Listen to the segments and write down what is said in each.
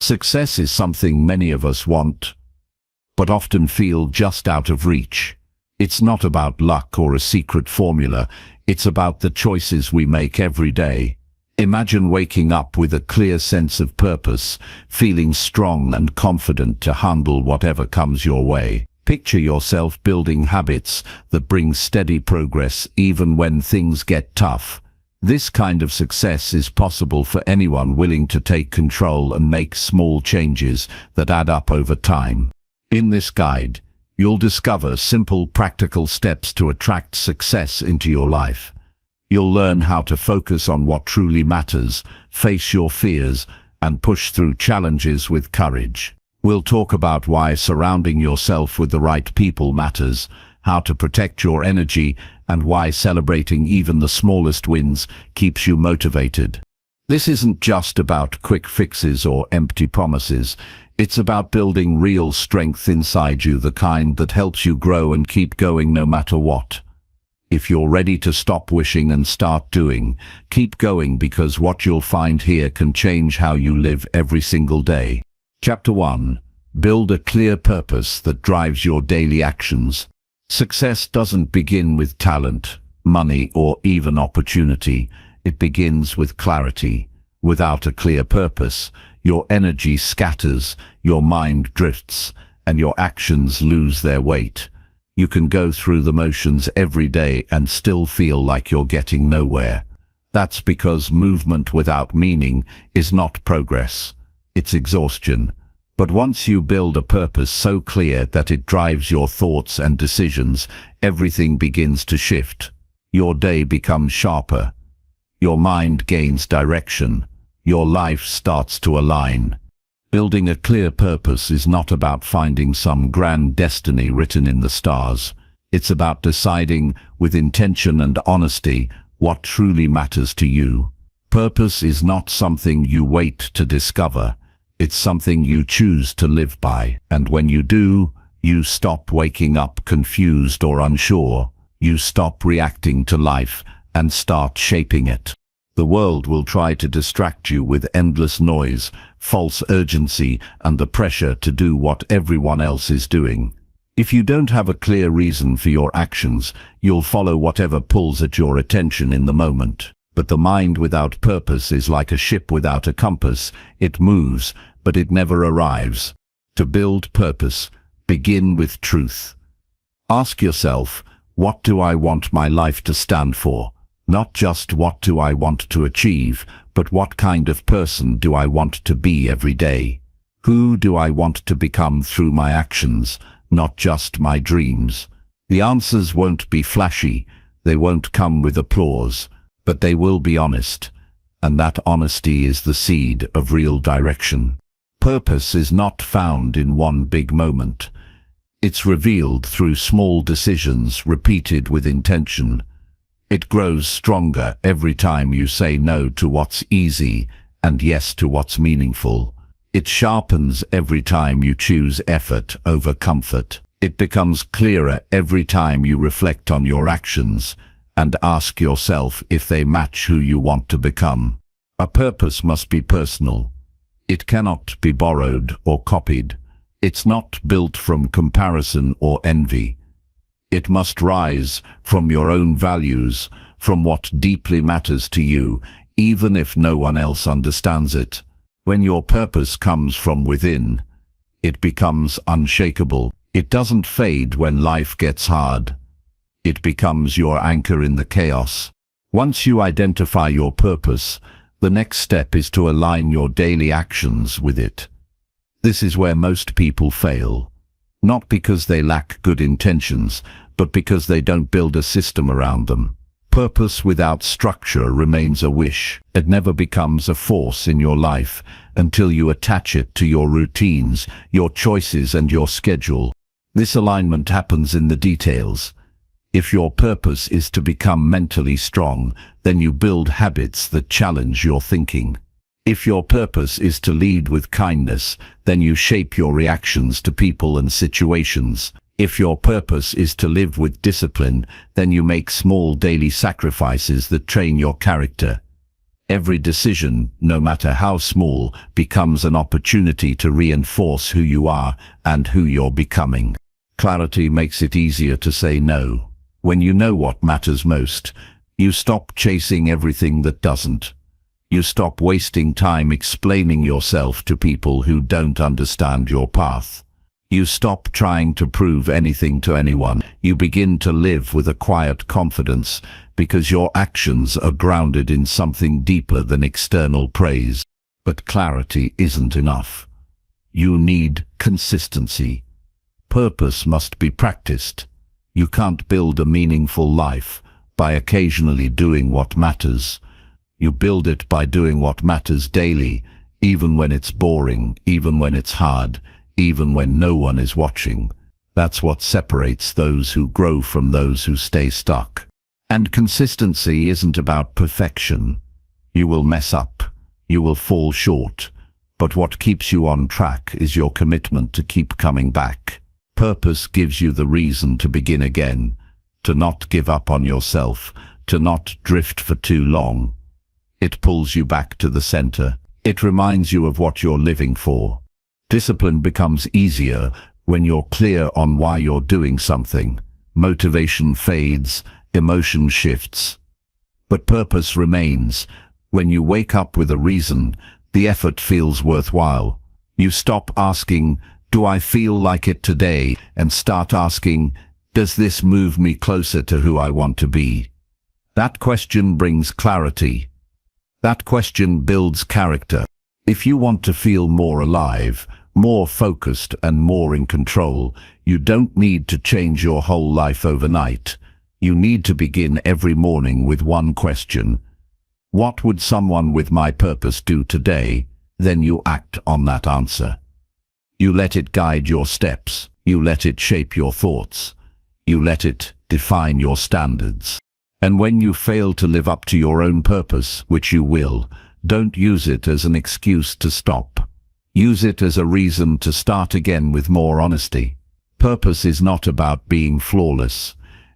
Success is something many of us want, but often feel just out of reach. It's not about luck or a secret formula, it's about the choices we make every day. Imagine waking up with a clear sense of purpose, feeling strong and confident to handle whatever comes your way. Picture yourself building habits that bring steady progress even when things get tough. This kind of success is possible for anyone willing to take control and make small changes that add up over time. In this guide, you'll discover simple, practical steps to attract success into your life. You'll learn how to focus on what truly matters, face your fears, and push through challenges with courage. We'll talk about why surrounding yourself with the right people matters, how to protect your energy, and why celebrating even the smallest wins keeps you motivated. This isn't just about quick fixes or empty promises. It's about building real strength inside you, the kind that helps you grow and keep going no matter what. If you're ready to stop wishing and start doing, keep going, because what you'll find here can change how you live every single day. Chapter 1. Build a clear purpose that drives your daily actions. Success doesn't begin with talent, money, or even opportunity. It begins with clarity. Without a clear purpose, your energy scatters, your mind drifts, and your actions lose their weight. You can go through the motions every day and still feel like you're getting nowhere. That's because movement without meaning is not progress. It's exhaustion. But once you build a purpose so clear that it drives your thoughts and decisions, everything begins to shift. Your day becomes sharper. Your mind gains direction. Your life starts to align. Building a clear purpose is not about finding some grand destiny written in the stars. It's about deciding, with intention and honesty, what truly matters to you. Purpose is not something you wait to discover. It's something you choose to live by. And when you do, you stop waking up confused or unsure. You stop reacting to life and start shaping it. The world will try to distract you with endless noise, false urgency, and the pressure to do what everyone else is doing. If you don't have a clear reason for your actions, you'll follow whatever pulls at your attention in the moment. But the mind without purpose is like a ship without a compass. It moves, but it never arrives. To build purpose, begin with truth. Ask yourself, what do I want my life to stand for? Not just what do I want to achieve, but what kind of person do I want to be every day? Who do I want to become through my actions, not just my dreams? The answers won't be flashy, they won't come with applause, but they will be honest. And that honesty is the seed of real direction. Purpose is not found in one big moment. It's revealed through small decisions repeated with intention. It grows stronger every time you say no to what's easy and yes to what's meaningful. It sharpens every time you choose effort over comfort. It becomes clearer every time you reflect on your actions and ask yourself if they match who you want to become. A purpose must be personal. It cannot be borrowed or copied. It's not built from comparison or envy. It must rise from your own values, from what deeply matters to you, even if no one else understands it. When your purpose comes from within, it becomes unshakable. It doesn't fade when life gets hard. It becomes your anchor in the chaos. Once you identify your purpose, the next step is to align your daily actions with it. This is where most people fail. Not because they lack good intentions, but because they don't build a system around them. Purpose without structure remains a wish. It never becomes a force in your life until you attach it to your routines, your choices, and your schedule. This alignment happens in the details. If your purpose is to become mentally strong, then you build habits that challenge your thinking. If your purpose is to lead with kindness, then you shape your reactions to people and situations. If your purpose is to live with discipline, then you make small daily sacrifices that train your character. Every decision, no matter how small, becomes an opportunity to reinforce who you are and who you're becoming. Clarity makes it easier to say no. When you know what matters most, you stop chasing everything that doesn't. You stop wasting time explaining yourself to people who don't understand your path. You stop trying to prove anything to anyone. You begin to live with a quiet confidence because your actions are grounded in something deeper than external praise. But clarity isn't enough. You need consistency. Purpose must be practiced. You can't build a meaningful life by occasionally doing what matters. You build it by doing what matters daily, even when it's boring, even when it's hard, even when no one is watching. That's what separates those who grow from those who stay stuck. And consistency isn't about perfection. You will mess up. You will fall short. But what keeps you on track is your commitment to keep coming back. Purpose gives you the reason to begin again, to not give up on yourself, to not drift for too long. It pulls you back to the center. It reminds you of what you're living for. Discipline becomes easier when you're clear on why you're doing something. Motivation fades, emotion shifts. But purpose remains. When you wake up with a reason, the effort feels worthwhile. You stop asking, "Do I feel like it today?" and start asking, "Does this move me closer to who I want to be?" That question brings clarity. That question builds character. If you want to feel more alive, more focused and more in control, you don't need to change your whole life overnight. You need to begin every morning with one question. What would someone with my purpose do today? Then you act on that answer. You let it guide your steps. You let it shape your thoughts. You let it define your standards. And when you fail to live up to your own purpose, which you will, don't use it as an excuse to stop. Use it as a reason to start again with more honesty. Purpose is not about being flawless.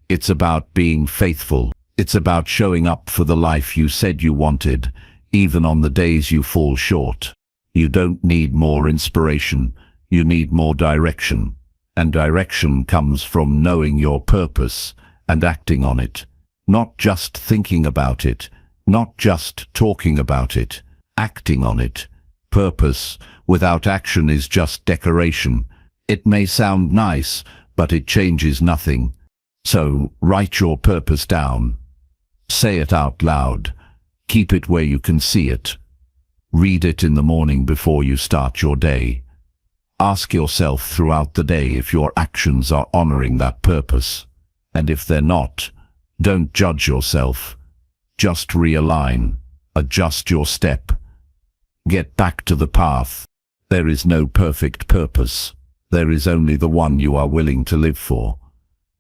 It's about being faithful. It's about showing up for the life you said you wanted, even on the days you fall short. You don't need more inspiration. You need more direction. And direction comes from knowing your purpose and acting on it. Not just thinking about it, not just talking about it, acting on it. Purpose without action is just decoration. It may sound nice, but it changes nothing. So write your purpose down. Say it out loud. Keep it where you can see it. Read it in the morning before you start your day. Ask yourself throughout the day if your actions are honoring that purpose. And if they're not, don't judge yourself. Just realign. Adjust your step. Get back to the path. There is no perfect purpose. There is only the one you are willing to live for.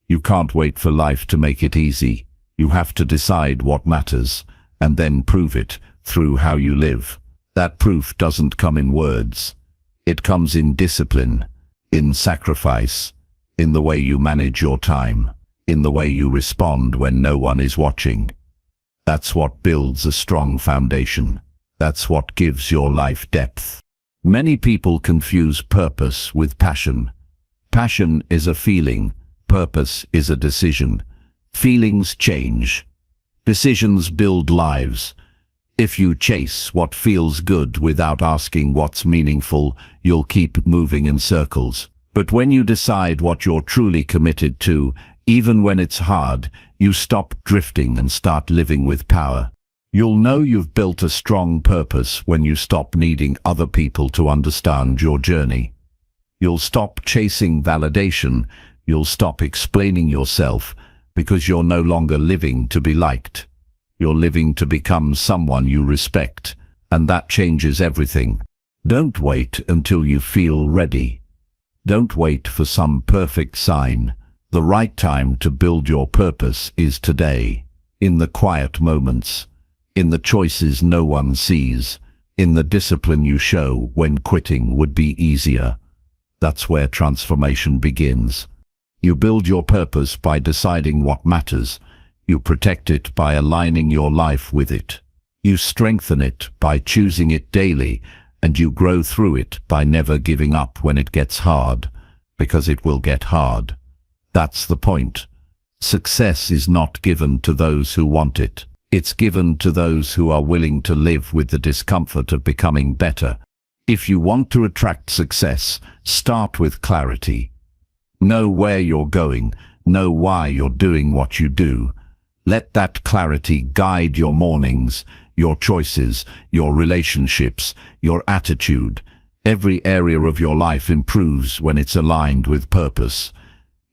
You can't wait for life to make it easy. You have to decide what matters, and then prove it through how you live. That proof doesn't come in words. It comes in discipline, in sacrifice, in the way you manage your time, in the way you respond when no one is watching. That's what builds a strong foundation. That's what gives your life depth. Many people confuse purpose with passion. Passion is a feeling. Purpose is a decision. Feelings change. Decisions build lives. If you chase what feels good without asking what's meaningful, you'll keep moving in circles. But when you decide what you're truly committed to, even when it's hard, you stop drifting and start living with power. You'll know you've built a strong purpose when you stop needing other people to understand your journey. You'll stop chasing validation. You'll stop explaining yourself, because you're no longer living to be liked. You're living to become someone you respect, and that changes everything. Don't wait until you feel ready. Don't wait for some perfect sign. The right time to build your purpose is today, in the quiet moments, in the choices no one sees, in the discipline you show when quitting would be easier. That's where transformation begins. You build your purpose by deciding what matters. You protect it by aligning your life with it. You strengthen it by choosing it daily, and you grow through it by never giving up when it gets hard, because it will get hard. That's the point. Success is not given to those who want it. It's given to those who are willing to live with the discomfort of becoming better. If you want to attract success, start with clarity. Know where you're going, know why you're doing what you do. Let that clarity guide your mornings, your choices, your relationships, your attitude. Every area of your life improves when it's aligned with purpose.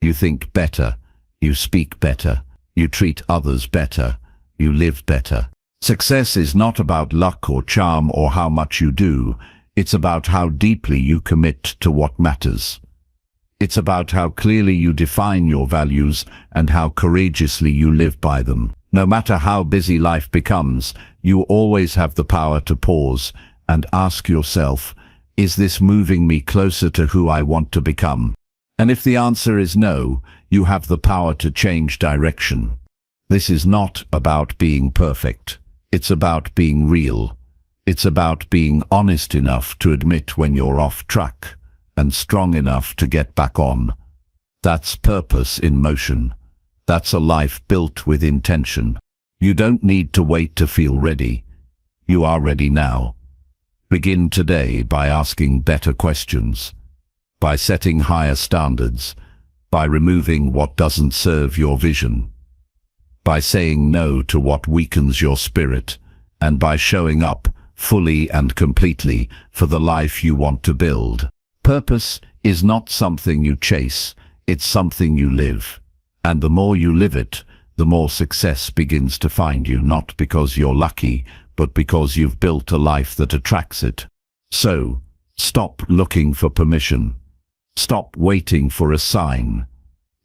You think better, you speak better, you treat others better, you live better. Success is not about luck or charm or how much you do. It's about how deeply you commit to what matters. It's about how clearly you define your values and how courageously you live by them. No matter how busy life becomes, you always have the power to pause and ask yourself, is this moving me closer to who I want to become? And if the answer is no, you have the power to change direction. This is not about being perfect. It's about being real. It's about being honest enough to admit when you're off track and strong enough to get back on. That's purpose in motion. That's a life built with intention. You don't need to wait to feel ready. You are ready now. Begin today by asking better questions, by setting higher standards, by removing what doesn't serve your vision, by saying no to what weakens your spirit, and by showing up fully and completely for the life you want to build. Purpose is not something you chase, it's something you live. And the more you live it, the more success begins to find you, not because you're lucky, but because you've built a life that attracts it. So, stop looking for permission. Stop waiting for a sign.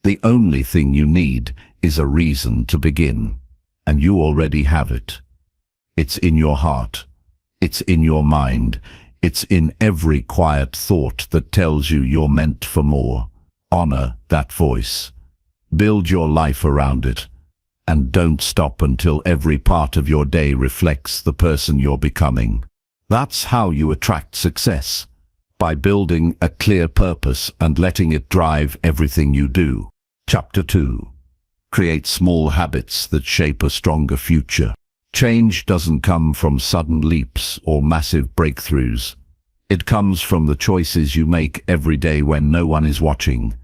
The only thing you need is a reason to begin, and you already have it. It's in your heart. It's in your mind. It's in every quiet thought that tells you you're meant for more. Honor that voice. Build your life around it. And don't stop until every part of your day reflects the person you're becoming. That's how you attract success. By building a clear purpose and letting it drive everything you do. Chapter 2. Create small habits that shape a stronger future. Change doesn't come from sudden leaps or massive breakthroughs. It comes from the choices you make every day when no one is watching.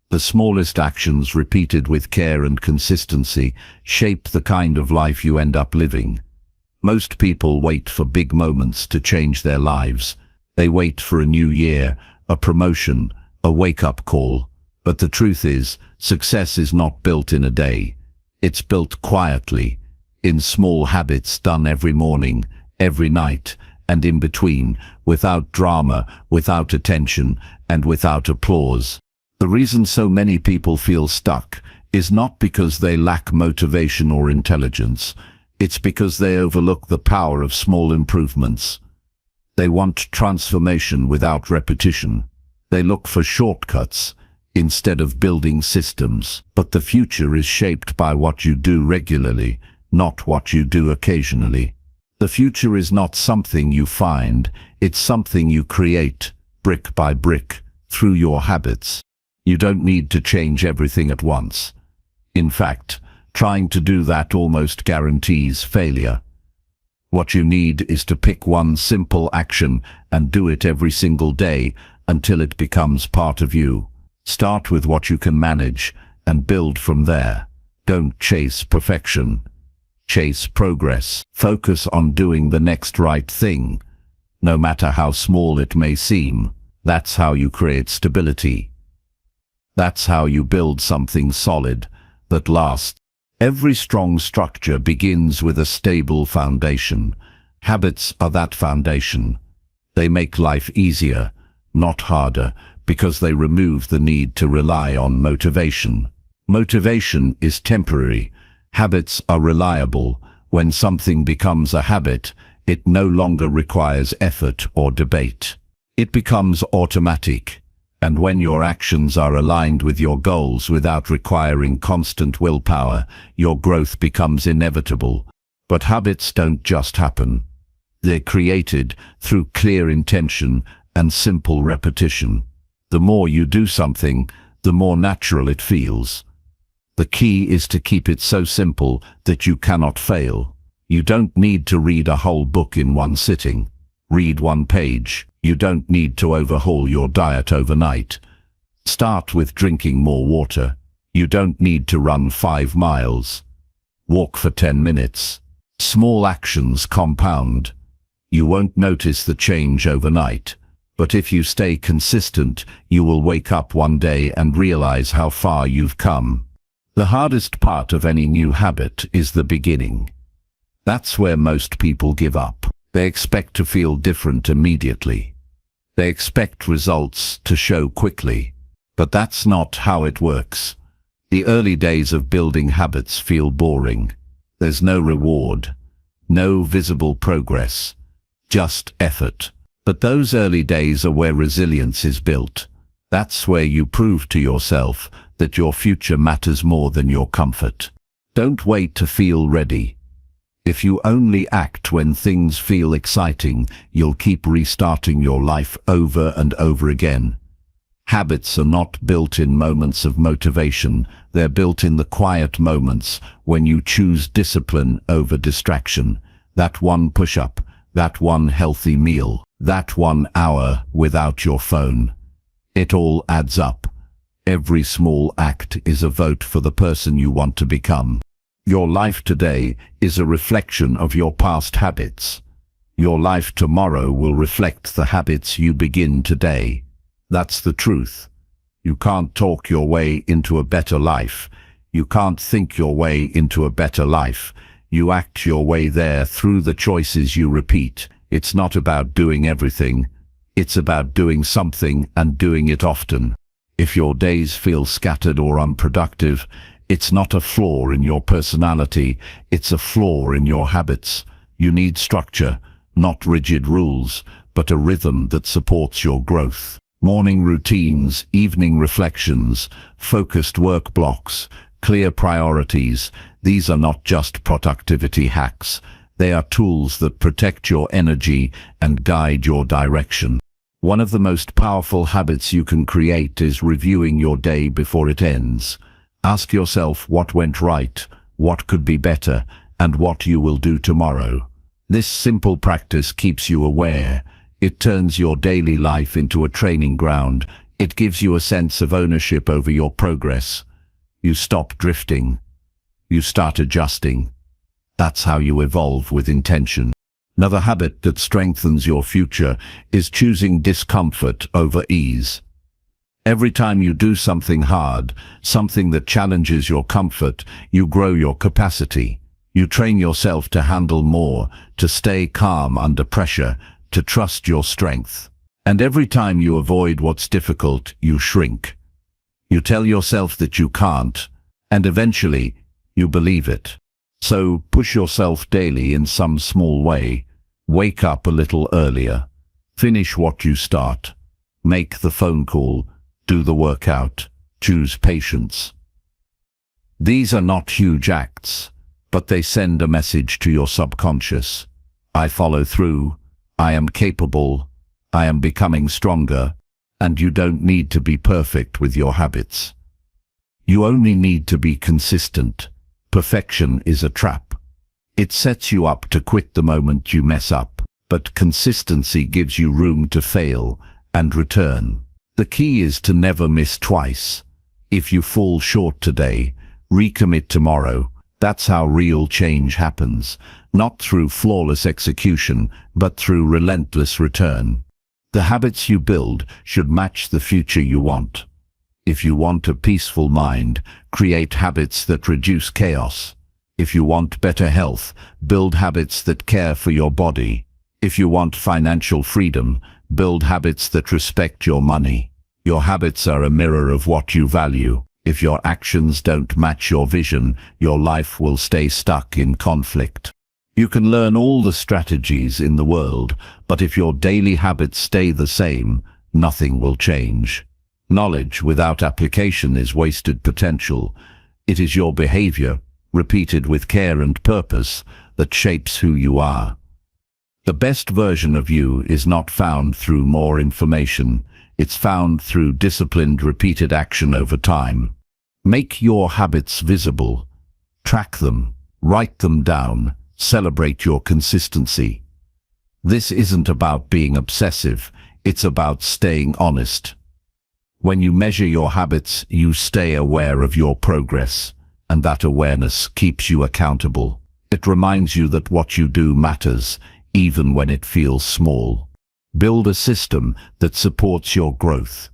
The smallest actions repeated with care and consistency shape the kind of life you end up living. Most people wait for big moments to change their lives. They wait for a new year, a promotion, a wake-up call. But the truth is, success is not built in a day. It's built quietly, in small habits done every morning, every night, and in between, without drama, without attention, and without applause. The reason so many people feel stuck is not because they lack motivation or intelligence. It's because they overlook the power of small improvements. They want transformation without repetition. They look for shortcuts instead of building systems. But the future is shaped by what you do regularly, not what you do occasionally. The future is not something you find, it's something you create, brick by brick, through your habits. You don't need to change everything at once. In fact, trying to do that almost guarantees failure. What you need is to pick one simple action and do it every single day until it becomes part of you. Start with what you can manage and build from there. Don't chase perfection. Chase progress. Focus on doing the next right thing, no matter how small it may seem. That's how you create stability. That's how you build something solid that lasts. Every strong structure begins with a stable foundation. Habits are that foundation. They make life easier, not harder, because they remove the need to rely on motivation. Motivation is temporary. Habits are reliable. When something becomes a habit, it no longer requires effort or debate. It becomes automatic. And when your actions are aligned with your goals without requiring constant willpower, your growth becomes inevitable. But habits don't just happen. They're created through clear intention and simple repetition. The more you do something, the more natural it feels. The key is to keep it so simple that you cannot fail. You don't need to read a whole book in one sitting. Read one page. You don't need to overhaul your diet overnight. Start with drinking more water. You don't need to run 5 miles. Walk for 10 minutes. Small actions compound. You won't notice the change overnight, but if you stay consistent, you will wake up one day and realize how far you've come. The hardest part of any new habit is the beginning. That's where most people give up. They expect to feel different immediately. They expect results to show quickly. But that's not how it works. The early days of building habits feel boring. There's no reward, no visible progress, just effort. But those early days are where resilience is built. That's where you prove to yourself that your future matters more than your comfort. Don't wait to feel ready. If you only act when things feel exciting, you'll keep restarting your life over and over again. Habits are not built in moments of motivation. They're built in the quiet moments when you choose discipline over distraction. That one push-up, that one healthy meal, that 1 hour without your phone. It all adds up. Every small act is a vote for the person you want to become. Your life today is a reflection of your past habits. Your life tomorrow will reflect the habits you begin today. That's the truth. You can't talk your way into a better life. You can't think your way into a better life. You act your way there through the choices you repeat. It's not about doing everything. It's about doing something and doing it often. If your days feel scattered or unproductive, it's not a flaw in your personality, it's a flaw in your habits. You need structure, not rigid rules, but a rhythm that supports your growth. Morning routines, evening reflections, focused work blocks, clear priorities. These are not just productivity hacks. They are tools that protect your energy and guide your direction. One of the most powerful habits you can create is reviewing your day before it ends. Ask yourself what went right, what could be better, and what you will do tomorrow. This simple practice keeps you aware. It turns your daily life into a training ground. It gives you a sense of ownership over your progress. You stop drifting. You start adjusting. That's how you evolve with intention. Another habit that strengthens your future is choosing discomfort over ease. Every time you do something hard, something that challenges your comfort, you grow your capacity. You train yourself to handle more, to stay calm under pressure, to trust your strength. And every time you avoid what's difficult, you shrink. You tell yourself that you can't, and eventually, you believe it. So push yourself daily in some small way. Wake up a little earlier. Finish what you start. Make the phone call. Do the workout. Choose patience. These are not huge acts, but they send a message to your subconscious. I follow through. I am capable. I am becoming stronger. And you don't need to be perfect with your habits. You only need to be consistent. Perfection is a trap. It sets you up to quit the moment you mess up, but consistency gives you room to fail and return. The key is to never miss twice. If you fall short today, recommit tomorrow. That's how real change happens, not through flawless execution, but through relentless return. The habits you build should match the future you want. If you want a peaceful mind, create habits that reduce chaos. If you want better health, build habits that care for your body. If you want financial freedom, build habits that respect your money. Your habits are a mirror of what you value. If your actions don't match your vision, your life will stay stuck in conflict. You can learn all the strategies in the world, but if your daily habits stay the same, nothing will change. Knowledge without application is wasted potential. It is your behavior, repeated with care and purpose, that shapes who you are. The best version of you is not found through more information. It's found through disciplined, repeated action over time. Make your habits visible. Track them. Write them down. Celebrate your consistency. This isn't about being obsessive. It's about staying honest. When you measure your habits, you stay aware of your progress, and that awareness keeps you accountable. It reminds you that what you do matters, even when it feels small. Build a system that supports your growth.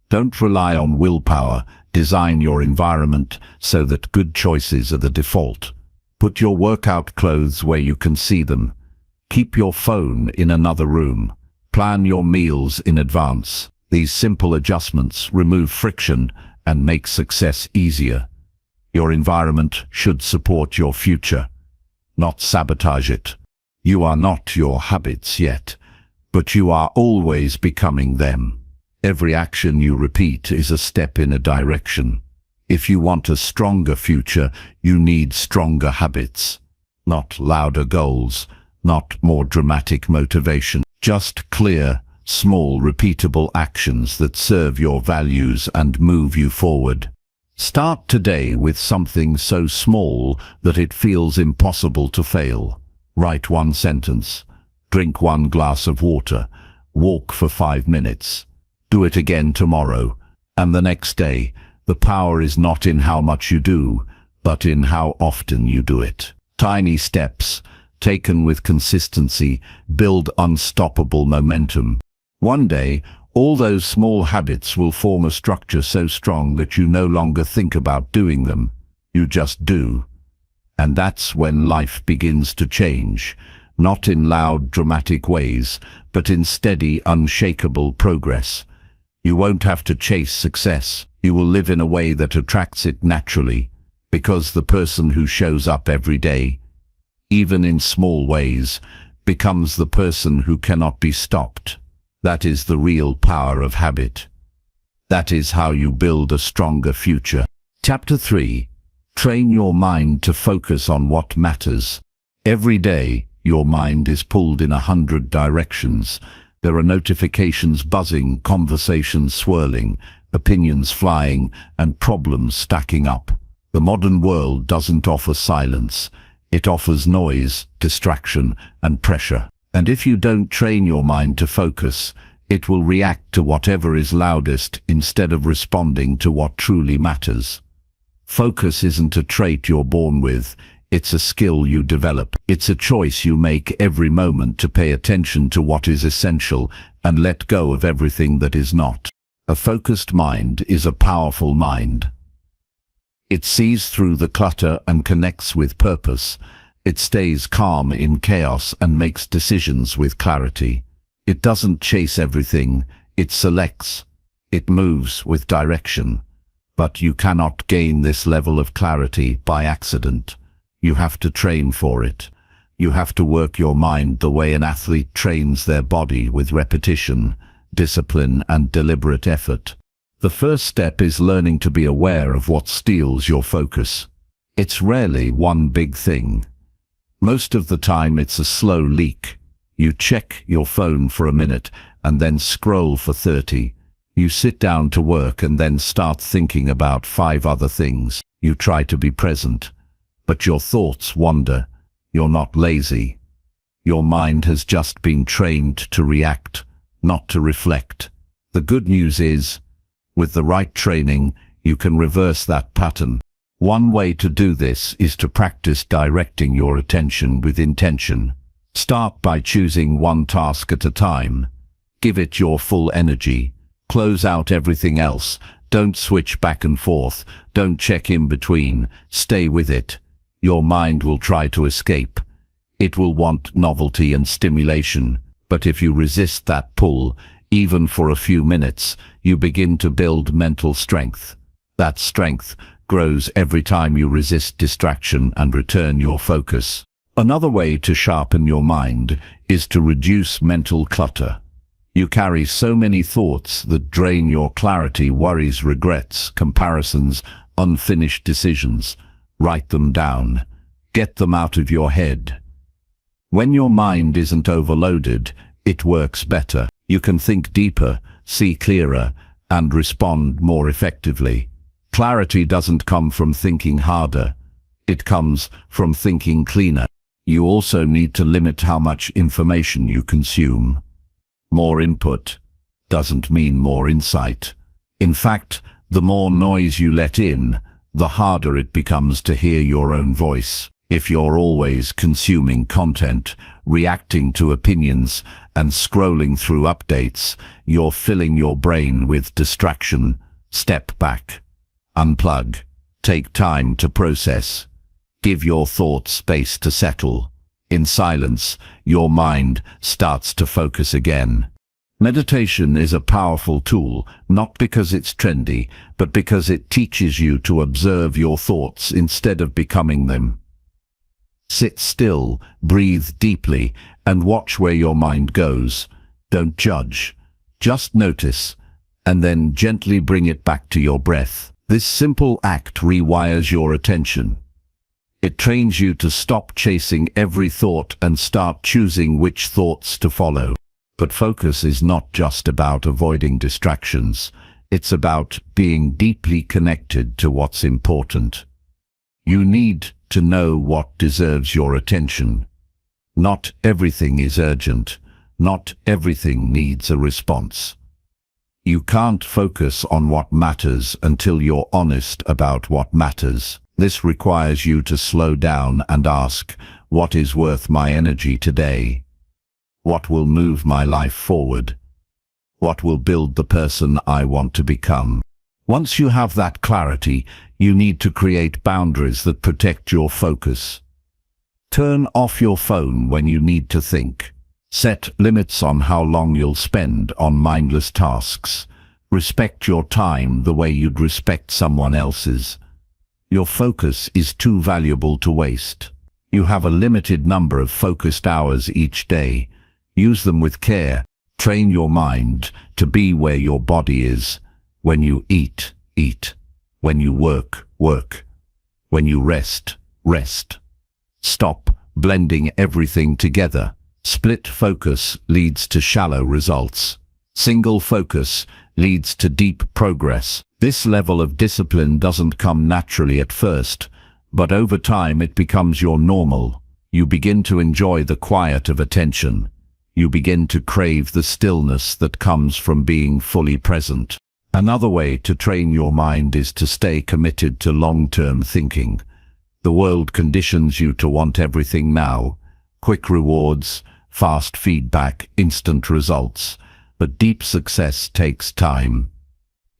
Don't rely on willpower. Design your environment so that good choices are the default. Put your workout clothes where you can see them. Keep your phone in another room. Plan your meals in advance. These simple adjustments remove friction and make success easier. Your environment should support your future, not sabotage it. You are not your habits yet, but you are always becoming them. Every action you repeat is a step in a direction. If you want a stronger future, you need stronger habits. Not louder goals, not more dramatic motivation, just clear, small, repeatable actions that serve your values and move you forward. Start today with something so small that it feels impossible to fail. Write one sentence. Drink one glass of water. Walk for 5 minutes. Do it again tomorrow, and the next day. The power is not in how much you do, but in how often you do it. Tiny steps, taken with consistency, build unstoppable momentum. One day, all those small habits will form a structure so strong that you no longer think about doing them. You just do. And that's when life begins to change, not in loud, dramatic ways, but in steady, unshakable progress. You won't have to chase success. You will live in a way that attracts it naturally, because the person who shows up every day, even in small ways, becomes the person who cannot be stopped. That is the real power of habit. That is how you build a stronger future. Chapter 3. Train your mind to focus on what matters. Every day, your mind is pulled in 100 directions. There are notifications buzzing, conversations swirling, opinions flying, and problems stacking up. The modern world doesn't offer silence. It offers noise, distraction, and pressure. And if you don't train your mind to focus, it will react to whatever is loudest instead of responding to what truly matters. Focus isn't a trait you're born with. It's a skill you develop. It's a choice you make every moment to pay attention to what is essential and let go of everything that is not. A focused mind is a powerful mind. It sees through the clutter and connects with purpose. It stays calm in chaos and makes decisions with clarity. It doesn't chase everything. It selects. It moves with direction. But you cannot gain this level of clarity by accident. You have to train for it. You have to work your mind the way an athlete trains their body, with repetition, discipline, and deliberate effort. The first step is learning to be aware of what steals your focus. It's rarely one big thing. Most of the time it's a slow leak. You check your phone for a minute and then scroll for 30. You sit down to work and then start thinking about 5 other things. You try to be present, but your thoughts wander. You're not lazy. Your mind has just been trained to react, not to reflect. The good news is, with the right training, you can reverse that pattern. One way to do this is to practice directing your attention with intention. Start by choosing one task at a time. Give it your full energy. Close out everything else. Don't switch back and forth. Don't check in between. Stay with it. Your mind will try to escape. It will want novelty and stimulation. But if you resist that pull, even for a few minutes, you begin to build mental strength. That strength grows every time you resist distraction and return your focus. Another way to sharpen your mind is to reduce mental clutter. You carry so many thoughts that drain your clarity: worries, regrets, comparisons, unfinished decisions. Write them down. Get them out of your head. When your mind isn't overloaded, it works better. You can think deeper, see clearer, and respond more effectively. Clarity doesn't come from thinking harder. It comes from thinking cleaner. You also need to limit how much information you consume. More input doesn't mean more insight. In fact, the more noise you let in, the harder it becomes to hear your own voice. If you're always consuming content, reacting to opinions, and scrolling through updates, you're filling your brain with distraction. Step back. Unplug. Take time to process. Give your thoughts space to settle. In silence, your mind starts to focus again. Meditation is a powerful tool, not because it's trendy, but because it teaches you to observe your thoughts instead of becoming them. Sit still, breathe deeply, and watch where your mind goes. Don't judge. Just notice, and then gently bring it back to your breath. This simple act rewires your attention. It trains you to stop chasing every thought and start choosing which thoughts to follow. But focus is not just about avoiding distractions. It's about being deeply connected to what's important. You need to know what deserves your attention. Not everything is urgent. Not everything needs a response. You can't focus on what matters until you're honest about what matters. This requires you to slow down and ask, what is worth my energy today? What will move my life forward? What will build the person I want to become? Once you have that clarity, you need to create boundaries that protect your focus. Turn off your phone when you need to think. Set limits on how long you'll spend on mindless tasks. Respect your time the way you'd respect someone else's. Your focus is too valuable to waste. You have a limited number of focused hours each day. Use them with care. Train your mind to be where your body is. When you eat, eat. When you work, work. When you rest, rest. Stop blending everything together. Split focus leads to shallow results. Single focus leads to deep progress. This level of discipline doesn't come naturally at first, but over time it becomes your normal. You begin to enjoy the quiet of attention. You begin to crave the stillness that comes from being fully present. Another way to train your mind is to stay committed to long-term thinking. The world conditions you to want everything now. Quick rewards, fast feedback, instant results. But deep success takes time.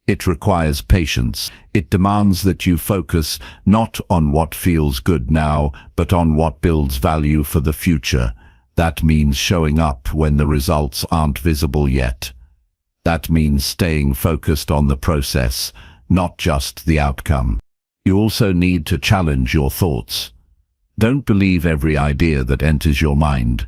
It requires patience. It demands that you focus not on what feels good now, but on what builds value for the future. That means showing up when the results aren't visible yet. That means staying focused on the process, not just the outcome. You also need to challenge your thoughts. Don't believe every idea that enters your mind.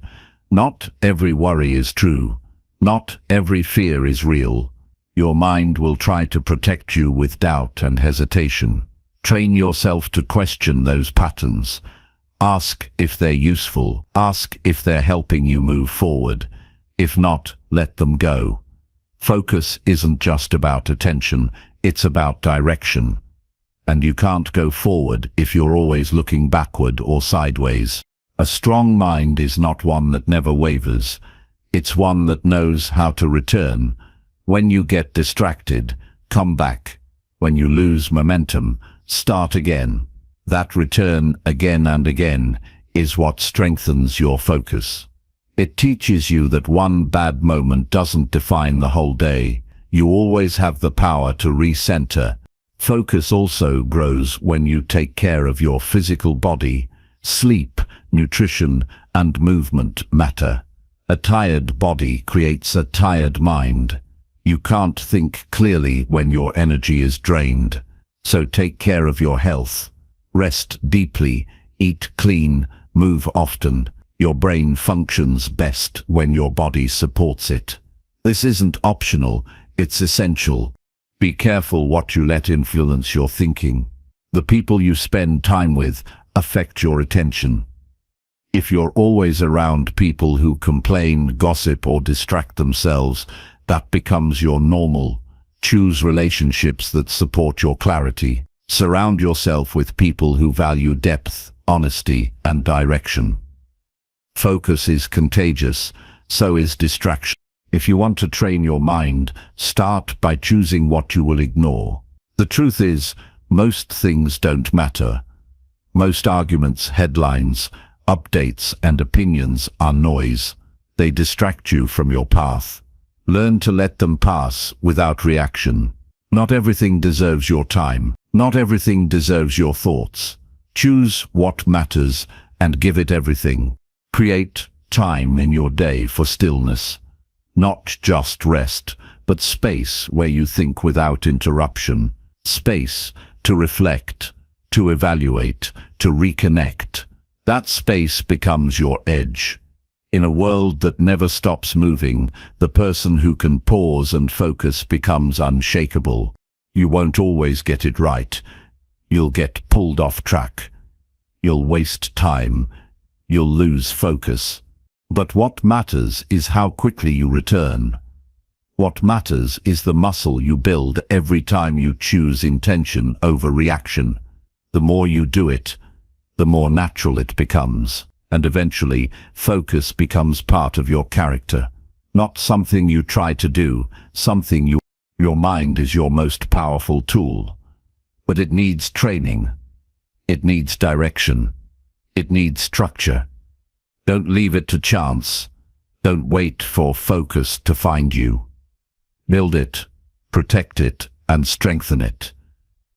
Not every worry is true. Not every fear is real. Your mind will try to protect you with doubt and hesitation. Train yourself to question those patterns. Ask if they're useful. Ask if they're helping you move forward. If not, let them go. Focus isn't just about attention, it's about direction. And you can't go forward if you're always looking backward or sideways. A strong mind is not one that never wavers. It's one that knows how to return. When you get distracted, come back. When you lose momentum, start again. That return again and again is what strengthens your focus. It teaches you that one bad moment doesn't define the whole day. You always have the power to recenter. Focus also grows when you take care of your physical body. Sleep, nutrition, and movement matter. A tired body creates a tired mind. You can't think clearly when your energy is drained. So take care of your health. Rest deeply, eat clean, move often. Your brain functions best when your body supports it. This isn't optional, it's essential. Be careful what you let influence your thinking. The people you spend time with affect your attention. If you're always around people who complain, gossip, or distract themselves, that becomes your normal. Choose relationships that support your clarity. Surround yourself with people who value depth, honesty, and direction. Focus is contagious, so is distraction. If you want to train your mind, start by choosing what you will ignore. The truth is, most things don't matter. Most arguments, headlines, updates, and opinions are noise. They distract you from your path. Learn to let them pass without reaction. Not everything deserves your time. Not everything deserves your thoughts. Choose what matters and give it everything. Create time in your day for stillness. Not just rest, but space where you think without interruption. Space to reflect, to evaluate, to reconnect. That space becomes your edge. In a world that never stops moving, the person who can pause and focus becomes unshakable. You won't always get it right. You'll get pulled off track. You'll waste time. You'll lose focus. But what matters is how quickly you return. What matters is the muscle you build every time you choose intention over reaction. The more you do it, the more natural it becomes. And eventually, focus becomes part of your character. Not something you try to do, something you... Your mind is your most powerful tool. But it needs training. It needs direction. It needs structure. Don't leave it to chance. Don't wait for focus to find you. Build it, protect it, and strengthen it.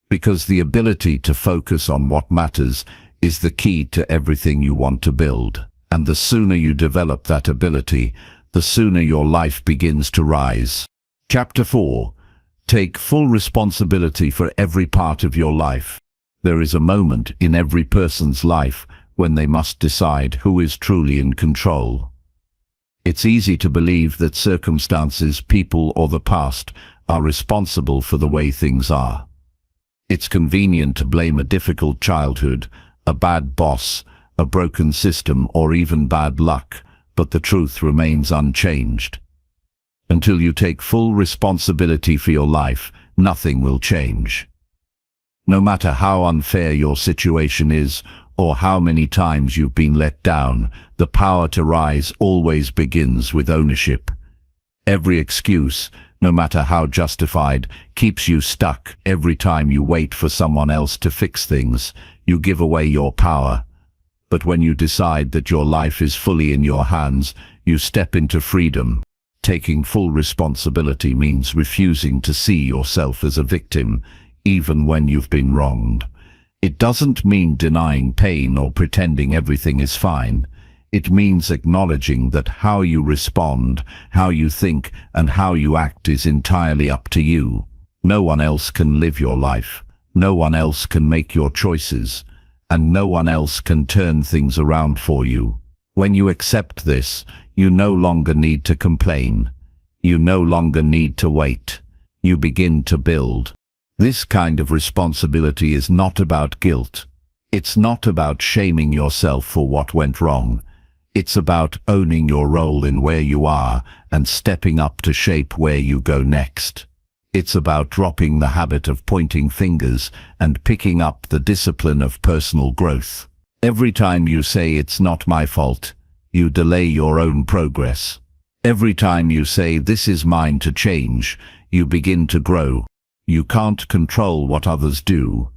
Because the ability to focus on what matters is the key to everything you want to build. And the sooner you develop that ability, the sooner your life begins to rise. Chapter 4. Take full responsibility for every part of your life. There is a moment in every person's life when they must decide who is truly in control. It's easy to believe that circumstances, people, or the past are responsible for the way things are. It's convenient to blame a difficult childhood, a bad boss, a broken system, or even bad luck, but the truth remains unchanged. Until you take full responsibility for your life, nothing will change. No matter how unfair your situation is, or how many times you've been let down, the power to rise always begins with ownership. Every excuse, no matter how justified, keeps you stuck. Every time you wait for someone else to fix things, you give away your power. But when you decide that your life is fully in your hands, you step into freedom. Taking full responsibility means refusing to see yourself as a victim, even when you've been wronged. It doesn't mean denying pain or pretending everything is fine. It means acknowledging that how you respond, how you think, and how you act is entirely up to you. No one else can live your life. No one else can make your choices. And no one else can turn things around for you. When you accept this, you no longer need to complain. You no longer need to wait. You begin to build. This kind of responsibility is not about guilt. It's not about shaming yourself for what went wrong. It's about owning your role in where you are and stepping up to shape where you go next. It's about dropping the habit of pointing fingers and picking up the discipline of personal growth. Every time you say it's not my fault, you delay your own progress. Every time you say this is mine to change, you begin to grow. You can't control what others do,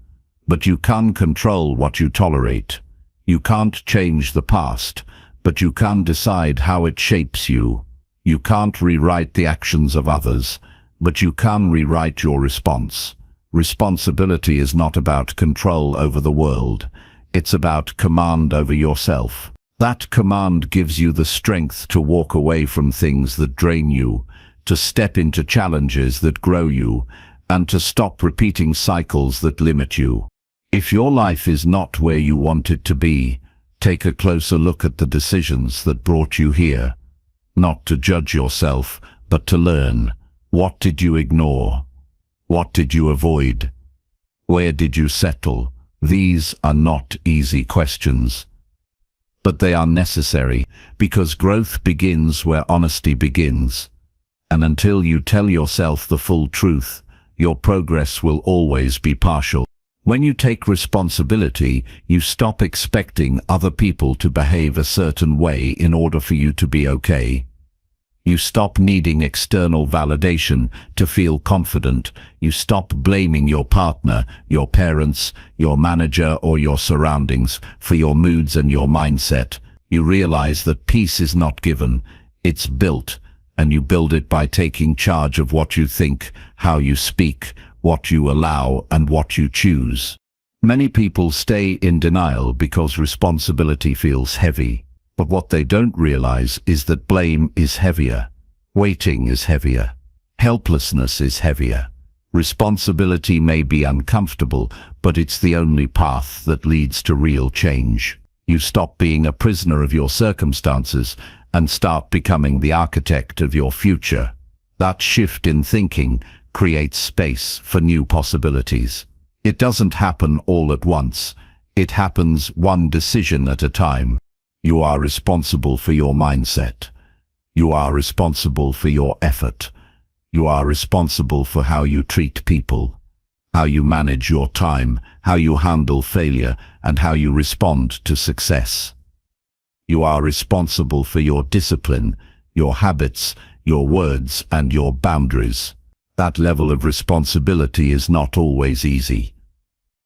but you can control what you tolerate. You can't change the past, but you can decide how it shapes you. You can't rewrite the actions of others, but you can rewrite your response. Responsibility is not about control over the world. It's about command over yourself. That command gives you the strength to walk away from things that drain you, to step into challenges that grow you, and to stop repeating cycles that limit you. If your life is not where you want it to be, take a closer look at the decisions that brought you here. Not to judge yourself, but to learn. What did you ignore? What did you avoid? Where did you settle? These are not easy questions, but they are necessary because growth begins where honesty begins. And until you tell yourself the full truth, your progress will always be partial. When you take responsibility, you stop expecting other people to behave a certain way in order for you to be okay. You stop needing external validation to feel confident. You stop blaming your partner, your parents, your manager, or your surroundings for your moods and your mindset. You realize that peace is not given, it's built, and you build it by taking charge of what you think, how you speak, what you allow, and what you choose. Many people stay in denial because responsibility feels heavy. But what they don't realize is that blame is heavier, waiting is heavier, helplessness is heavier. Responsibility may be uncomfortable, but it's the only path that leads to real change. You stop being a prisoner of your circumstances and start becoming the architect of your future. That shift in thinking creates space for new possibilities. It doesn't happen all at once. It happens one decision at a time. You are responsible for your mindset. You are responsible for your effort. You are responsible for how you treat people, how you manage your time, how you handle failure, and how you respond to success. You are responsible for your discipline, your habits, your words, and your boundaries. That level of responsibility is not always easy,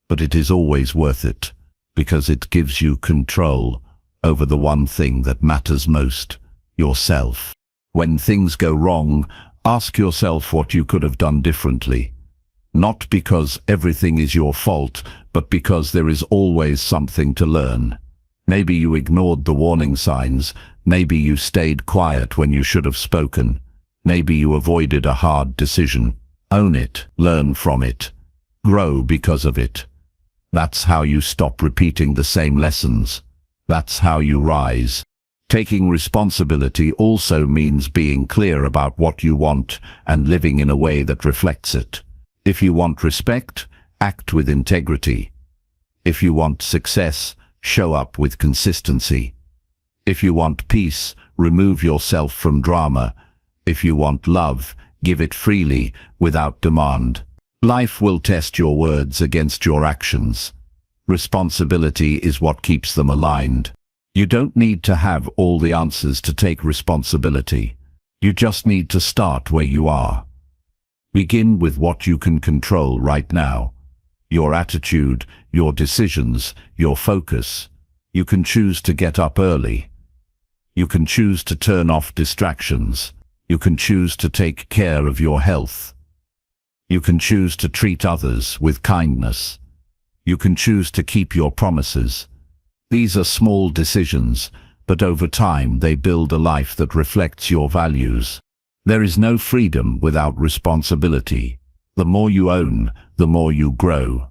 but it is always worth it, because it gives you control over the one thing that matters most, yourself. When things go wrong, ask yourself what you could have done differently. Not because everything is your fault, but because there is always something to learn. Maybe you ignored the warning signs. Maybe you stayed quiet when you should have spoken. Maybe you avoided a hard decision. Own it, learn from it, grow because of it. That's how you stop repeating the same lessons. That's how you rise. Taking responsibility also means being clear about what you want and living in a way that reflects it. If you want respect, act with integrity. If you want success, show up with consistency. If you want peace, remove yourself from drama. If you want love, give it freely, without demand. Life will test your words against your actions. Responsibility is what keeps them aligned. You don't need to have all the answers to take responsibility. You just need to start where you are. Begin with what you can control right now. Your attitude, your decisions, your focus. You can choose to get up early. You can choose to turn off distractions. You can choose to take care of your health. You can choose to treat others with kindness. You can choose to keep your promises. These are small decisions, but over time they build a life that reflects your values. There is no freedom without responsibility. The more you own, the more you grow.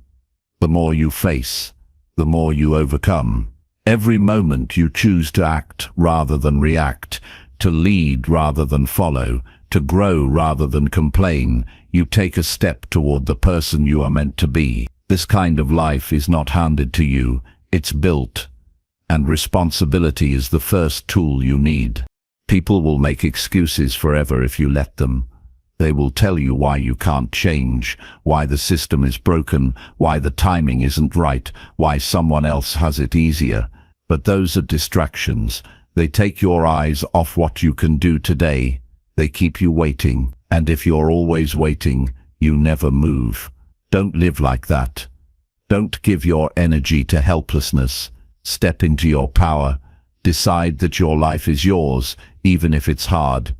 The more you face, the more you overcome. Every moment you choose to act rather than react, to lead rather than follow, to grow rather than complain, you take a step toward the person you are meant to be. This kind of life is not handed to you, it's built. And responsibility is the first tool you need. People will make excuses forever if you let them. They will tell you why you can't change, why the system is broken, why the timing isn't right, why someone else has it easier. But those are distractions. They take your eyes off what you can do today. They keep you waiting. And if you're always waiting, you never move. Don't live like that. Don't give your energy to helplessness. Step into your power. Decide that your life is yours, even if it's hard,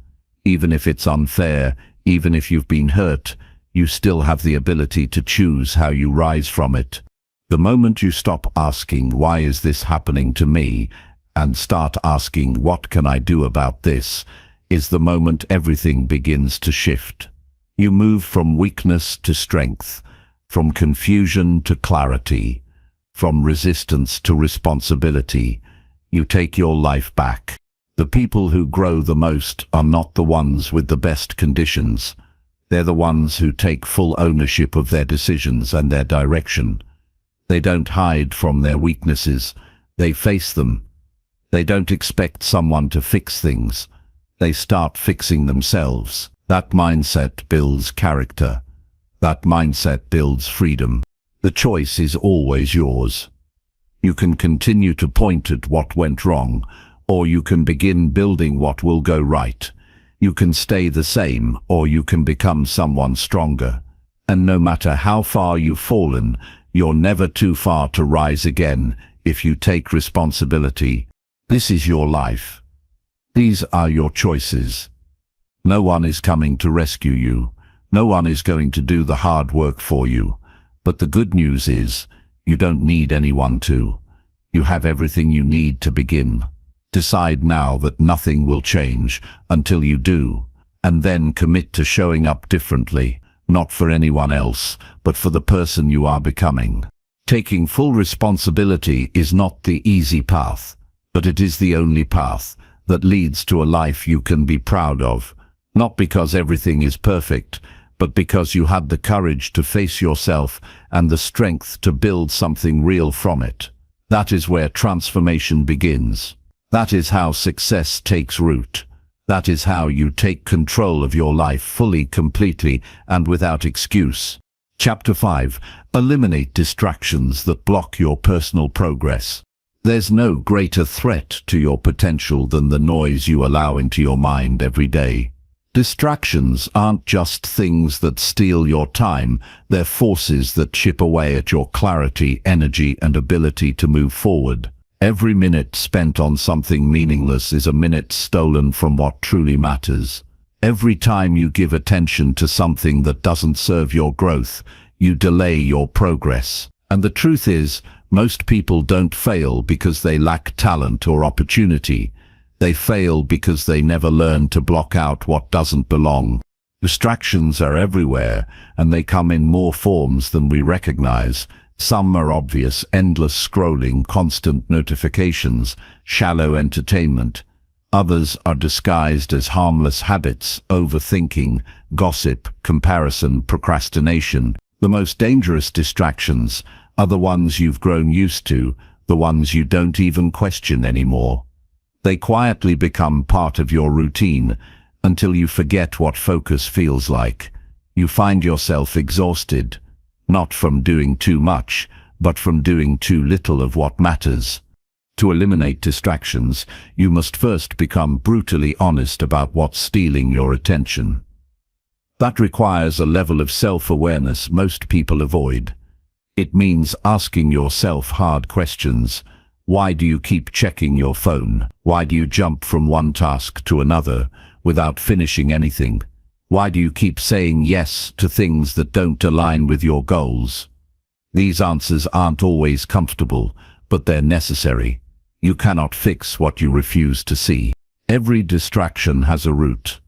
even if it's unfair, even if you've been hurt. You still have the ability to choose how you rise from it. The moment you stop asking, "Why is this happening to me?" and start asking, "What can I do about this?" is the moment everything begins to shift. You move from weakness to strength, from confusion to clarity, from resistance to responsibility. You take your life back. The people who grow the most are not the ones with the best conditions. They're the ones who take full ownership of their decisions and their direction. They don't hide from their weaknesses. They face them. They don't expect someone to fix things. They start fixing themselves. That mindset builds character. That mindset builds freedom. The choice is always yours. You can continue to point at what went wrong, or you can begin building what will go right. You can stay the same, or you can become someone stronger. And no matter how far you've fallen, you're never too far to rise again if you take responsibility. This is your life. These are your choices. No one is coming to rescue you. No one is going to do the hard work for you. But the good news is, you don't need anyone to. You have everything you need to begin. Decide now that nothing will change until you do, and then commit to showing up differently, not for anyone else, but for the person you are becoming. Taking full responsibility is not the easy path, but it is the only path that leads to a life you can be proud of, not because everything is perfect, but because you had the courage to face yourself and the strength to build something real from it. That is where transformation begins. That is how success takes root. That is how you take control of your life fully, completely, and without excuse. Chapter 5. Eliminate distractions that block your personal progress. There's no greater threat to your potential than the noise you allow into your mind every day. Distractions aren't just things that steal your time, they're forces that chip away at your clarity, energy, and ability to move forward. Every minute spent on something meaningless is a minute stolen from what truly matters. Every time you give attention to something that doesn't serve your growth, you delay your progress. And the truth is, most people don't fail because they lack talent or opportunity. They fail because they never learn to block out what doesn't belong. Distractions are everywhere, and they come in more forms than we recognize. Some are obvious: endless scrolling, constant notifications, shallow entertainment. Others are disguised as harmless habits: overthinking, gossip, comparison, procrastination. The most dangerous distractions are the ones you've grown used to, the ones you don't even question anymore. They quietly become part of your routine until you forget what focus feels like. You find yourself exhausted, not from doing too much, but from doing too little of what matters. To eliminate distractions, you must first become brutally honest about what's stealing your attention. That requires a level of self-awareness most people avoid. It means asking yourself hard questions. Why do you keep checking your phone? Why do you jump from one task to another without finishing anything? Why do you keep saying yes to things that don't align with your goals? These answers aren't always comfortable, but they're necessary. You cannot fix what you refuse to see. Every distraction has a root.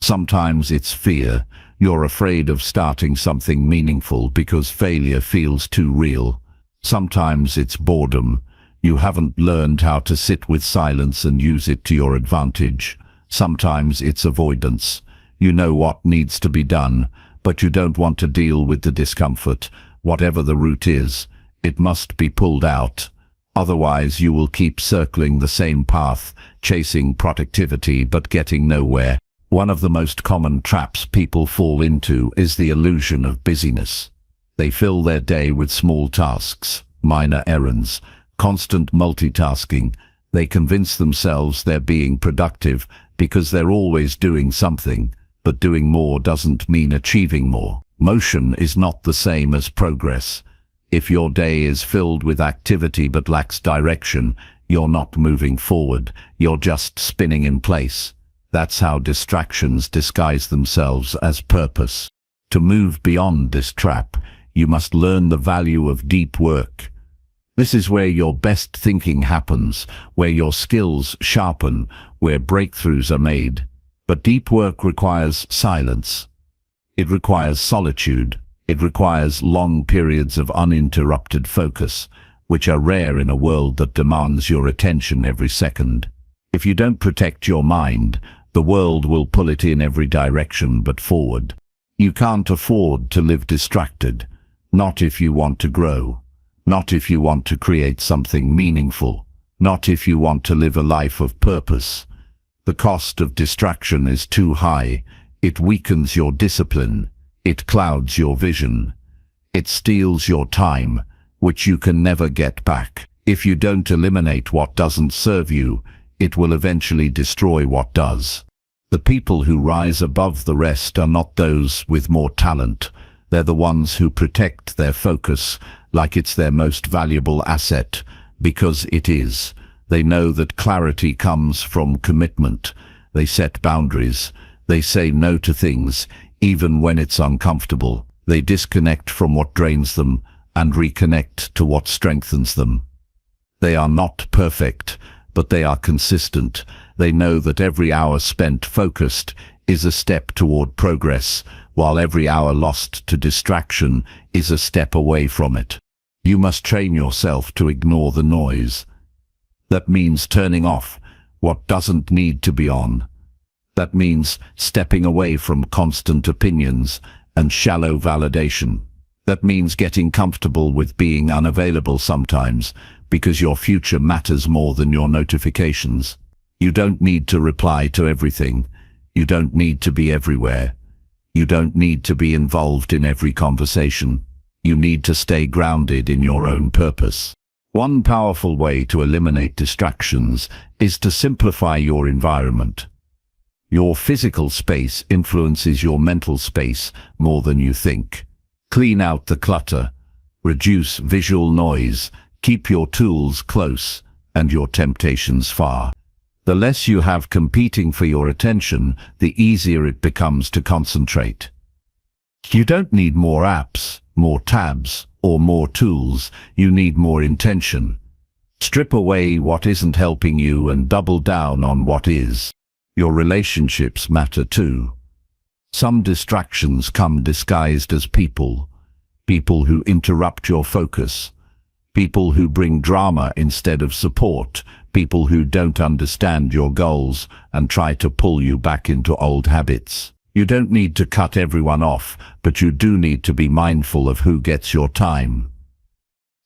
Sometimes it's fear. You're afraid of starting something meaningful because failure feels too real. Sometimes it's boredom. You haven't learned how to sit with silence and use it to your advantage. Sometimes it's avoidance. You know what needs to be done, but you don't want to deal with the discomfort. Whatever the root is, it must be pulled out. Otherwise, you will keep circling the same path, chasing productivity but getting nowhere. One of the most common traps people fall into is the illusion of busyness. They fill their day with small tasks, minor errands, constant multitasking. They convince themselves they're being productive because they're always doing something, but doing more doesn't mean achieving more. Motion is not the same as progress. If your day is filled with activity but lacks direction, you're not moving forward, you're just spinning in place. That's how distractions disguise themselves as purpose. To move beyond this trap, you must learn the value of deep work. This is where your best thinking happens, where your skills sharpen, where breakthroughs are made. But deep work requires silence. It requires solitude. It requires long periods of uninterrupted focus, which are rare in a world that demands your attention every second. If you don't protect your mind, the world will pull it in every direction but forward. You can't afford to live distracted, not if you want to grow. Not if you want to create something meaningful. Not if you want to live a life of purpose. The cost of distraction is too high. It weakens your discipline. It clouds your vision. It steals your time, which you can never get back. If you don't eliminate what doesn't serve you, it will eventually destroy what does. The people who rise above the rest are not those with more talent. They're the ones who protect their focus like it's their most valuable asset, because it is. They know that clarity comes from commitment. They set boundaries. They say no to things, even when it's uncomfortable. They disconnect from what drains them and reconnect to what strengthens them. They are not perfect, but they are consistent. They know that every hour spent focused is a step toward progress, while every hour lost to distraction is a step away from it. You must train yourself to ignore the noise. That means turning off what doesn't need to be on. That means stepping away from constant opinions and shallow validation. That means getting comfortable with being unavailable sometimes, because your future matters more than your notifications. You don't need to reply to everything. You don't need to be everywhere. You don't need to be involved in every conversation. You need to stay grounded in your own purpose. One powerful way to eliminate distractions is to simplify your environment. Your physical space influences your mental space more than you think. Clean out the clutter. Reduce visual noise. Keep your tools close and your temptations far. The less you have competing for your attention, the easier it becomes to concentrate. You don't need more apps, more tabs, or more tools. You need more intention. Strip away what isn't helping you and double down on what is. Your relationships matter too. Some distractions come disguised as people. People who interrupt your focus. People who bring drama instead of support. People who don't understand your goals and try to pull you back into old habits. You don't need to cut everyone off, but you do need to be mindful of who gets your time.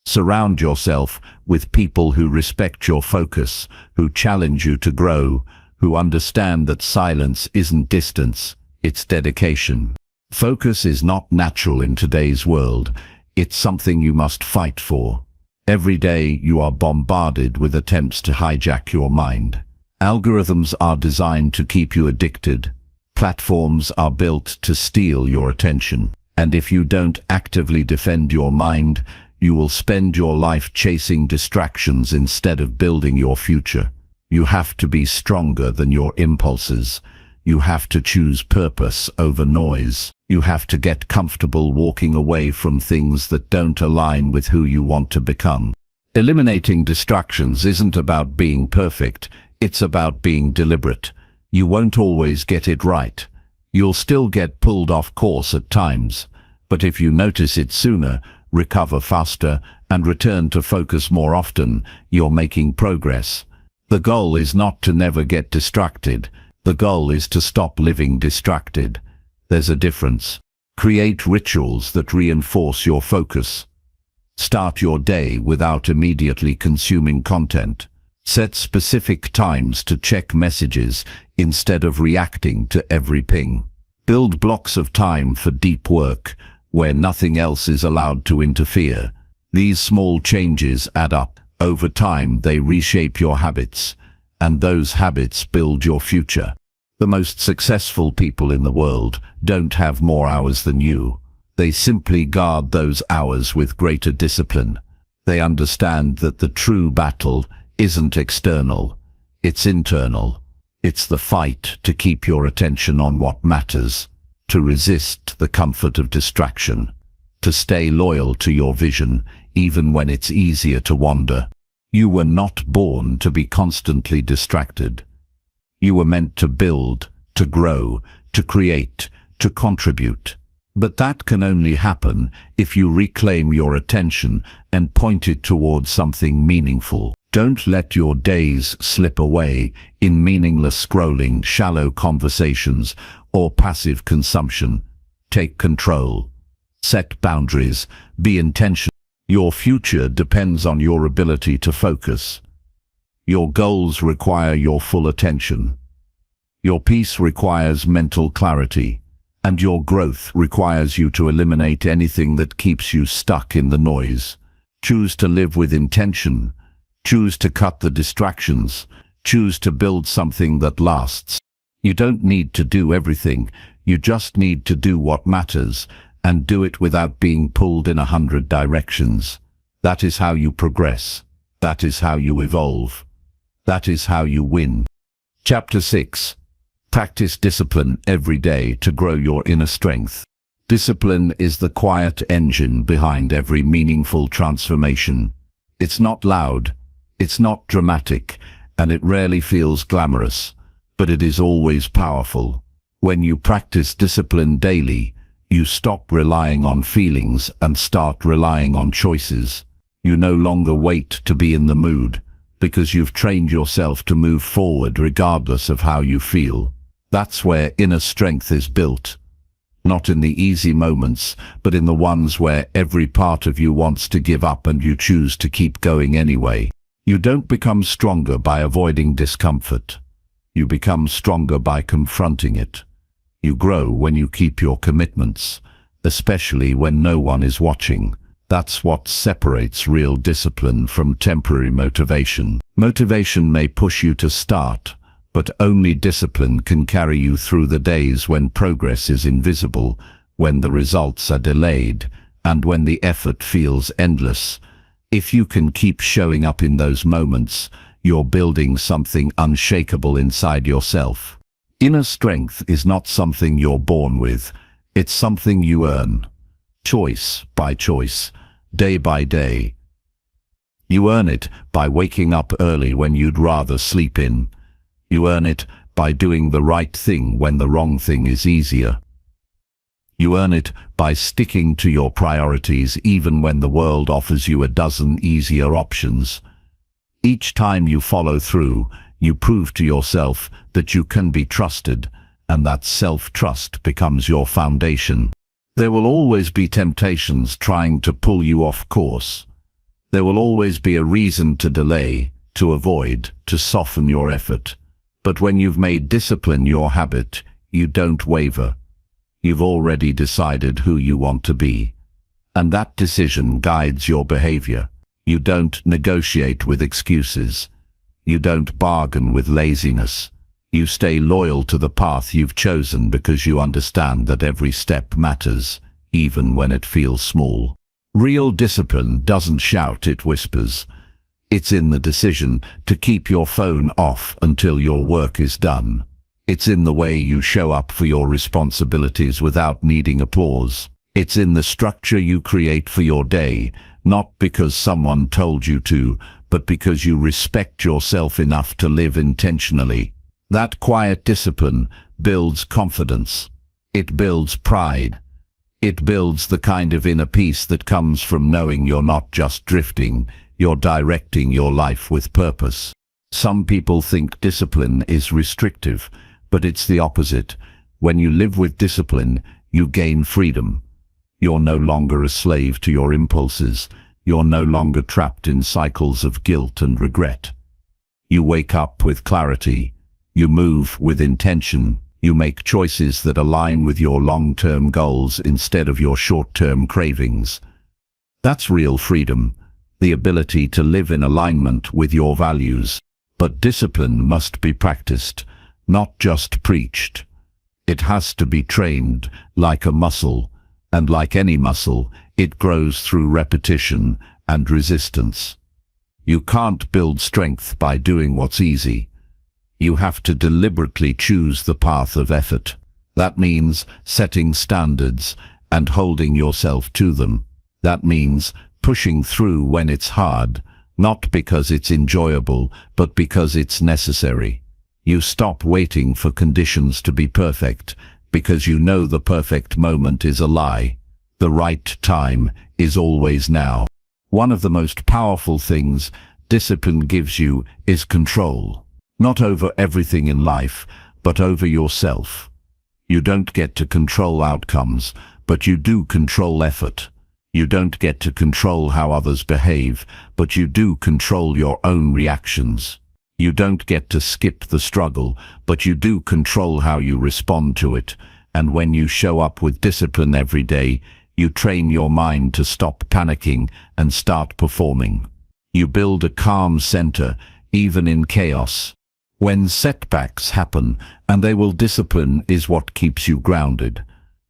Surround yourself with people who respect your focus, who challenge you to grow, who understand that silence isn't distance, it's dedication. Focus is not natural in today's world. It's something you must fight for. Every day you are bombarded with attempts to hijack your mind. Algorithms are designed to keep you addicted. Platforms are built to steal your attention. And if you don't actively defend your mind, you will spend your life chasing distractions instead of building your future. You have to be stronger than your impulses. You have to choose purpose over noise. You have to get comfortable walking away from things that don't align with who you want to become. Eliminating distractions isn't about being perfect. It's about being deliberate. You won't always get it right. You'll still get pulled off course at times. But if you notice it sooner, recover faster, and return to focus more often, you're making progress. The goal is not to never get distracted. The goal is to stop living distracted. There's a difference. Create rituals that reinforce your focus. Start your day without immediately consuming content. Set specific times to check messages instead of reacting to every ping. Build blocks of time for deep work where nothing else is allowed to interfere. These small changes add up. Over time, they reshape your habits, and those habits build your future. The most successful people in the world don't have more hours than you. They simply guard those hours with greater discipline. They understand that the true battle isn't external, it's internal. It's the fight to keep your attention on what matters, to resist the comfort of distraction, to stay loyal to your vision even when it's easier to wander. You were not born to be constantly distracted. You were meant to build, to grow, to create, to contribute. But that can only happen if you reclaim your attention and point it towards something meaningful. Don't let your days slip away in meaningless scrolling, shallow conversations, or passive consumption. Take control. Set boundaries. Be intentional. Your future depends on your ability to focus. Your goals require your full attention. Your peace requires mental clarity, and your growth requires you to eliminate anything that keeps you stuck in the noise. Choose to live with intention. Choose to cut the distractions. Choose to build something that lasts. You don't need to do everything. You just need to do what matters, and do it without being pulled in 100 directions. That is how you progress. That is how you evolve. That is how you win. Chapter 6. Practice discipline every day to grow your inner strength. Discipline is the quiet engine behind every meaningful transformation. It's not loud, it's not dramatic, and it rarely feels glamorous, but it is always powerful. When you practice discipline daily, you stop relying on feelings and start relying on choices. You no longer wait to be in the mood, because you've trained yourself to move forward regardless of how you feel. That's where inner strength is built. Not in the easy moments, but in the ones where every part of you wants to give up and you choose to keep going anyway. You don't become stronger by avoiding discomfort. You become stronger by confronting it. You grow when you keep your commitments, especially when no one is watching. That's what separates real discipline from temporary motivation. Motivation may push you to start, but only discipline can carry you through the days when progress is invisible, when the results are delayed, and when the effort feels endless. If you can keep showing up in those moments, you're building something unshakable inside yourself. Inner strength is not something you're born with, it's something you earn. Choice by choice, day by day. You earn it by waking up early when you'd rather sleep in. You earn it by doing the right thing when the wrong thing is easier. You earn it by sticking to your priorities even when the world offers you a dozen easier options. Each time you follow through, you prove to yourself that you can be trusted, and that self-trust becomes your foundation. There will always be temptations trying to pull you off course. There will always be a reason to delay, to avoid, to soften your effort. But when you've made discipline your habit, you don't waver. You've already decided who you want to be. And that decision guides your behavior. You don't negotiate with excuses. You don't bargain with laziness. You stay loyal to the path you've chosen because you understand that every step matters, even when it feels small. Real discipline doesn't shout, it whispers. It's in the decision to keep your phone off until your work is done. It's in the way you show up for your responsibilities without needing applause. It's in the structure you create for your day, not because someone told you to, but because you respect yourself enough to live intentionally. That quiet discipline builds confidence. It builds pride. It builds the kind of inner peace that comes from knowing you're not just drifting, you're directing your life with purpose. Some people think discipline is restrictive, but it's the opposite. When you live with discipline, you gain freedom. You're no longer a slave to your impulses. You're no longer trapped in cycles of guilt and regret. You wake up with clarity. You move with intention. You make choices that align with your long-term goals instead of your short-term cravings. That's real freedom, the ability to live in alignment with your values. But discipline must be practiced, not just preached. It has to be trained like a muscle, and like any muscle, it grows through repetition and resistance. You can't build strength by doing what's easy. You have to deliberately choose the path of effort. That means setting standards and holding yourself to them. That means pushing through when it's hard, not because it's enjoyable, but because it's necessary. You stop waiting for conditions to be perfect, because you know the perfect moment is a lie. The right time is always now. One of the most powerful things discipline gives you is control. Not over everything in life, but over yourself. You don't get to control outcomes, but you do control effort. You don't get to control how others behave, but you do control your own reactions. You don't get to skip the struggle, but you do control how you respond to it. And when you show up with discipline every day, you train your mind to stop panicking and start performing. You build a calm center, even in chaos. When setbacks happen, and they will, discipline is what keeps you grounded.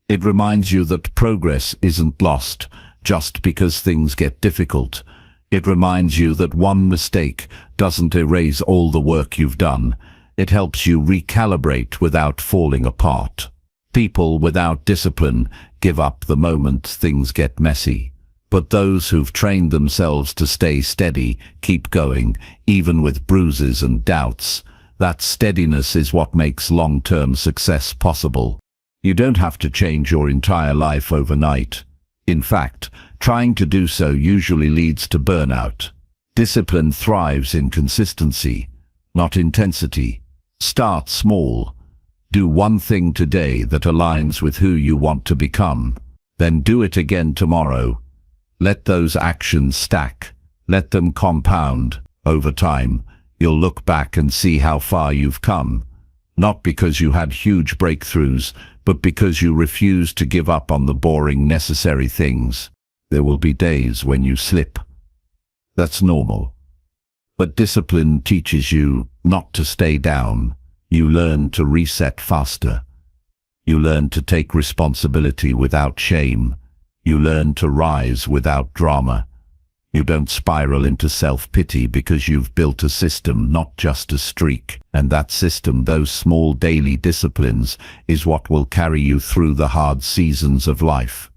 It reminds you that progress isn't lost just because things get difficult. It reminds you that one mistake doesn't erase all the work you've done. It helps you recalibrate without falling apart. People without discipline give up the moment things get messy. But those who've trained themselves to stay steady keep going, even with bruises and doubts. That steadiness is what makes long-term success possible. You don't have to change your entire life overnight. In fact, trying to do so usually leads to burnout. Discipline thrives in consistency, not intensity. Start small. Do one thing today that aligns with who you want to become. Then do it again tomorrow. Let those actions stack. Let them compound. Over time, you'll look back and see how far you've come. Not because you had huge breakthroughs, but because you refused to give up on the boring, necessary things. There will be days when you slip. That's normal. But discipline teaches you not to stay down. You learn to reset faster. You learn to take responsibility without shame. You learn to rise without drama. You don't spiral into self-pity because you've built a system, not just a streak. And that system, those small daily disciplines, is what will carry you through the hard seasons of life.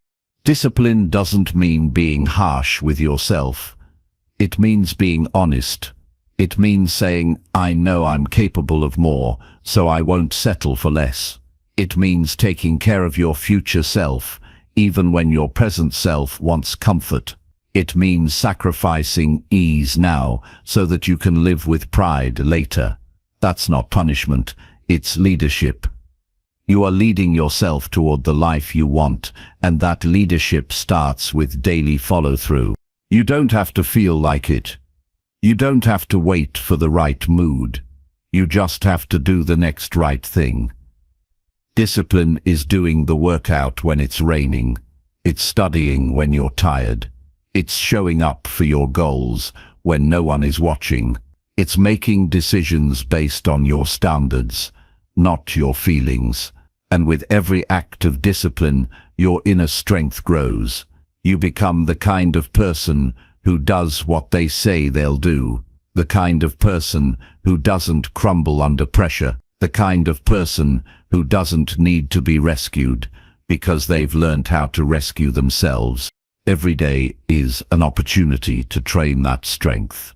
Discipline doesn't mean being harsh with yourself. It means being honest. It means saying, I know I'm capable of more, so I won't settle for less. It means taking care of your future self, even when your present self wants comfort. It means sacrificing ease now so that you can live with pride later. That's not punishment, it's leadership. You are leading yourself toward the life you want, and that leadership starts with daily follow-through. You don't have to feel like it. You don't have to wait for the right mood. You just have to do the next right thing. Discipline is doing the workout when it's raining. It's studying when you're tired. It's showing up for your goals when no one is watching. It's making decisions based on your standards, not your feelings. And with every act of discipline, your inner strength grows. You become the kind of person who does what they say they'll do. The kind of person who doesn't crumble under pressure. The kind of person who doesn't need to be rescued because they've learned how to rescue themselves. Every day is an opportunity to train that strength.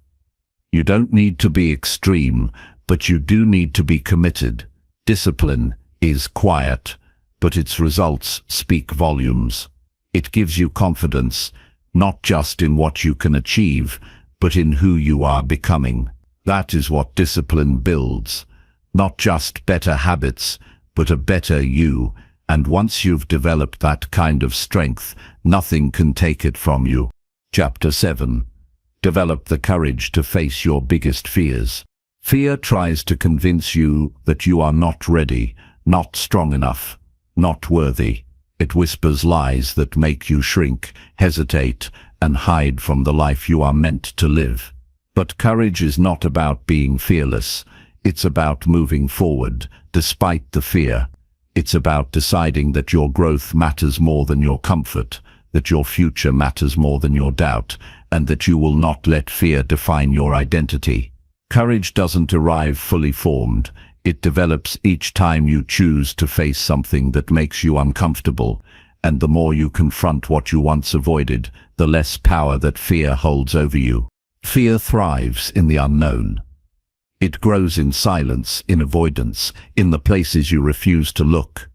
You don't need to be extreme, but you do need to be committed. Discipline is quiet, but its results speak volumes. It gives you confidence, not just in what you can achieve, but in who you are becoming. That is what discipline builds. Not just better habits, but a better you. And once you've developed that kind of strength, nothing can take it from you. Chapter 7. Develop the courage to face your biggest fears. Fear tries to convince you that you are not ready, not strong enough, not worthy. It whispers lies that make you shrink, hesitate, and hide from the life you are meant to live. But courage is not about being fearless. It's about moving forward, despite the fear. It's about deciding that your growth matters more than your comfort, that your future matters more than your doubt, and that you will not let fear define your identity. Courage doesn't arrive fully formed. It develops each time you choose to face something that makes you uncomfortable, and the more you confront what you once avoided, the less power that fear holds over you. Fear thrives in the unknown. It grows in silence, in avoidance, in the places you refuse to look.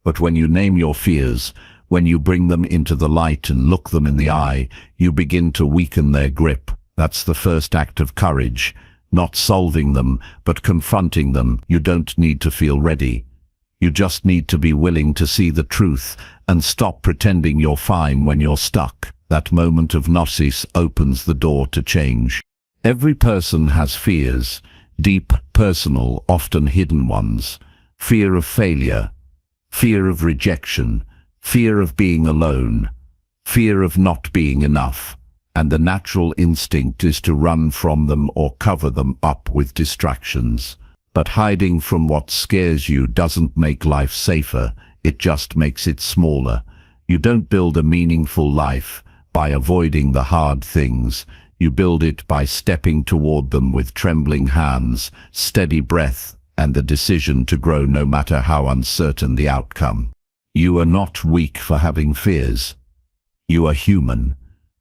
But when you name your fears, when you bring them into the light and look them in the eye, you begin to weaken their grip. That's the first act of courage. Not solving them, but confronting them. You don't need to feel ready. You just need to be willing to see the truth and stop pretending you're fine when you're stuck. That moment of gnosis opens the door to change. Every person has fears, deep, personal, often hidden ones. Fear of failure, fear of rejection, fear of being alone, fear of not being enough. And the natural instinct is to run from them or cover them up with distractions. But hiding from what scares you doesn't make life safer, it just makes it smaller. You don't build a meaningful life by avoiding the hard things. You build it by stepping toward them with trembling hands, steady breath, and the decision to grow no matter how uncertain the outcome. You are not weak for having fears. You are human.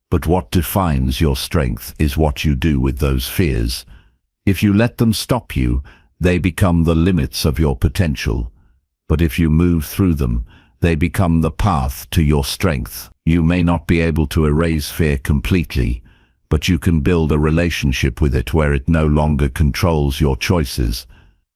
But what defines your strength is what you do with those fears. If you let them stop you, they become the limits of your potential. But if you move through them, they become the path to your strength. You may not be able to erase fear completely, but you can build a relationship with it where it no longer controls your choices.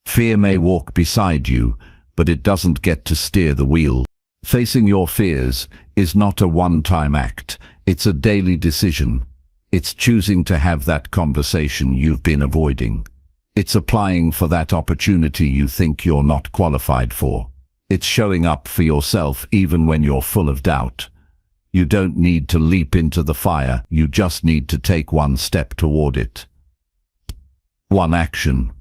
Fear may walk beside you, but it doesn't get to steer the wheel. Facing your fears is not a one-time act. It's a daily decision. It's choosing to have that conversation you've been avoiding. It's applying for that opportunity you think you're not qualified for. It's showing up for yourself even when you're full of doubt. You don't need to leap into the fire, you just need to take one step toward it. One action,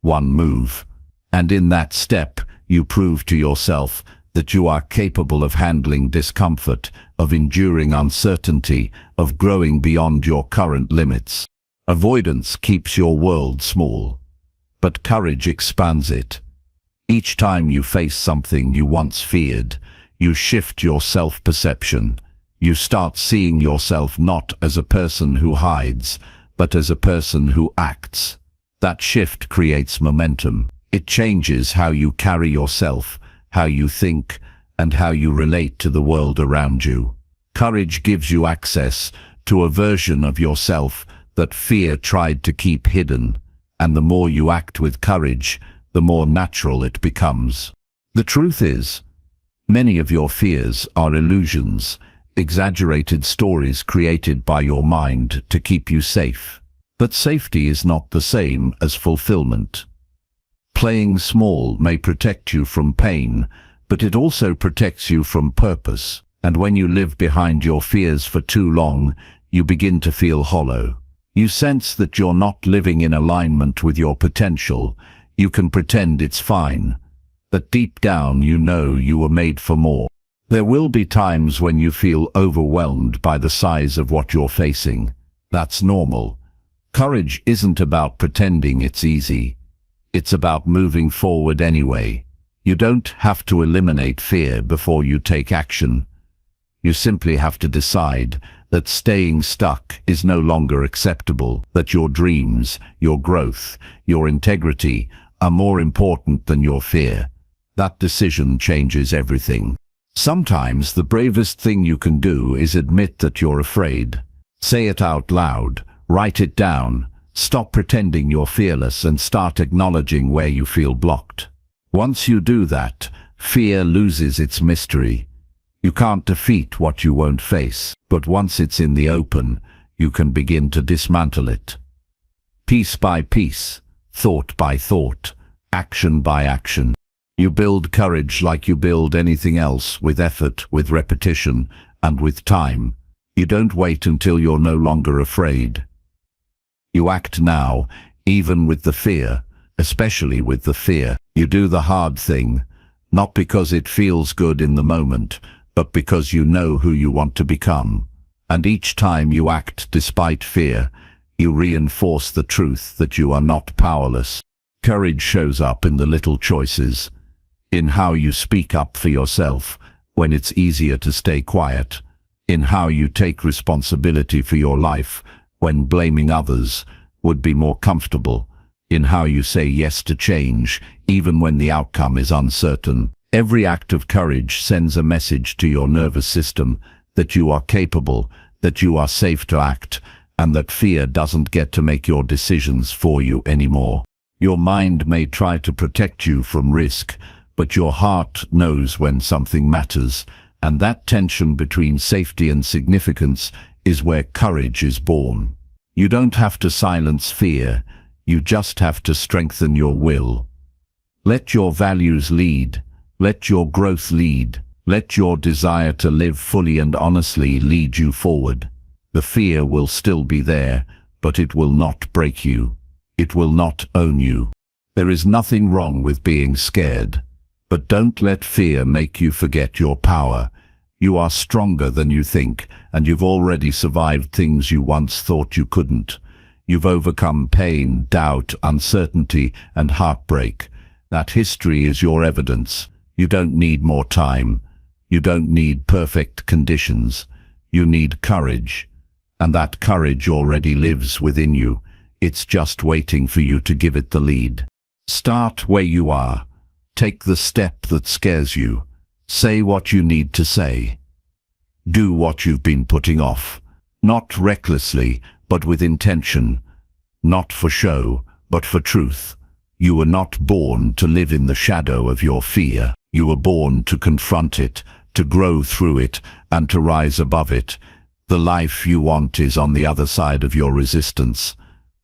one move. And in that step, you prove to yourself that you are capable of handling discomfort, of enduring uncertainty, of growing beyond your current limits. Avoidance keeps your world small, but courage expands it. Each time you face something you once feared, you shift your self-perception. You start seeing yourself not as a person who hides, but as a person who acts. That shift creates momentum. It changes how you carry yourself, how you think, and how you relate to the world around you. Courage gives you access to a version of yourself that fear tried to keep hidden, and the more you act with courage, the more natural it becomes. The truth is, many of your fears are illusions, exaggerated stories created by your mind to keep you safe. But safety is not the same as fulfillment. Playing small may protect you from pain, but it also protects you from purpose. And when you live behind your fears for too long, you begin to feel hollow. You sense that you're not living in alignment with your potential. You can pretend it's fine, but deep down you know you were made for more. There will be times when you feel overwhelmed by the size of what you're facing. That's normal. Courage isn't about pretending it's easy. It's about moving forward anyway. You don't have to eliminate fear before you take action. You simply have to decide that staying stuck is no longer acceptable, that your dreams, your growth, your integrity are more important than your fear. That decision changes everything. Sometimes the bravest thing you can do is admit that you're afraid. Say it out loud, write it down, stop pretending you're fearless and start acknowledging where you feel blocked. Once you do that, fear loses its mystery. You can't defeat what you won't face, but once it's in the open, you can begin to dismantle it. Piece by piece, thought by thought, action by action. You build courage like you build anything else, with effort, with repetition, and with time. You don't wait until you're no longer afraid. You act now, even with the fear, especially with the fear. You do the hard thing, not because it feels good in the moment, but because you know who you want to become. And each time you act despite fear, you reinforce the truth that you are not powerless. Courage shows up in the little choices, in how you speak up for yourself when it's easier to stay quiet, in how you take responsibility for your life when blaming others would be more comfortable, in how you say yes to change even when the outcome is uncertain. Every act of courage sends a message to your nervous system that you are capable, that you are safe to act, and that fear doesn't get to make your decisions for you anymore. Your mind may try to protect you from risk, but your heart knows when something matters, and that tension between safety and significance is where courage is born. You don't have to silence fear, you just have to strengthen your will. Let your values lead, let your growth lead, let your desire to live fully and honestly lead you forward. The fear will still be there, but it will not break you. It will not own you. There is nothing wrong with being scared, but don't let fear make you forget your power. You are stronger than you think, and you've already survived things you once thought you couldn't. You've overcome pain, doubt, uncertainty, and heartbreak. That history is your evidence. You don't need more time. You don't need perfect conditions. You need courage. And that courage already lives within you. It's just waiting for you to give it the lead. Start where you are. Take the step that scares you. Say what you need to say. Do what you've been putting off. Not recklessly, but with intention. Not for show, but for truth. You were not born to live in the shadow of your fear. You were born to confront it, to grow through it, and to rise above it. The life you want is on the other side of your resistance,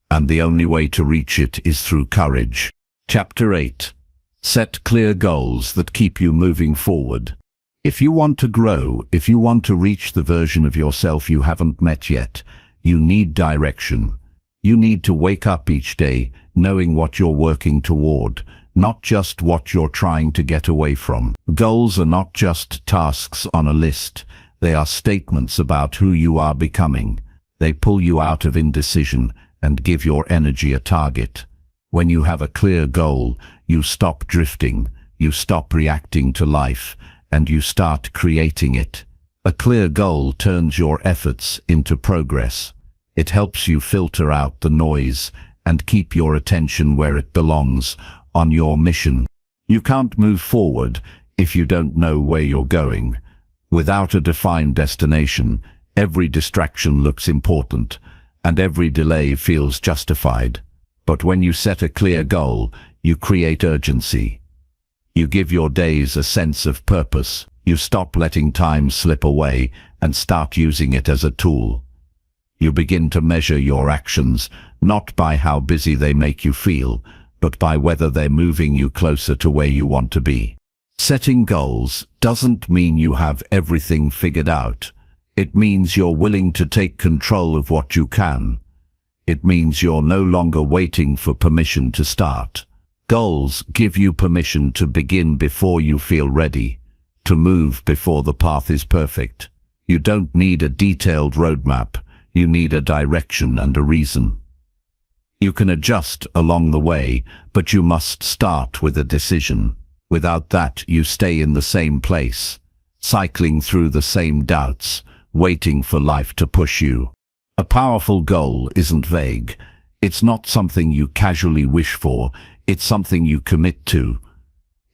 and the only way to reach it is through courage. Chapter 8. Set clear goals that keep you moving forward. If you want to grow, if you want to reach the version of yourself you haven't met yet, you need direction. You need to wake up each day knowing what you're working toward, not just what you're trying to get away from. Goals are not just tasks on a list. They are statements about who you are becoming. They pull you out of indecision and give your energy a target. When you have a clear goal, you stop drifting, you stop reacting to life, and you start creating it. A clear goal turns your efforts into progress. It helps you filter out the noise and keep your attention where it belongs, on your mission. You can't move forward if you don't know where you're going. Without a defined destination, every distraction looks important, and every delay feels justified. But when you set a clear goal, you create urgency. You give your days a sense of purpose. You stop letting time slip away and start using it as a tool. You begin to measure your actions, not by how busy they make you feel, but by whether they're moving you closer to where you want to be. Setting goals doesn't mean you have everything figured out. It means you're willing to take control of what you can. It means you're no longer waiting for permission to start. Goals give you permission to begin before you feel ready, to move before the path is perfect. You don't need a detailed roadmap. You need a direction and a reason. You can adjust along the way, but you must start with a decision. Without that, you stay in the same place, cycling through the same doubts, waiting for life to push you. A powerful goal isn't vague. It's not something you casually wish for. It's something you commit to.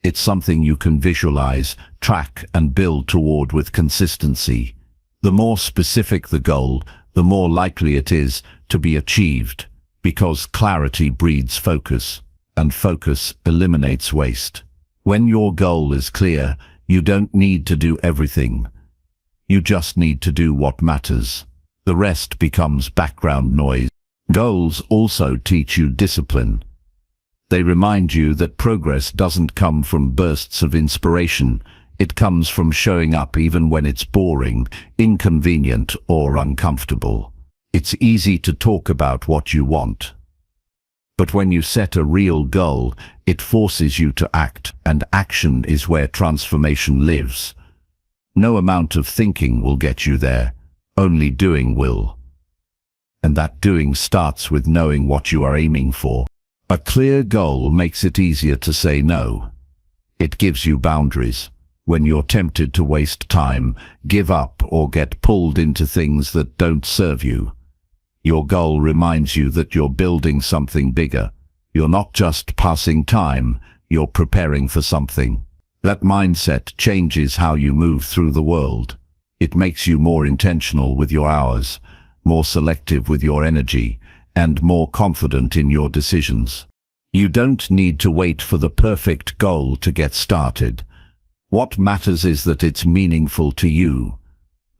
It's something you can visualize, track, and build toward with consistency. The more specific the goal, the more likely it is to be achieved, because clarity breeds focus, and focus eliminates waste. When your goal is clear, you don't need to do everything. You just need to do what matters. The rest becomes background noise. Goals also teach you discipline. They remind you that progress doesn't come from bursts of inspiration. It comes from showing up even when it's boring, inconvenient, or uncomfortable. It's easy to talk about what you want. But when you set a real goal, it forces you to act, and action is where transformation lives. No amount of thinking will get you there. Only doing will. And that doing starts with knowing what you are aiming for. A clear goal makes it easier to say no. It gives you boundaries. When you're tempted to waste time, give up, or get pulled into things that don't serve you, your goal reminds you that you're building something bigger. You're not just passing time, you're preparing for something. That mindset changes how you move through the world. It makes you more intentional with your hours, more selective with your energy, and more confident in your decisions. You don't need to wait for the perfect goal to get started. What matters is that it's meaningful to you,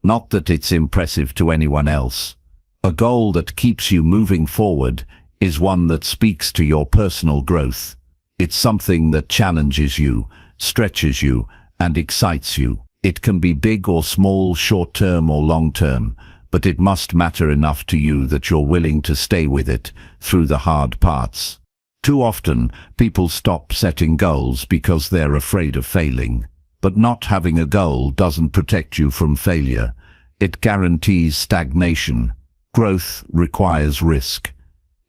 not that it's impressive to anyone else. A goal that keeps you moving forward is one that speaks to your personal growth. It's something that challenges you, stretches you, and excites you. It can be big or small, short-term or long-term, but it must matter enough to you that you're willing to stay with it through the hard parts. Too often, people stop setting goals because they're afraid of failing. But not having a goal doesn't protect you from failure. It guarantees stagnation. Growth requires risk.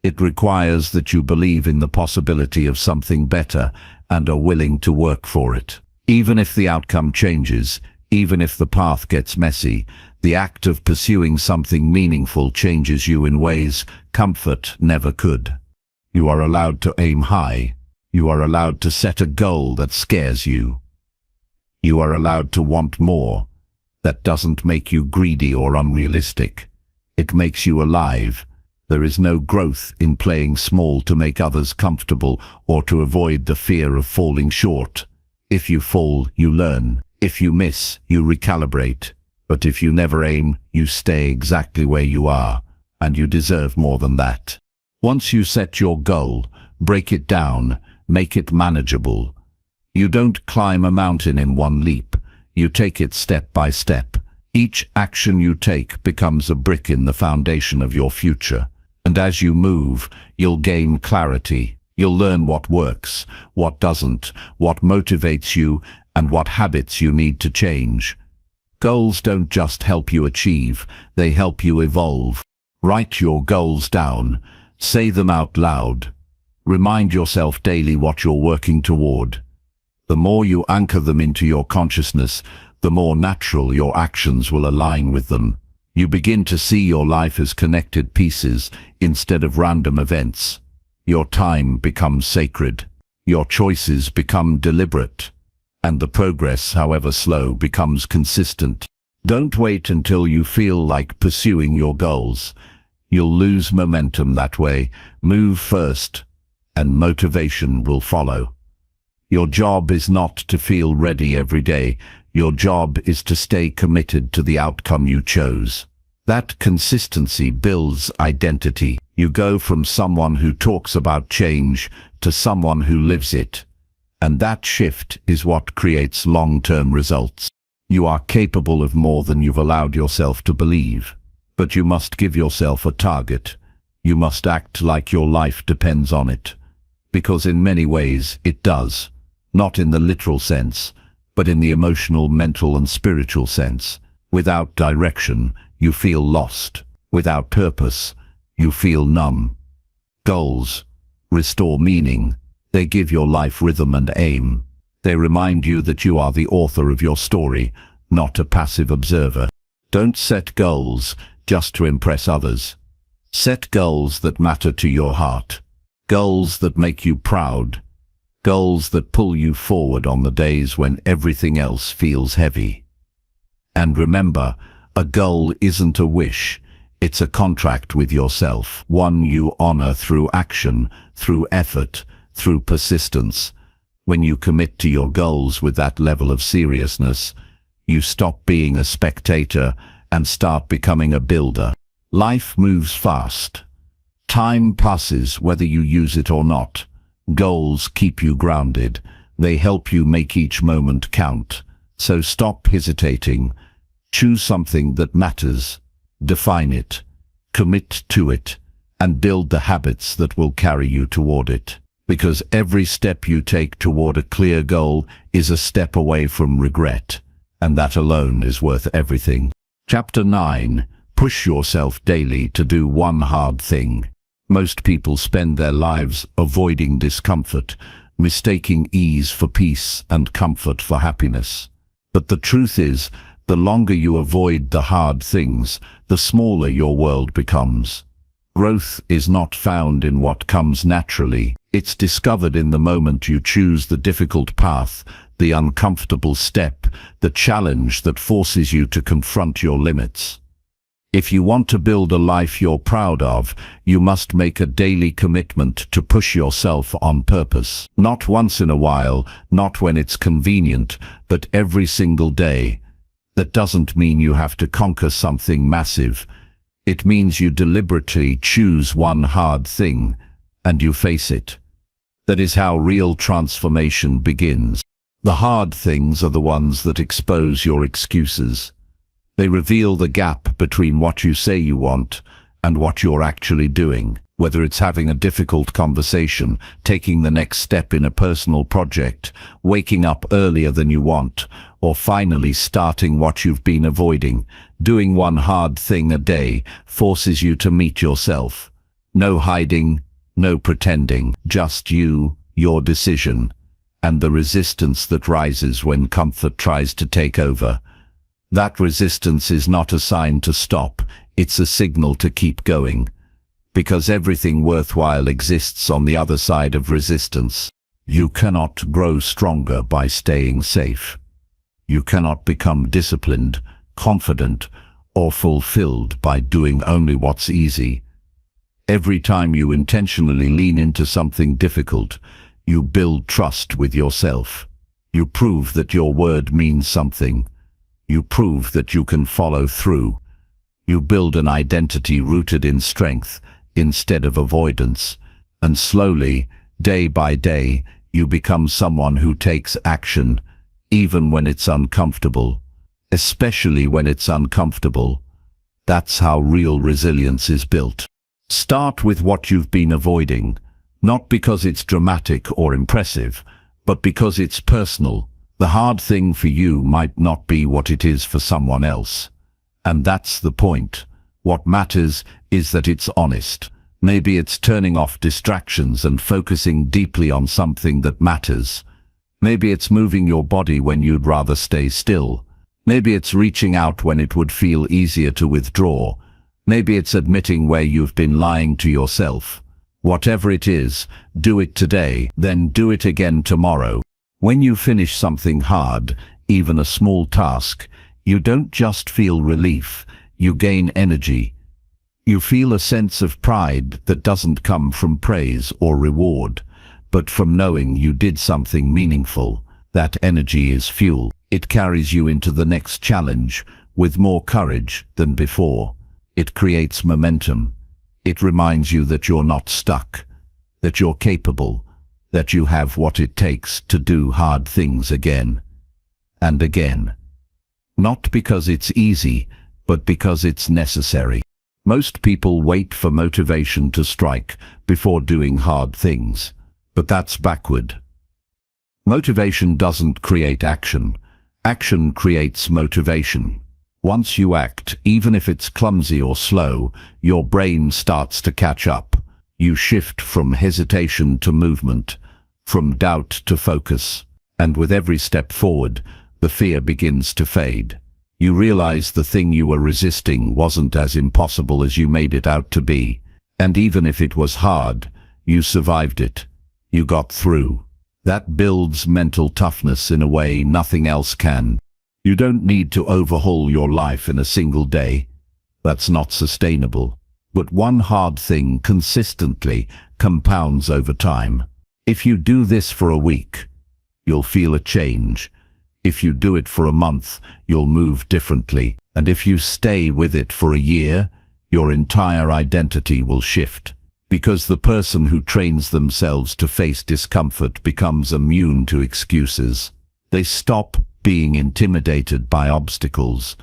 It requires that you believe in the possibility of something better and are willing to work for it. Even if the outcome changes, even if the path gets messy, the act of pursuing something meaningful changes you in ways comfort never could. You are allowed to aim high. You are allowed to set a goal that scares you. You are allowed to want more. That doesn't make you greedy or unrealistic. It makes you alive. There is no growth in playing small to make others comfortable or to avoid the fear of falling short. If you fall, you learn. If you miss, you recalibrate. But if you never aim, you stay exactly where you are, and you deserve more than that. Once you set your goal, break it down, make it manageable. You don't climb a mountain in one leap. You take it step by step. Each action you take becomes a brick in the foundation of your future. And as you move, you'll gain clarity. You'll learn what works, what doesn't, what motivates you, and what habits you need to change. Goals don't just help you achieve, they help you evolve. Write your goals down. Say them out loud. Remind yourself daily what you're working toward. The more you anchor them into your consciousness, the more natural your actions will align with them. You begin to see your life as connected pieces instead of random events. Your time becomes sacred. Your choices become deliberate. And the progress, however slow, becomes consistent. Don't wait until you feel like pursuing your goals. You'll lose momentum that way. Move first, and motivation will follow. Your job is not to feel ready every day. Your job is to stay committed to the outcome you chose. That consistency builds identity. You go from someone who talks about change to someone who lives it. And that shift is what creates long-term results. You are capable of more than you've allowed yourself to believe. But you must give yourself a target. You must act like your life depends on it. Because in many ways it does. Not in the literal sense, but in the emotional, mental, and spiritual sense. Without direction, you feel lost. Without purpose, you feel numb. Goals restore meaning. They give your life rhythm and aim. They remind you that you are the author of your story, not a passive observer. Don't set goals just to impress others. Set goals that matter to your heart. Goals that make you proud. Goals that pull you forward on the days when everything else feels heavy. And remember, a goal isn't a wish. It's a contract with yourself, one you honor through action, through effort, through persistence. When you commit to your goals with that level of seriousness, you stop being a spectator and start becoming a builder. Life moves fast. Time passes whether you use it or not. Goals keep you grounded. They help you make each moment count. So stop hesitating. Choose something that matters. Define it. Commit to it. And build the habits that will carry you toward it. Because every step you take toward a clear goal is a step away from regret. And that alone is worth everything. Chapter 9. Push yourself daily to do one hard thing. Most people spend their lives avoiding discomfort, mistaking ease for peace and comfort for happiness. But the truth is, the longer you avoid the hard things, the smaller your world becomes. Growth is not found in what comes naturally. It's discovered in the moment you choose the difficult path, the uncomfortable step, the challenge that forces you to confront your limits. If you want to build a life you're proud of, you must make a daily commitment to push yourself on purpose. Not once in a while, not when it's convenient, but every single day. That doesn't mean you have to conquer something massive. It means you deliberately choose one hard thing, and you face it. That is how real transformation begins. The hard things are the ones that expose your excuses. They reveal the gap between what you say you want and what you're actually doing. Whether it's having a difficult conversation, taking the next step in a personal project, waking up earlier than you want, or finally starting what you've been avoiding, doing one hard thing a day forces you to meet yourself. No hiding, no pretending, just you, your decision, and the resistance that rises when comfort tries to take over. That resistance is not a sign to stop, it's a signal to keep going. Because everything worthwhile exists on the other side of resistance. You cannot grow stronger by staying safe. You cannot become disciplined, confident, or fulfilled by doing only what's easy. Every time you intentionally lean into something difficult, you build trust with yourself. You prove that your word means something. You prove that you can follow through. You build an identity rooted in strength instead of avoidance. And slowly, day by day, you become someone who takes action, even when it's uncomfortable. Especially when it's uncomfortable. That's how real resilience is built. Start with what you've been avoiding, not because it's dramatic or impressive, but because it's personal. The hard thing for you might not be what it is for someone else. And that's the point. What matters is that it's honest. Maybe it's turning off distractions and focusing deeply on something that matters. Maybe it's moving your body when you'd rather stay still. Maybe it's reaching out when it would feel easier to withdraw. Maybe it's admitting where you've been lying to yourself. Whatever it is, do it today, then do it again tomorrow. When you finish something hard, even a small task, you don't just feel relief, you gain energy. You feel a sense of pride that doesn't come from praise or reward, but from knowing you did something meaningful. That energy is fuel. It carries you into the next challenge with more courage than before. It creates momentum. It reminds you that you're not stuck, that you're capable, that you have what it takes to do hard things again and again. Not because it's easy, but because it's necessary. Most people wait for motivation to strike before doing hard things, but that's backward. Motivation doesn't create action. Action creates motivation. Once you act, even if it's clumsy or slow, your brain starts to catch up. You shift from hesitation to movement, from doubt to focus, and with every step forward, the fear begins to fade. You realize the thing you were resisting wasn't as impossible as you made it out to be, and even if it was hard, you survived it. You got through. That builds mental toughness in a way nothing else can. You don't need to overhaul your life in a single day. That's not sustainable. But one hard thing consistently compounds over time. If you do this for a week, you'll feel a change. If you do it for a month, you'll move differently. And if you stay with it for a year, your entire identity will shift. Because the person who trains themselves to face discomfort becomes immune to excuses. They stop being intimidated by obstacles.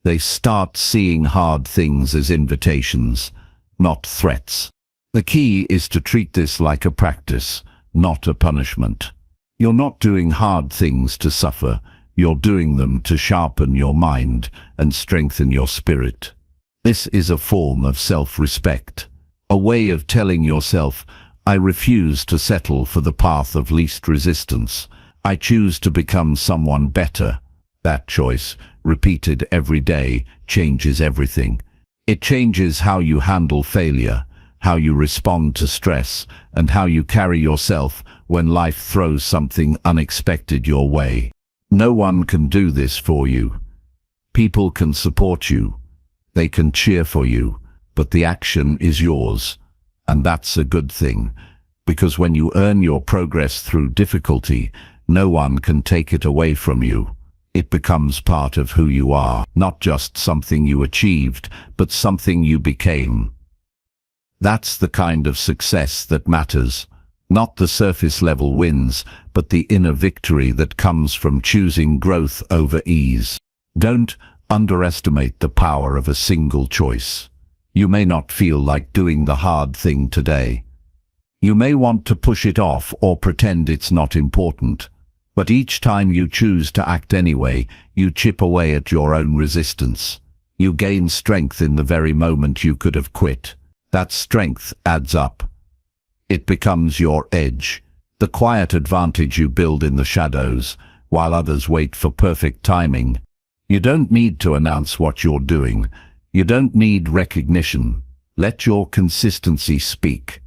They start seeing hard things as invitations, not threats. The key is to treat this like a practice, not a punishment. You're not doing hard things to suffer. You're doing them to sharpen your mind and strengthen your spirit. This is a form of self-respect, a way of telling yourself, I refuse to settle for the path of least resistance. I choose to become someone better. That choice, repeated every day, changes everything. It changes how you handle failure, how you respond to stress, and how you carry yourself when life throws something unexpected your way. No one can do this for you. People can support you. They can cheer for you, but the action is yours. And that's a good thing, because when you earn your progress through difficulty, no one can take it away from you. It becomes part of who you are, not just something you achieved, but something you became. That's the kind of success that matters. Not the surface-level wins, but the inner victory that comes from choosing growth over ease. Don't underestimate the power of a single choice. You may not feel like doing the hard thing today. You may want to push it off or pretend it's not important. But each time you choose to act anyway, you chip away at your own resistance. You gain strength in the very moment you could have quit. That strength adds up. It becomes your edge, the quiet advantage you build in the shadows, while others wait for perfect timing. You don't need to announce what you're doing. You don't need recognition. Let your consistency speak.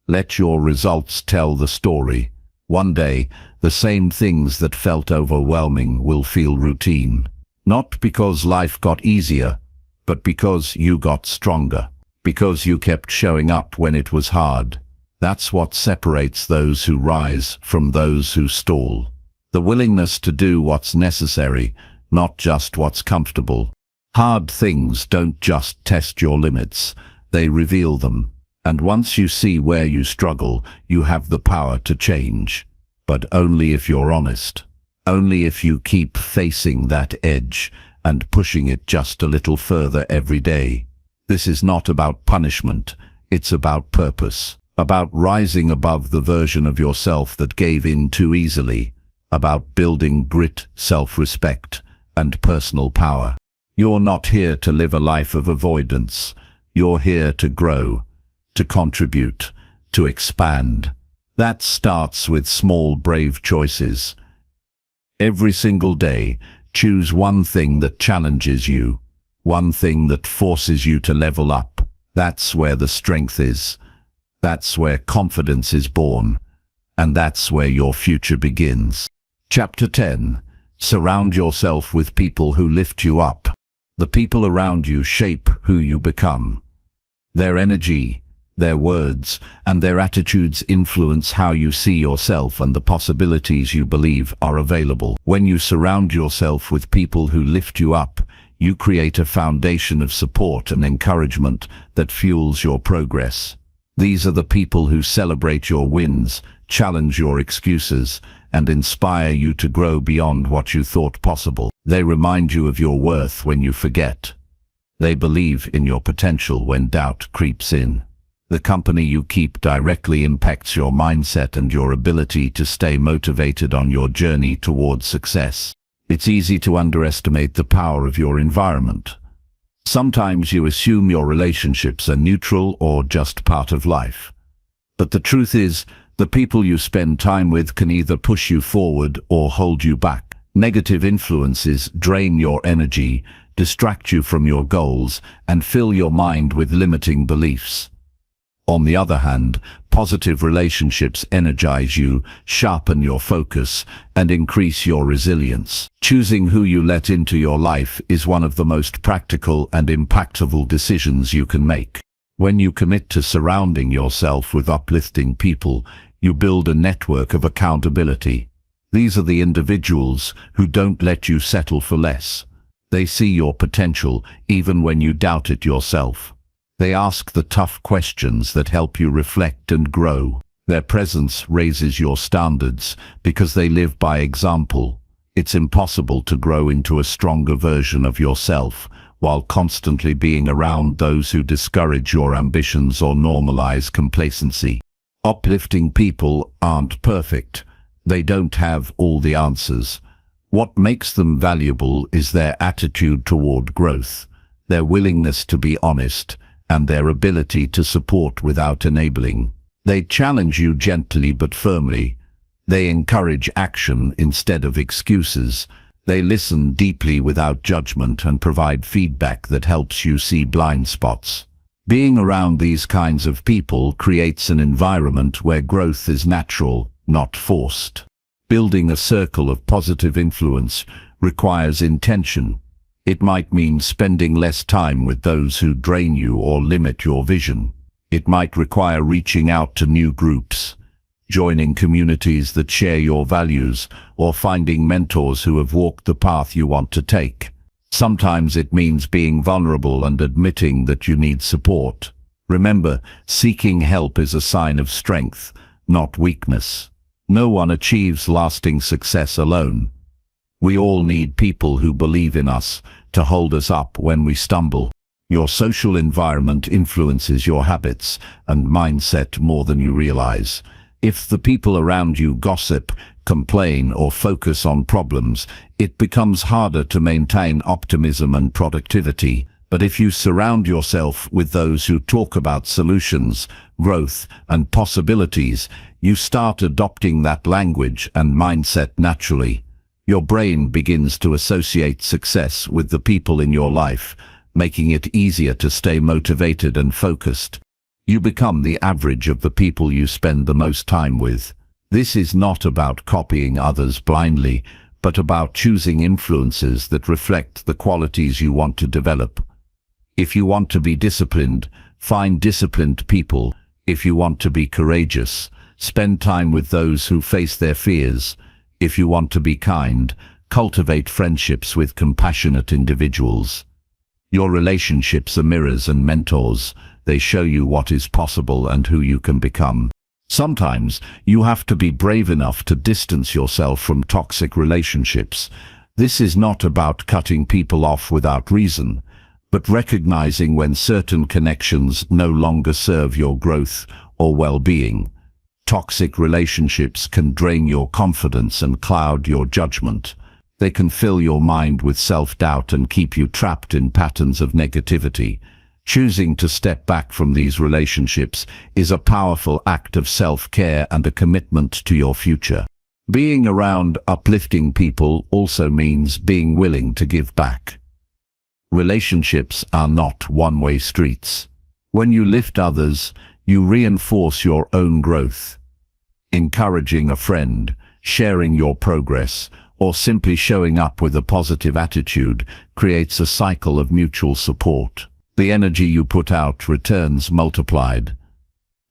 Let your results tell the story. One day, the same things that felt overwhelming will feel routine. Not because life got easier, but because you got stronger. Because you kept showing up when it was hard. That's what separates those who rise from those who stall. The willingness to do what's necessary, not just what's comfortable. Hard things don't just test your limits, they reveal them. And once you see where you struggle, you have the power to change. But only if you're honest. Only if you keep facing that edge and pushing it just a little further every day. This is not about punishment, it's about purpose. About rising above the version of yourself that gave in too easily. About building grit, self-respect, and personal power. You're not here to live a life of avoidance. You're here to grow, to contribute, to expand. That starts with small, brave choices. Every single day, choose one thing that challenges you, one thing that forces you to level up. That's where the strength is. That's where confidence is born. And that's where your future begins. Chapter 10. Surround yourself with people who lift you up. The people around you shape who you become. Their energy, their words, and their attitudes influence how you see yourself and the possibilities you believe are available. When you surround yourself with people who lift you up, you create a foundation of support and encouragement that fuels your progress. These are the people who celebrate your wins, challenge your excuses, and inspire you to grow beyond what you thought possible. They remind you of your worth when you forget. They believe in your potential when doubt creeps in. The company you keep directly impacts your mindset and your ability to stay motivated on your journey towards success. It's easy to underestimate the power of your environment. Sometimes you assume your relationships are neutral or just part of life. But the truth is, the people you spend time with can either push you forward or hold you back. Negative influences drain your energy, distract you from your goals, and fill your mind with limiting beliefs. On the other hand, positive relationships energize you, sharpen your focus, and increase your resilience. Choosing who you let into your life is one of the most practical and impactful decisions you can make. When you commit to surrounding yourself with uplifting people, you build a network of accountability. These are the individuals who don't let you settle for less. They see your potential even when you doubt it yourself. They ask the tough questions that help you reflect and grow. Their presence raises your standards because they live by example. It's impossible to grow into a stronger version of yourself while constantly being around those who discourage your ambitions or normalize complacency. Uplifting people aren't perfect. They don't have all the answers. What makes them valuable is their attitude toward growth, their willingness to be honest, and their ability to support without enabling. They challenge you gently but firmly. They encourage action instead of excuses. They listen deeply without judgment and provide feedback that helps you see blind spots. Being around these kinds of people creates an environment where growth is natural, not forced. Building a circle of positive influence requires intention. It might mean spending less time with those who drain you or limit your vision. It might require reaching out to new groups, joining communities that share your values, or finding mentors who have walked the path you want to take. Sometimes it means being vulnerable and admitting that you need support. Remember, seeking help is a sign of strength, not weakness. No one achieves lasting success alone. We all need people who believe in us, to hold us up when we stumble. Your social environment influences your habits and mindset more than you realize. If the people around you gossip, complain, or focus on problems, it becomes harder to maintain optimism and productivity. But if you surround yourself with those who talk about solutions, growth, and possibilities, you start adopting that language and mindset naturally. Your brain begins to associate success with the people in your life, making it easier to stay motivated and focused. You become the average of the people you spend the most time with. This is not about copying others blindly, but about choosing influences that reflect the qualities you want to develop. If you want to be disciplined, find disciplined people. If you want to be courageous, spend time with those who face their fears. If you want to be kind, cultivate friendships with compassionate individuals. Your relationships are mirrors and mentors. They show you what is possible and who you can become. Sometimes you have to be brave enough to distance yourself from toxic relationships. This is not about cutting people off without reason, but recognizing when certain connections no longer serve your growth or well-being. Toxic relationships can drain your confidence and cloud your judgment. They can fill your mind with self-doubt and keep you trapped in patterns of negativity. Choosing to step back from these relationships is a powerful act of self-care and a commitment to your future. Being around uplifting people also means being willing to give back. Relationships are not one-way streets. When you lift others, you reinforce your own growth. Encouraging a friend, sharing your progress, or simply showing up with a positive attitude creates a cycle of mutual support. The energy you put out returns multiplied.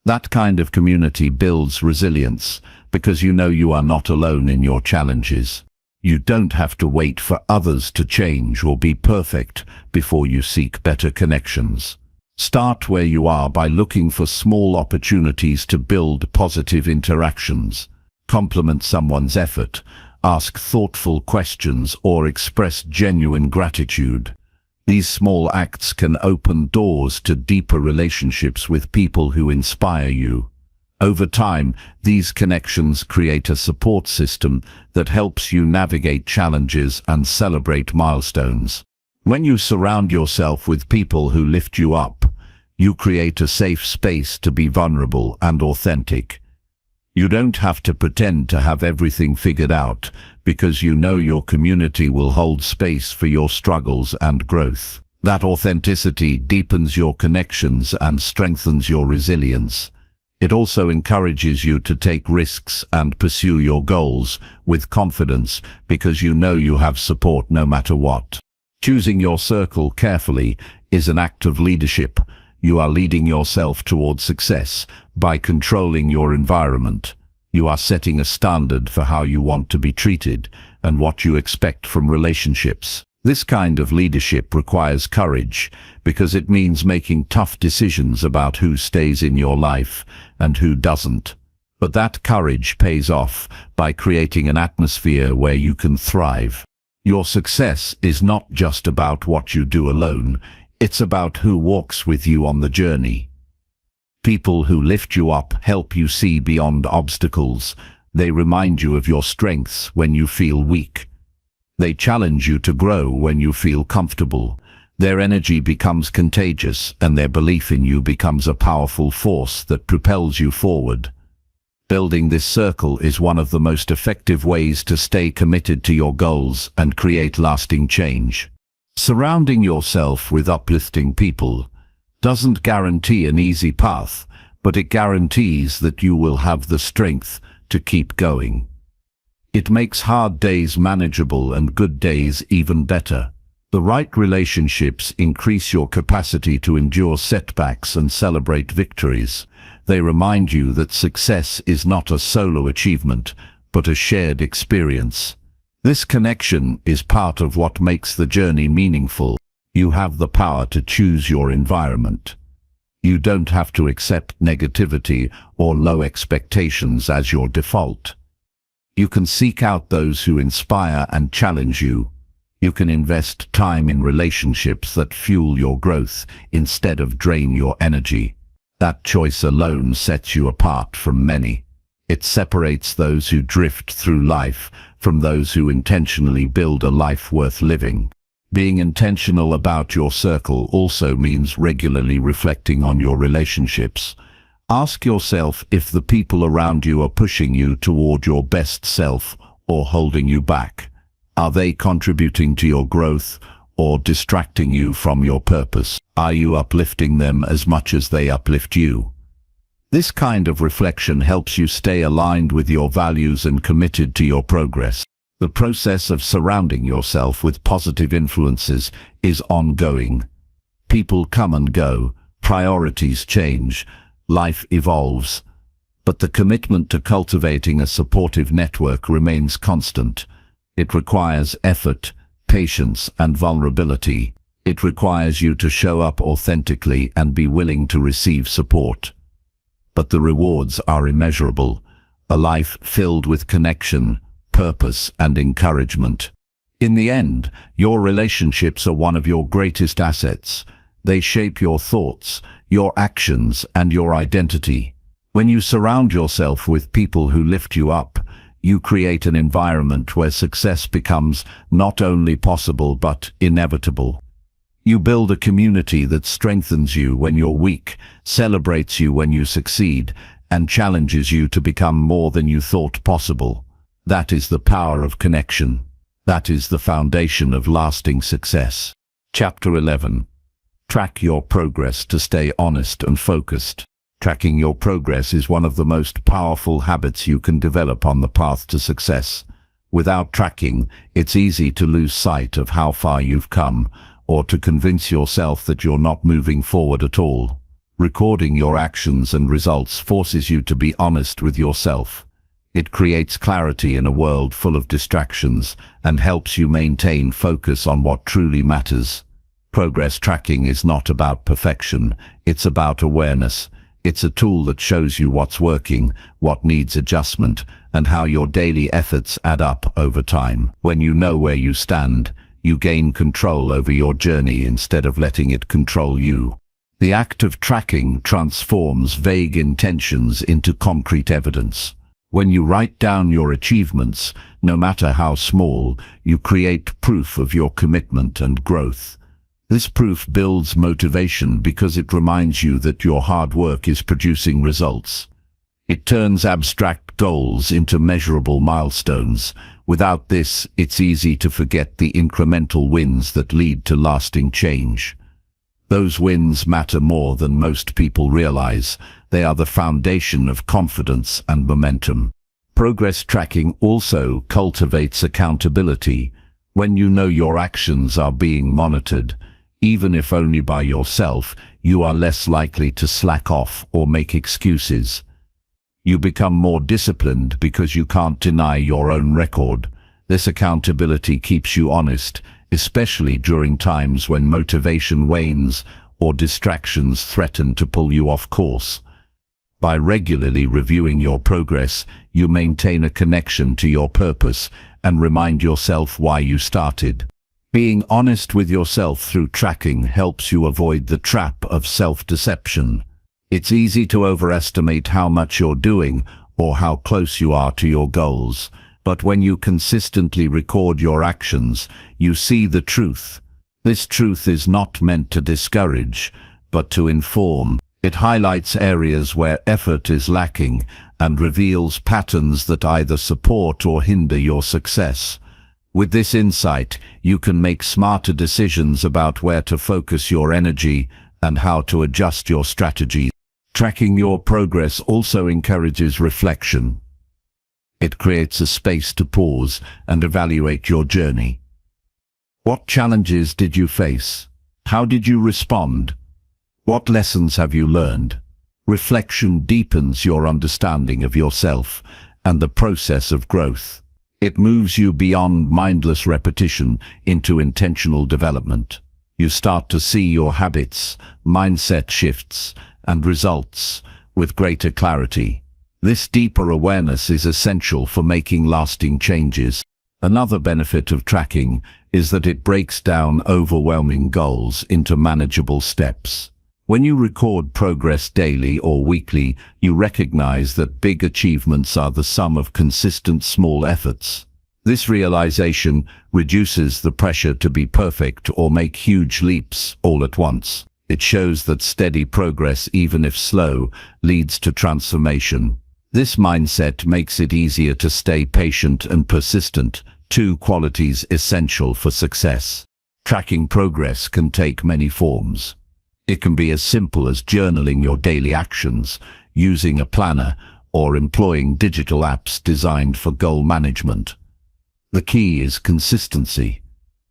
That kind of community builds resilience because you know you are not alone in your challenges. You don't have to wait for others to change or be perfect before you seek better connections. Start where you are by looking for small opportunities to build positive interactions. Compliment someone's effort, ask thoughtful questions, or express genuine gratitude. These small acts can open doors to deeper relationships with people who inspire you. Over time, these connections create a support system that helps you navigate challenges and celebrate milestones. When you surround yourself with people who lift you up, you create a safe space to be vulnerable and authentic. You don't have to pretend to have everything figured out, because you know your community will hold space for your struggles and growth. That authenticity deepens your connections and strengthens your resilience. It also encourages you to take risks and pursue your goals with confidence because you know you have support no matter what. Choosing your circle carefully is an act of leadership. You are leading yourself towards success by controlling your environment. You are setting a standard for how you want to be treated and what you expect from relationships. This kind of leadership requires courage because it means making tough decisions about who stays in your life and who doesn't. But that courage pays off by creating an atmosphere where you can thrive. Your success is not just about what you do alone. It's about who walks with you on the journey. People who lift you up help you see beyond obstacles. They remind you of your strengths when you feel weak. They challenge you to grow when you feel comfortable. Their energy becomes contagious, and their belief in you becomes a powerful force that propels you forward. Building this circle is one of the most effective ways to stay committed to your goals and create lasting change. Surrounding yourself with uplifting people doesn't guarantee an easy path, but it guarantees that you will have the strength to keep going. It makes hard days manageable and good days even better. The right relationships increase your capacity to endure setbacks and celebrate victories. They remind you that success is not a solo achievement, but a shared experience. This connection is part of what makes the journey meaningful. You have the power to choose your environment. You don't have to accept negativity or low expectations as your default. You can seek out those who inspire and challenge you. You can invest time in relationships that fuel your growth instead of drain your energy. That choice alone sets you apart from many. It separates those who drift through life from those who intentionally build a life worth living. Being intentional about your circle also means regularly reflecting on your relationships. Ask yourself if the people around you are pushing you toward your best self or holding you back. Are they contributing to your growth or distracting you from your purpose? Are you uplifting them as much as they uplift you? This kind of reflection helps you stay aligned with your values and committed to your progress. The process of surrounding yourself with positive influences is ongoing. People come and go, priorities change, life evolves, but the commitment to cultivating a supportive network remains constant. It requires effort, patience, and vulnerability. It requires you to show up authentically and be willing to receive support. But the rewards are immeasurable. A life filled with connection, purpose, and encouragement. In the end, your relationships are one of your greatest assets. They shape your thoughts, your actions, and your identity. When you surround yourself with people who lift you up, you create an environment where success becomes not only possible but inevitable. You build a community that strengthens you when you're weak, celebrates you when you succeed, and challenges you to become more than you thought possible. That is the power of connection. That is the foundation of lasting success. Chapter 11. Track your progress to stay honest and focused. Tracking your progress is one of the most powerful habits you can develop on the path to success. Without tracking, it's easy to lose sight of how far you've come, or to convince yourself that you're not moving forward at all. Recording your actions and results forces you to be honest with yourself. It creates clarity in a world full of distractions and helps you maintain focus on what truly matters. Progress tracking is not about perfection, it's about awareness. It's a tool that shows you what's working, what needs adjustment, and how your daily efforts add up over time. When you know where you stand, you gain control over your journey instead of letting it control you. The act of tracking transforms vague intentions into concrete evidence. When you write down your achievements, no matter how small, you create proof of your commitment and growth. This proof builds motivation because it reminds you that your hard work is producing results. It turns abstract goals into measurable milestones. Without this, it's easy to forget the incremental wins that lead to lasting change. Those wins matter more than most people realize. They are the foundation of confidence and momentum. Progress tracking also cultivates accountability. When you know your actions are being monitored, even if only by yourself, you are less likely to slack off or make excuses. You become more disciplined because you can't deny your own record. This accountability keeps you honest, especially during times when motivation wanes or distractions threaten to pull you off course. By regularly reviewing your progress, you maintain a connection to your purpose and remind yourself why you started. Being honest with yourself through tracking helps you avoid the trap of self-deception. It's easy to overestimate how much you're doing or how close you are to your goals, but when you consistently record your actions, you see the truth. This truth is not meant to discourage, but to inform. It highlights areas where effort is lacking and reveals patterns that either support or hinder your success. With this insight, you can make smarter decisions about where to focus your energy and how to adjust your strategy. Tracking your progress also encourages reflection. It creates a space to pause and evaluate your journey. What challenges did you face? How did you respond? What lessons have you learned? Reflection deepens your understanding of yourself and the process of growth. It moves you beyond mindless repetition into intentional development. You start to see your habits, mindset shifts, and results with greater clarity. This deeper awareness is essential for making lasting changes. Another benefit of tracking is that it breaks down overwhelming goals into manageable steps. When you record progress daily or weekly, you recognize that big achievements are the sum of consistent small efforts. This realization reduces the pressure to be perfect or make huge leaps all at once. It shows that steady progress, even if slow, leads to transformation. This mindset makes it easier to stay patient and persistent, two qualities essential for success. Tracking progress can take many forms. It can be as simple as journaling your daily actions, using a planner, or employing digital apps designed for goal management. The key is consistency.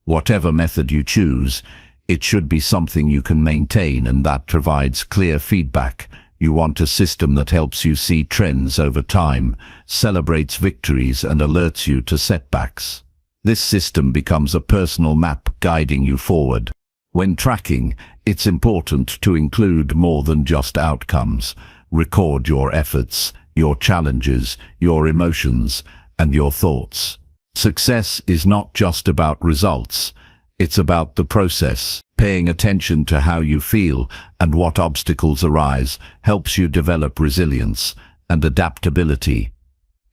Whatever method you choose, it should be something you can maintain and that provides clear feedback. You want a system that helps you see trends over time, celebrates victories, and alerts you to setbacks. This system becomes a personal map guiding you forward. When tracking, it's important to include more than just outcomes. Record your efforts, your challenges, your emotions, and your thoughts. Success is not just about results, it's about the process. Paying attention to how you feel and what obstacles arise helps you develop resilience and adaptability.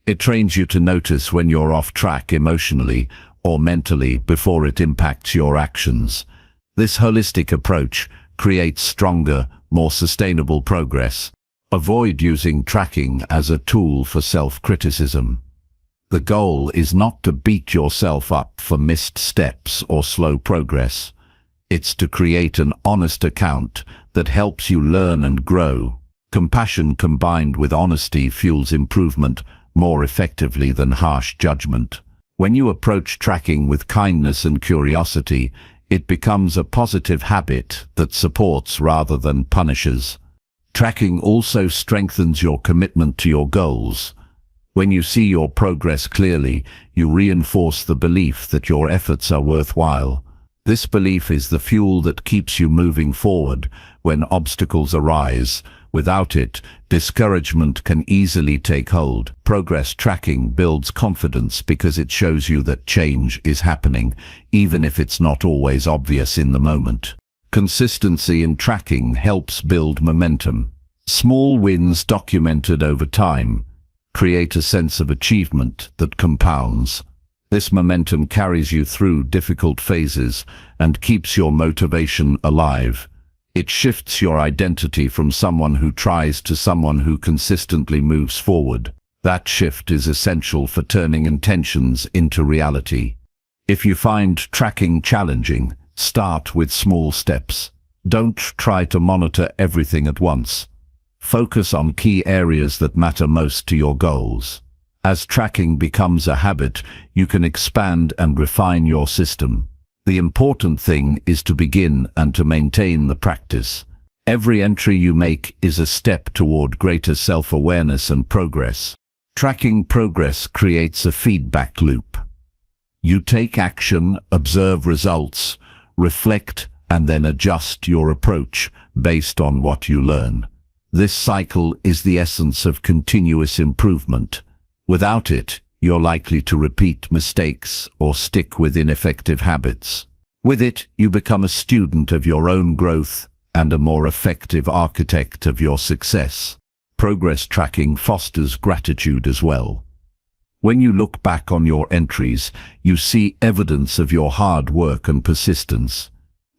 It trains you to notice when you're off track emotionally or mentally before it impacts your actions. This holistic approach creates stronger, more sustainable progress. Avoid using tracking as a tool for self-criticism. The goal is not to beat yourself up for missed steps or slow progress. It's to create an honest account that helps you learn and grow. Compassion combined with honesty fuels improvement more effectively than harsh judgment. When you approach tracking with kindness and curiosity, it becomes a positive habit that supports rather than punishes. Tracking also strengthens your commitment to your goals. When you see your progress clearly, you reinforce the belief that your efforts are worthwhile. This belief is the fuel that keeps you moving forward when obstacles arise. Without it, discouragement can easily take hold. Progress tracking builds confidence because it shows you that change is happening, even if it's not always obvious in the moment. Consistency in tracking helps build momentum. Small wins documented over time create a sense of achievement that compounds. This momentum carries you through difficult phases and keeps your motivation alive. It shifts your identity from someone who tries to someone who consistently moves forward. That shift is essential for turning intentions into reality. If you find tracking challenging, start with small steps. Don't try to monitor everything at once. Focus on key areas that matter most to your goals. As tracking becomes a habit, you can expand and refine your system. The important thing is to begin and to maintain the practice. Every entry you make is a step toward greater self-awareness and progress. Tracking progress creates a feedback loop. You take action, observe results, reflect, and then adjust your approach based on what you learn. This cycle is the essence of continuous improvement. Without it, you're likely to repeat mistakes or stick with ineffective habits. With it, you become a student of your own growth and a more effective architect of your success. Progress tracking fosters gratitude as well. When you look back on your entries, you see evidence of your hard work and persistence.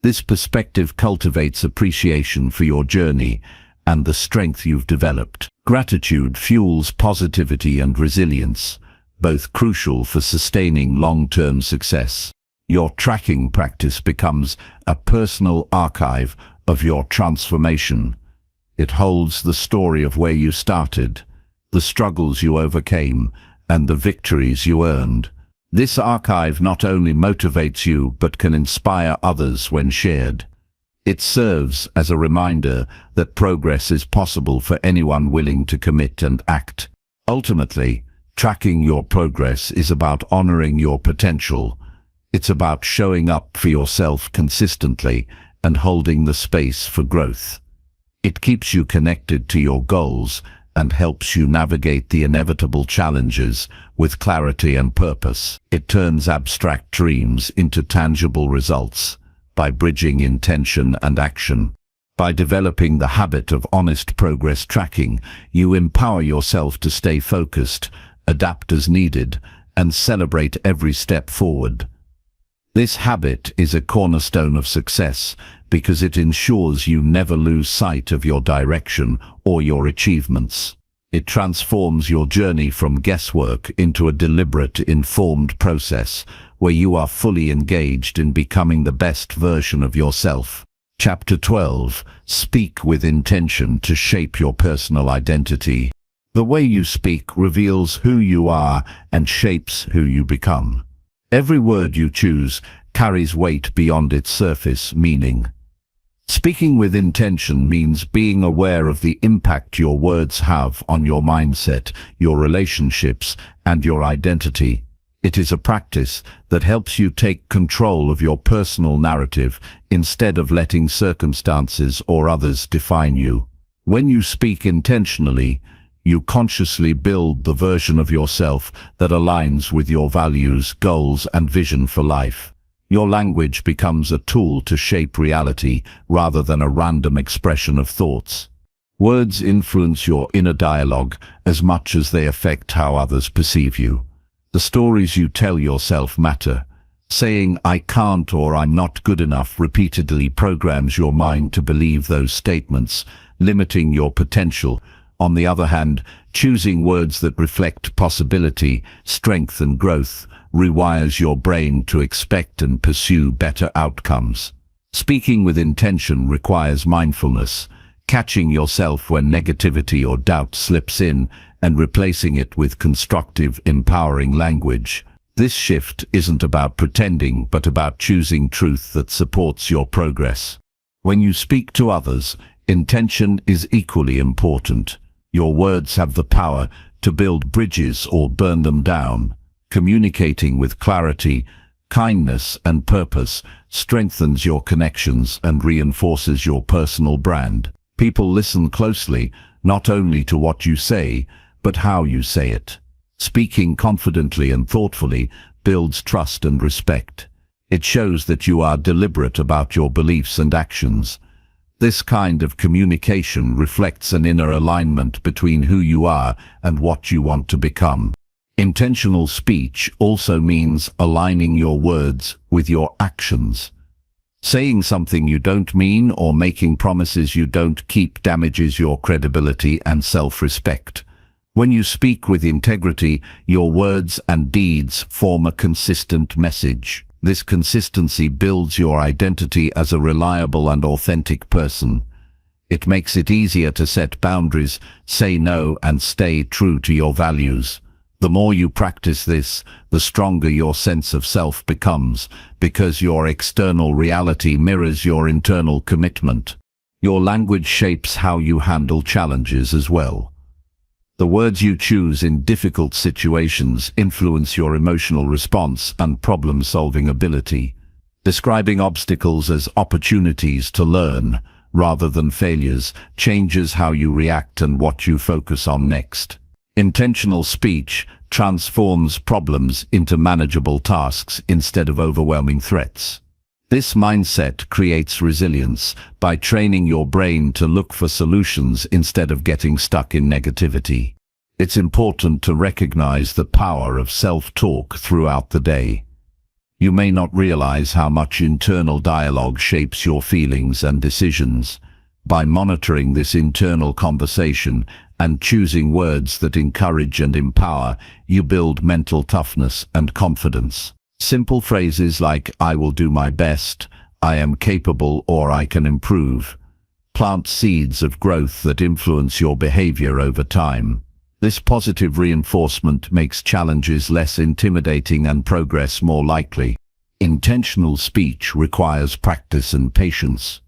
This perspective cultivates appreciation for your journey and the strength you've developed. Gratitude fuels positivity and resilience, both crucial for sustaining long-term success. Your tracking practice becomes a personal archive of your transformation. It holds the story of where you started, the struggles you overcame, and the victories you earned. This archive not only motivates you but can inspire others when shared. It serves as a reminder that progress is possible for anyone willing to commit and act. Ultimately, tracking your progress is about honoring your potential. It's about showing up for yourself consistently and holding the space for growth. It keeps you connected to your goals and helps you navigate the inevitable challenges with clarity and purpose. It turns abstract dreams into tangible results by bridging intention and action. By developing the habit of honest progress tracking, you empower yourself to stay focused, adapt as needed, and celebrate every step forward. This habit is a cornerstone of success because it ensures you never lose sight of your direction or your achievements. It transforms your journey from guesswork into a deliberate, informed process where you are fully engaged in becoming the best version of yourself. Chapter 12. Speak with intention to shape your personal identity. The way you speak reveals who you are and shapes who you become. Every word you choose carries weight beyond its surface meaning. Speaking with intention means being aware of the impact your words have on your mindset, your relationships, and your identity. It is a practice that helps you take control of your personal narrative instead of letting circumstances or others define you. When you speak intentionally, you consciously build the version of yourself that aligns with your values, goals, and vision for life. Your language becomes a tool to shape reality rather than a random expression of thoughts. Words influence your inner dialogue as much as they affect how others perceive you. The stories you tell yourself matter. Saying "I can't" or "I'm not good enough" repeatedly programs your mind to believe those statements, limiting your potential. On the other hand, choosing words that reflect possibility, strength, and growth rewires your brain to expect and pursue better outcomes. Speaking with intention requires mindfulness, catching yourself when negativity or doubt slips in and replacing it with constructive, empowering language. This shift isn't about pretending, but about choosing truth that supports your progress. When you speak to others, intention is equally important. Your words have the power to build bridges or burn them down. Communicating with clarity, kindness, and purpose strengthens your connections and reinforces your personal brand. People listen closely, not only to what you say, but how you say it. Speaking confidently and thoughtfully builds trust and respect. It shows that you are deliberate about your beliefs and actions. This kind of communication reflects an inner alignment between who you are and what you want to become. Intentional speech also means aligning your words with your actions. Saying something you don't mean or making promises you don't keep damages your credibility and self-respect. When you speak with integrity, your words and deeds form a consistent message. This consistency builds your identity as a reliable and authentic person. It makes it easier to set boundaries, say no, and stay true to your values. The more you practice this, the stronger your sense of self becomes, because your external reality mirrors your internal commitment. Your language shapes how you handle challenges as well. The words you choose in difficult situations influence your emotional response and problem-solving ability. Describing obstacles as opportunities to learn, rather than failures, changes how you react and what you focus on next. Intentional speech transforms problems into manageable tasks instead of overwhelming threats. This mindset creates resilience by training your brain to look for solutions instead of getting stuck in negativity. It's important to recognize the power of self-talk throughout the day. You may not realize how much internal dialogue shapes your feelings and decisions. By monitoring this internal conversation and choosing words that encourage and empower, you build mental toughness and confidence. Simple phrases like "I will do my best," "I am capable," or "I can improve" plant seeds of growth that influence your behavior over time. This positive reinforcement makes challenges less intimidating and progress more likely. Intentional speech requires practice and patience.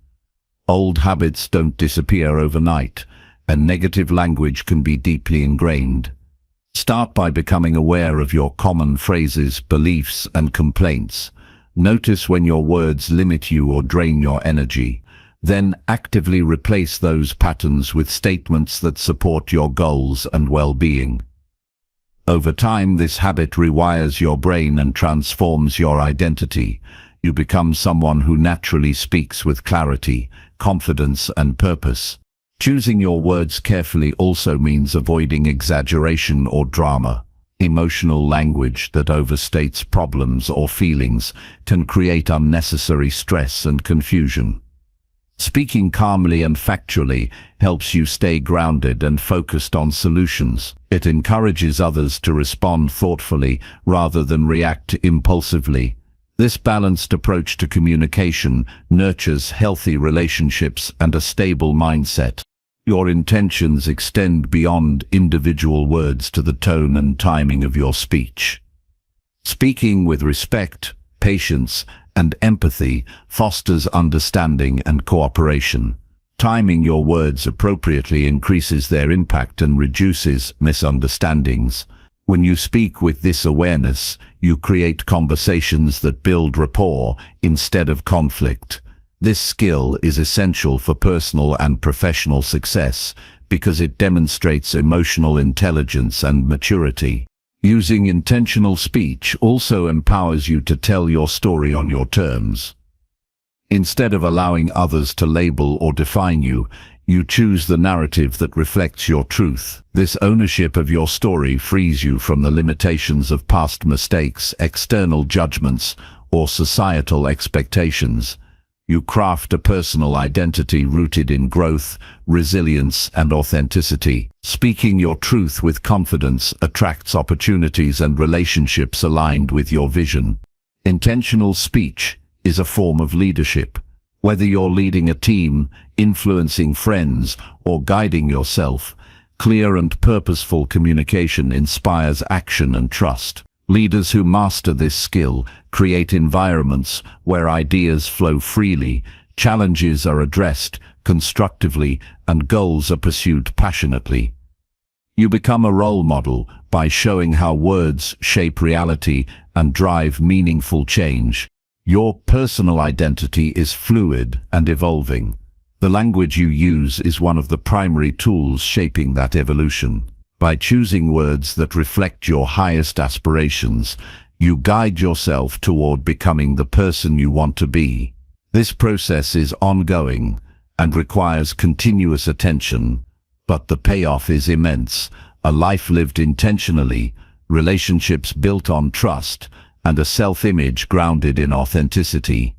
Old habits don't disappear overnight, and negative language can be deeply ingrained. Start by becoming aware of your common phrases, beliefs, and complaints. Notice when your words limit you or drain your energy. Then actively replace those patterns with statements that support your goals and well-being. Over time, this habit rewires your brain and transforms your identity. You become someone who naturally speaks with clarity, confidence, and purpose. Choosing your words carefully also means avoiding exaggeration or drama. Emotional language that overstates problems or feelings can create unnecessary stress and confusion. Speaking calmly and factually helps you stay grounded and focused on solutions. It encourages others to respond thoughtfully rather than react impulsively. This balanced approach to communication nurtures healthy relationships and a stable mindset. Your intentions extend beyond individual words to the tone and timing of your speech. Speaking with respect, patience, and empathy fosters understanding and cooperation. Timing your words appropriately increases their impact and reduces misunderstandings. When you speak with this awareness, you create conversations that build rapport instead of conflict. This skill is essential for personal and professional success because it demonstrates emotional intelligence and maturity. Using intentional speech also empowers you to tell your story on your terms. Instead of allowing others to label or define you, you choose the narrative that reflects your truth. This ownership of your story frees you from the limitations of past mistakes, external judgments, or societal expectations. You craft a personal identity rooted in growth, resilience, and authenticity. Speaking your truth with confidence attracts opportunities and relationships aligned with your vision. Intentional speech is a form of leadership. Whether you're leading a team, influencing friends, or guiding yourself, clear and purposeful communication inspires action and trust. Leaders who master this skill create environments where ideas flow freely, challenges are addressed constructively, and goals are pursued passionately. You become a role model by showing how words shape reality and drive meaningful change. Your personal identity is fluid and evolving. The language you use is one of the primary tools shaping that evolution. By choosing words that reflect your highest aspirations, you guide yourself toward becoming the person you want to be. This process is ongoing and requires continuous attention, but the payoff is immense. A life lived intentionally, relationships built on trust, and a self-image grounded in authenticity.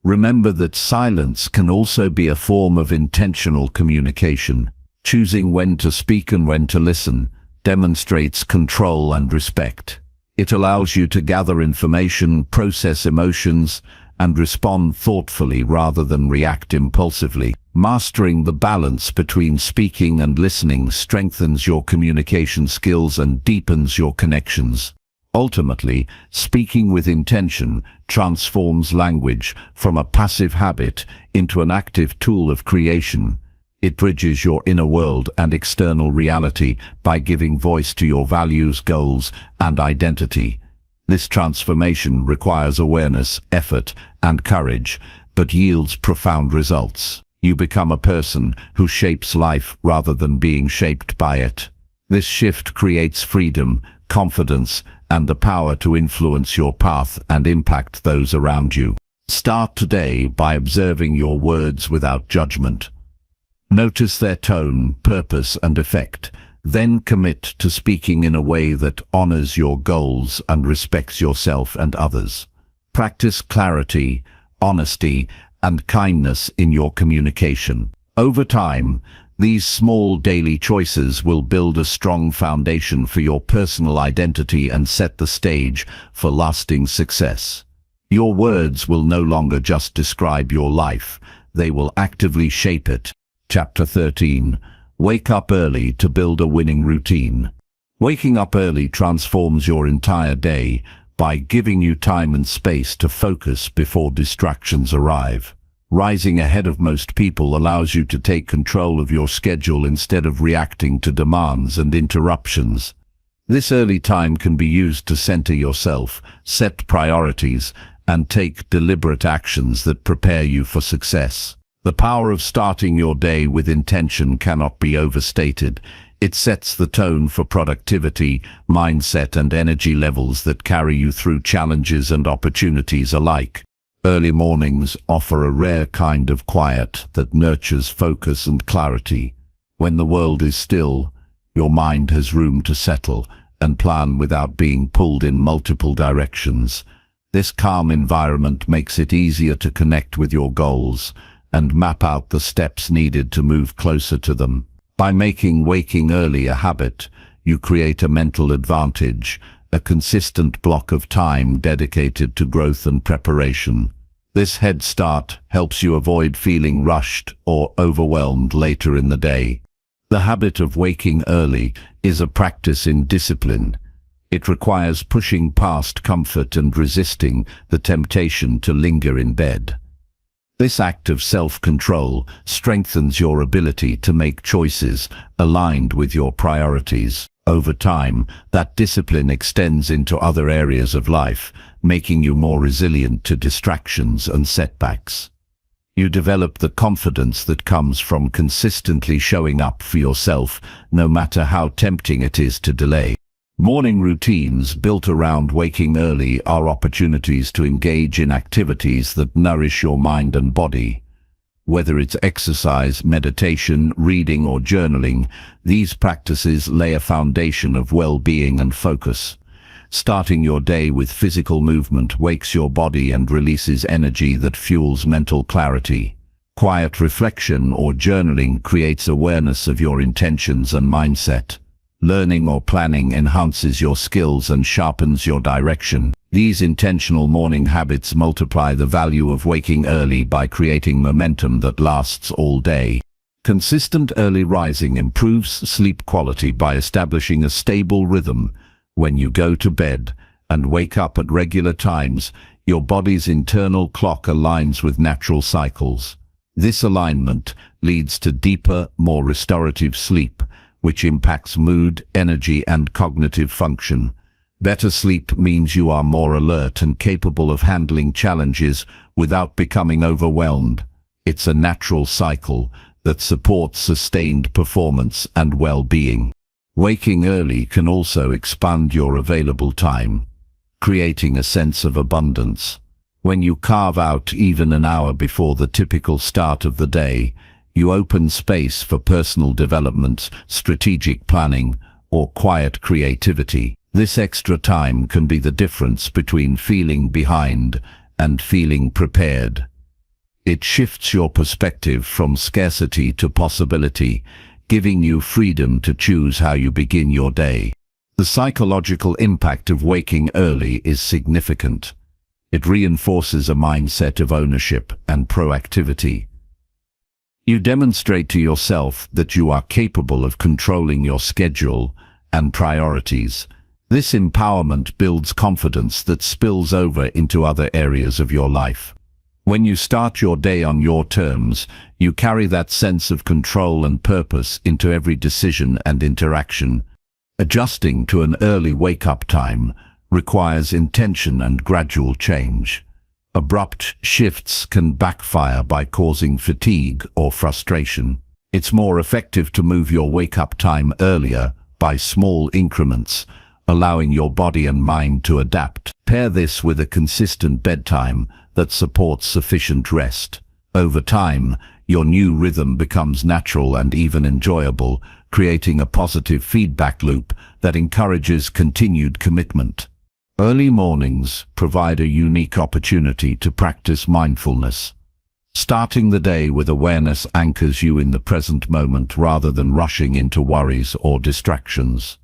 Remember that silence can also be a form of intentional communication. Choosing when to speak and when to listen demonstrates control and respect. It allows you to gather information, process emotions, and respond thoughtfully rather than react impulsively. Mastering the balance between speaking and listening strengthens your communication skills and deepens your connections. Ultimately, speaking with intention transforms language from a passive habit into an active tool of creation. It bridges your inner world and external reality by giving voice to your values, goals, and identity. This transformation requires awareness, effort, and courage, but yields profound results. You become a person who shapes life rather than being shaped by it. This shift creates freedom, confidence, and the power to influence your path and impact those around you. Start today by observing your words without judgment. Notice their tone, purpose, and effect. Then commit to speaking in a way that honors your goals and respects yourself and others. Practice clarity, honesty, and kindness in your communication. Over time, these small daily choices will build a strong foundation for your personal identity and set the stage for lasting success. Your words will no longer just describe your life, they will actively shape it. Chapter 13. Wake up early to build a winning routine. Waking up early transforms your entire day by giving you time and space to focus before distractions arrive. Rising ahead of most people allows you to take control of your schedule instead of reacting to demands and interruptions. This early time can be used to center yourself, set priorities, and take deliberate actions that prepare you for success. The power of starting your day with intention cannot be overstated. It sets the tone for productivity, mindset, and energy levels that carry you through challenges and opportunities alike. Early mornings offer a rare kind of quiet that nurtures focus and clarity. When the world is still, your mind has room to settle and plan without being pulled in multiple directions. This calm environment makes it easier to connect with your goals and map out the steps needed to move closer to them. By making waking early a habit, you create a mental advantage, a consistent block of time dedicated to growth and preparation. This head start helps you avoid feeling rushed or overwhelmed later in the day. The habit of waking early is a practice in discipline. It requires pushing past comfort and resisting the temptation to linger in bed. This act of self-control strengthens your ability to make choices aligned with your priorities. Over time, that discipline extends into other areas of life, making you more resilient to distractions and setbacks. You develop the confidence that comes from consistently showing up for yourself, no matter how tempting it is to delay. Morning routines built around waking early are opportunities to engage in activities that nourish your mind and body. Whether it's exercise, meditation, reading, or journaling, these practices lay a foundation of well-being and focus. Starting your day with physical movement wakes your body and releases energy that fuels mental clarity. Quiet reflection or journaling creates awareness of your intentions and mindset. Learning or planning enhances your skills and sharpens your direction. These intentional morning habits multiply the value of waking early by creating momentum that lasts all day. Consistent early rising improves sleep quality by establishing a stable rhythm. When you go to bed and wake up at regular times, your body's internal clock aligns with natural cycles. This alignment leads to deeper, more restorative sleep, which impacts mood, energy, and cognitive function. Better sleep means you are more alert and capable of handling challenges without becoming overwhelmed. It's a natural cycle that supports sustained performance and well-being. Waking early can also expand your available time, creating a sense of abundance. When you carve out even an hour before the typical start of the day, you open space for personal development, strategic planning, or quiet creativity. This extra time can be the difference between feeling behind and feeling prepared. It shifts your perspective from scarcity to possibility, giving you freedom to choose how you begin your day. The psychological impact of waking early is significant. It reinforces a mindset of ownership and proactivity. You demonstrate to yourself that you are capable of controlling your schedule and priorities. This empowerment builds confidence that spills over into other areas of your life. When you start your day on your terms, you carry that sense of control and purpose into every decision and interaction. Adjusting to an early wake-up time requires intention and gradual change. Abrupt shifts can backfire by causing fatigue or frustration. It's more effective to move your wake-up time earlier by small increments, allowing your body and mind to adapt. Pair this with a consistent bedtime that supports sufficient rest. Over time, your new rhythm becomes natural and even enjoyable, creating a positive feedback loop that encourages continued commitment. Early mornings provide a unique opportunity to practice mindfulness. Starting the day with awareness anchors you in the present moment rather than rushing into worries or distractions.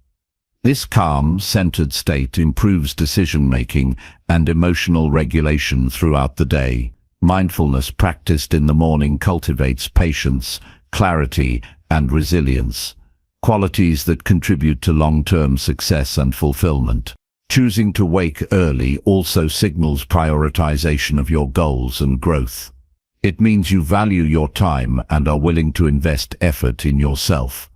This calm, centered state improves decision-making and emotional regulation throughout the day. Mindfulness practiced in the morning cultivates patience, clarity, and resilience. qualities that contribute to long-term success and fulfillment. Choosing to wake early also signals prioritization of your goals and growth. It means you value your time and are willing to invest effort in yourself.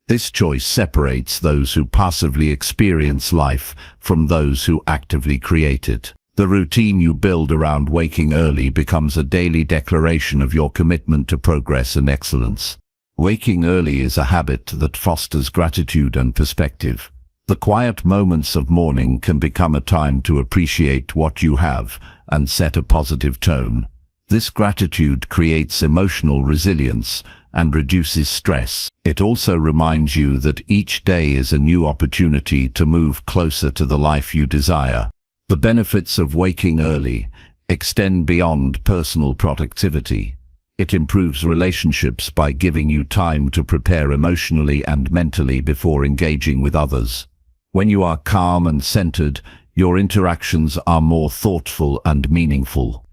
This choice separates those who passively experience life from those who actively create it. The routine you build around waking early becomes a daily declaration of your commitment to progress and excellence. Waking early is a habit that fosters gratitude and perspective. The quiet moments of morning can become a time to appreciate what you have and set a positive tone. This gratitude creates emotional resilience and reduces stress. It also reminds you that each day is a new opportunity to move closer to the life you desire. The benefits of waking early extend beyond personal productivity. It improves relationships by giving you time to prepare emotionally and mentally before engaging with others. When you are calm and centered, your interactions are more thoughtful and meaningful.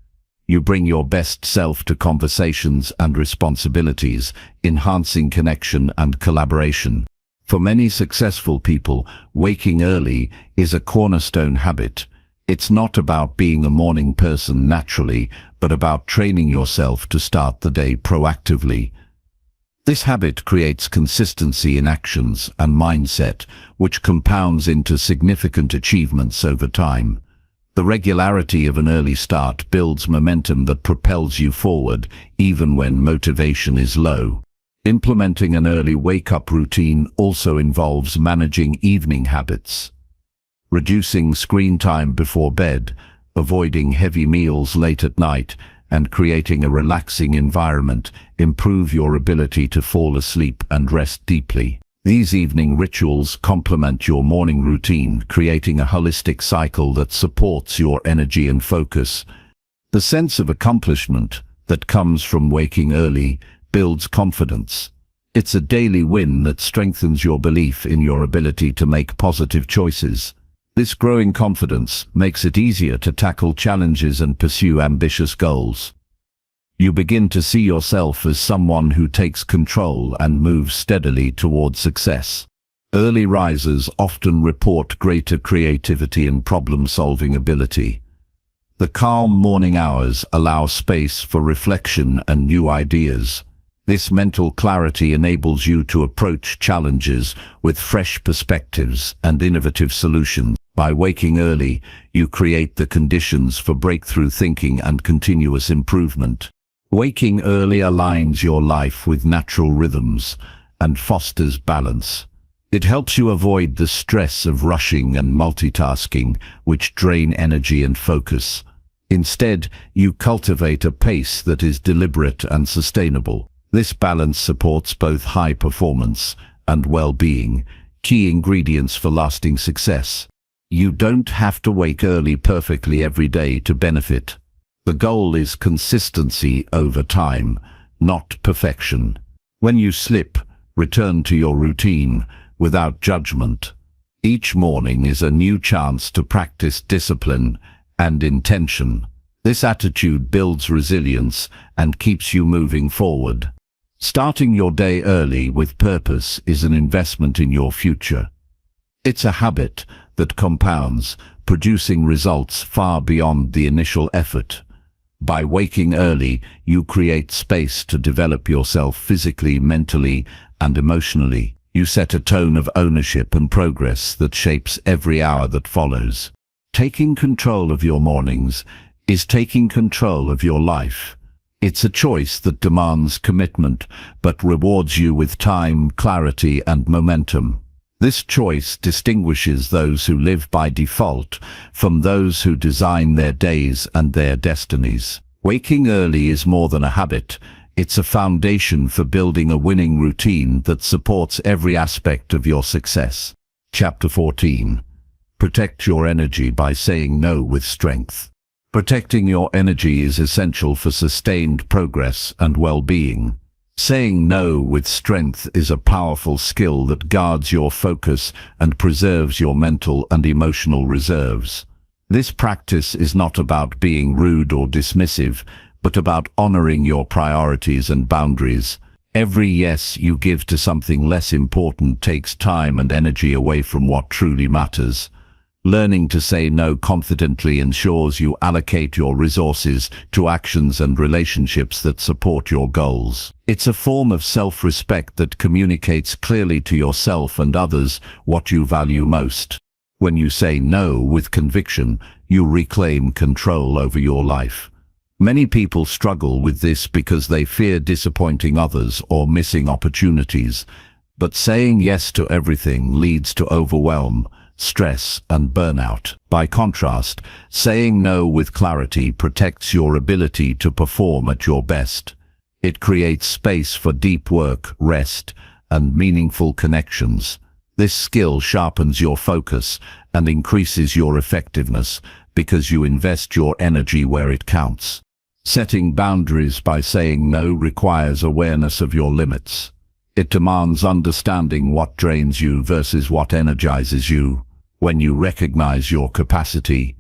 You bring your best self to conversations and responsibilities, enhancing connection and collaboration. For many successful people, waking early is a cornerstone habit. It's not about being a morning person naturally, but about training yourself to start the day proactively. This habit creates consistency in actions and mindset, which compounds into significant achievements over time. The regularity of an early start builds momentum that propels you forward, even when motivation is low. Implementing an early wake-up routine also involves managing evening habits. Reducing screen time before bed, avoiding heavy meals late at night, and creating a relaxing environment improve your ability to fall asleep and rest deeply. These evening rituals complement your morning routine, creating a holistic cycle that supports your energy and focus. The sense of accomplishment that comes from waking early builds confidence. It's a daily win that strengthens your belief in your ability to make positive choices. This growing confidence makes it easier to tackle challenges and pursue ambitious goals. You begin to see yourself as someone who takes control and moves steadily toward success. Early risers often report greater creativity and problem-solving ability. The calm morning hours allow space for reflection and new ideas. This mental clarity enables you to approach challenges with fresh perspectives and innovative solutions. By waking early, you create the conditions for breakthrough thinking and continuous improvement. Waking early aligns your life with natural rhythms and fosters balance. It helps you avoid the stress of rushing and multitasking, which drain energy and focus. Instead, you cultivate a pace that is deliberate and sustainable. This balance supports both high performance and well-being, key ingredients for lasting success. You don't have to wake early perfectly every day to benefit. The goal is consistency over time, not perfection. When you slip, return to your routine without judgment. Each morning is a new chance to practice discipline and intention. This attitude builds resilience and keeps you moving forward. Starting your day early with purpose is an investment in your future. It's a habit that compounds, producing results far beyond the initial effort. By waking early, you create space to develop yourself physically, mentally, and emotionally. You set a tone of ownership and progress that shapes every hour that follows. Taking control of your mornings is taking control of your life. It's a choice that demands commitment, but rewards you with time, clarity, and momentum. This choice distinguishes those who live by default from those who design their days and their destinies. Waking early is more than a habit. It's a foundation for building a winning routine that supports every aspect of your success. Chapter 14. Protect your energy by saying no with strength. Protecting your energy is essential for sustained progress and well-being. Saying no with strength is a powerful skill that guards your focus and preserves your mental and emotional reserves. This practice is not about being rude or dismissive, but about honoring your priorities and boundaries. Every yes you give to something less important takes time and energy away from what truly matters. Learning to say no confidently ensures you allocate your resources to actions and relationships that support your goals. It's a form of self-respect that communicates clearly to yourself and others what you value most. When you say no with conviction, you reclaim control over your life. Many people struggle with this because they fear disappointing others or missing opportunities. But saying yes to everything leads to overwhelm, stress, and burnout. By contrast, saying no with clarity protects your ability to perform at your best. It creates space for deep work, rest, and meaningful connections. This skill sharpens your focus and increases your effectiveness because you invest your energy where it counts. Setting boundaries by saying no requires awareness of your limits. It demands understanding what drains you versus what energizes you. When you recognize your capacity,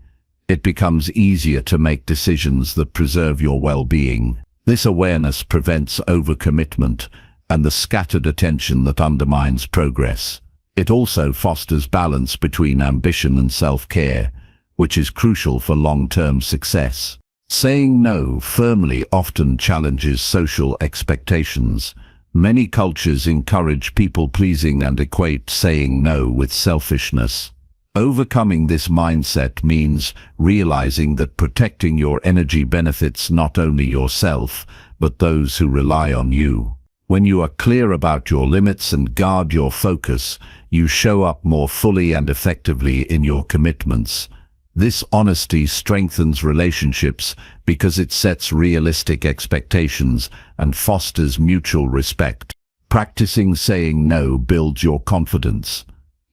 it becomes easier to make decisions that preserve your well-being. This awareness prevents overcommitment and the scattered attention that undermines progress. It also fosters balance between ambition and self-care, which is crucial for long-term success. Saying no firmly often challenges social expectations. Many cultures encourage people-pleasing and equate saying no with selfishness. Overcoming this mindset means realizing that protecting your energy benefits not only yourself, but those who rely on you. When you are clear about your limits and guard your focus, you show up more fully and effectively in your commitments. This honesty strengthens relationships because it sets realistic expectations and fosters mutual respect. Practicing saying no builds your confidence.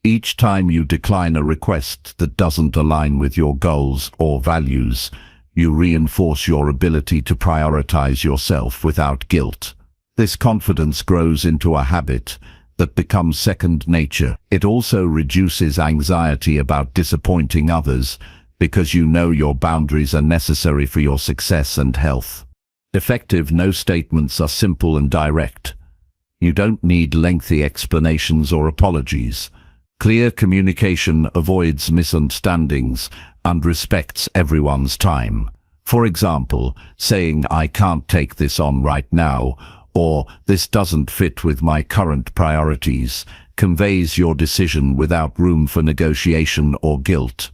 Each time you decline a request that doesn't align with your goals or values, you reinforce your ability to prioritize yourself without guilt. This confidence grows into a habit that becomes second nature. It also reduces anxiety about disappointing others because you know your boundaries are necessary for your success and health. Effective no statements are simple and direct. You don't need lengthy explanations or apologies. Clear communication avoids misunderstandings and respects everyone's time. For example, saying "I can't take this on right now," or "this doesn't fit with my current priorities," conveys your decision without room for negotiation or guilt.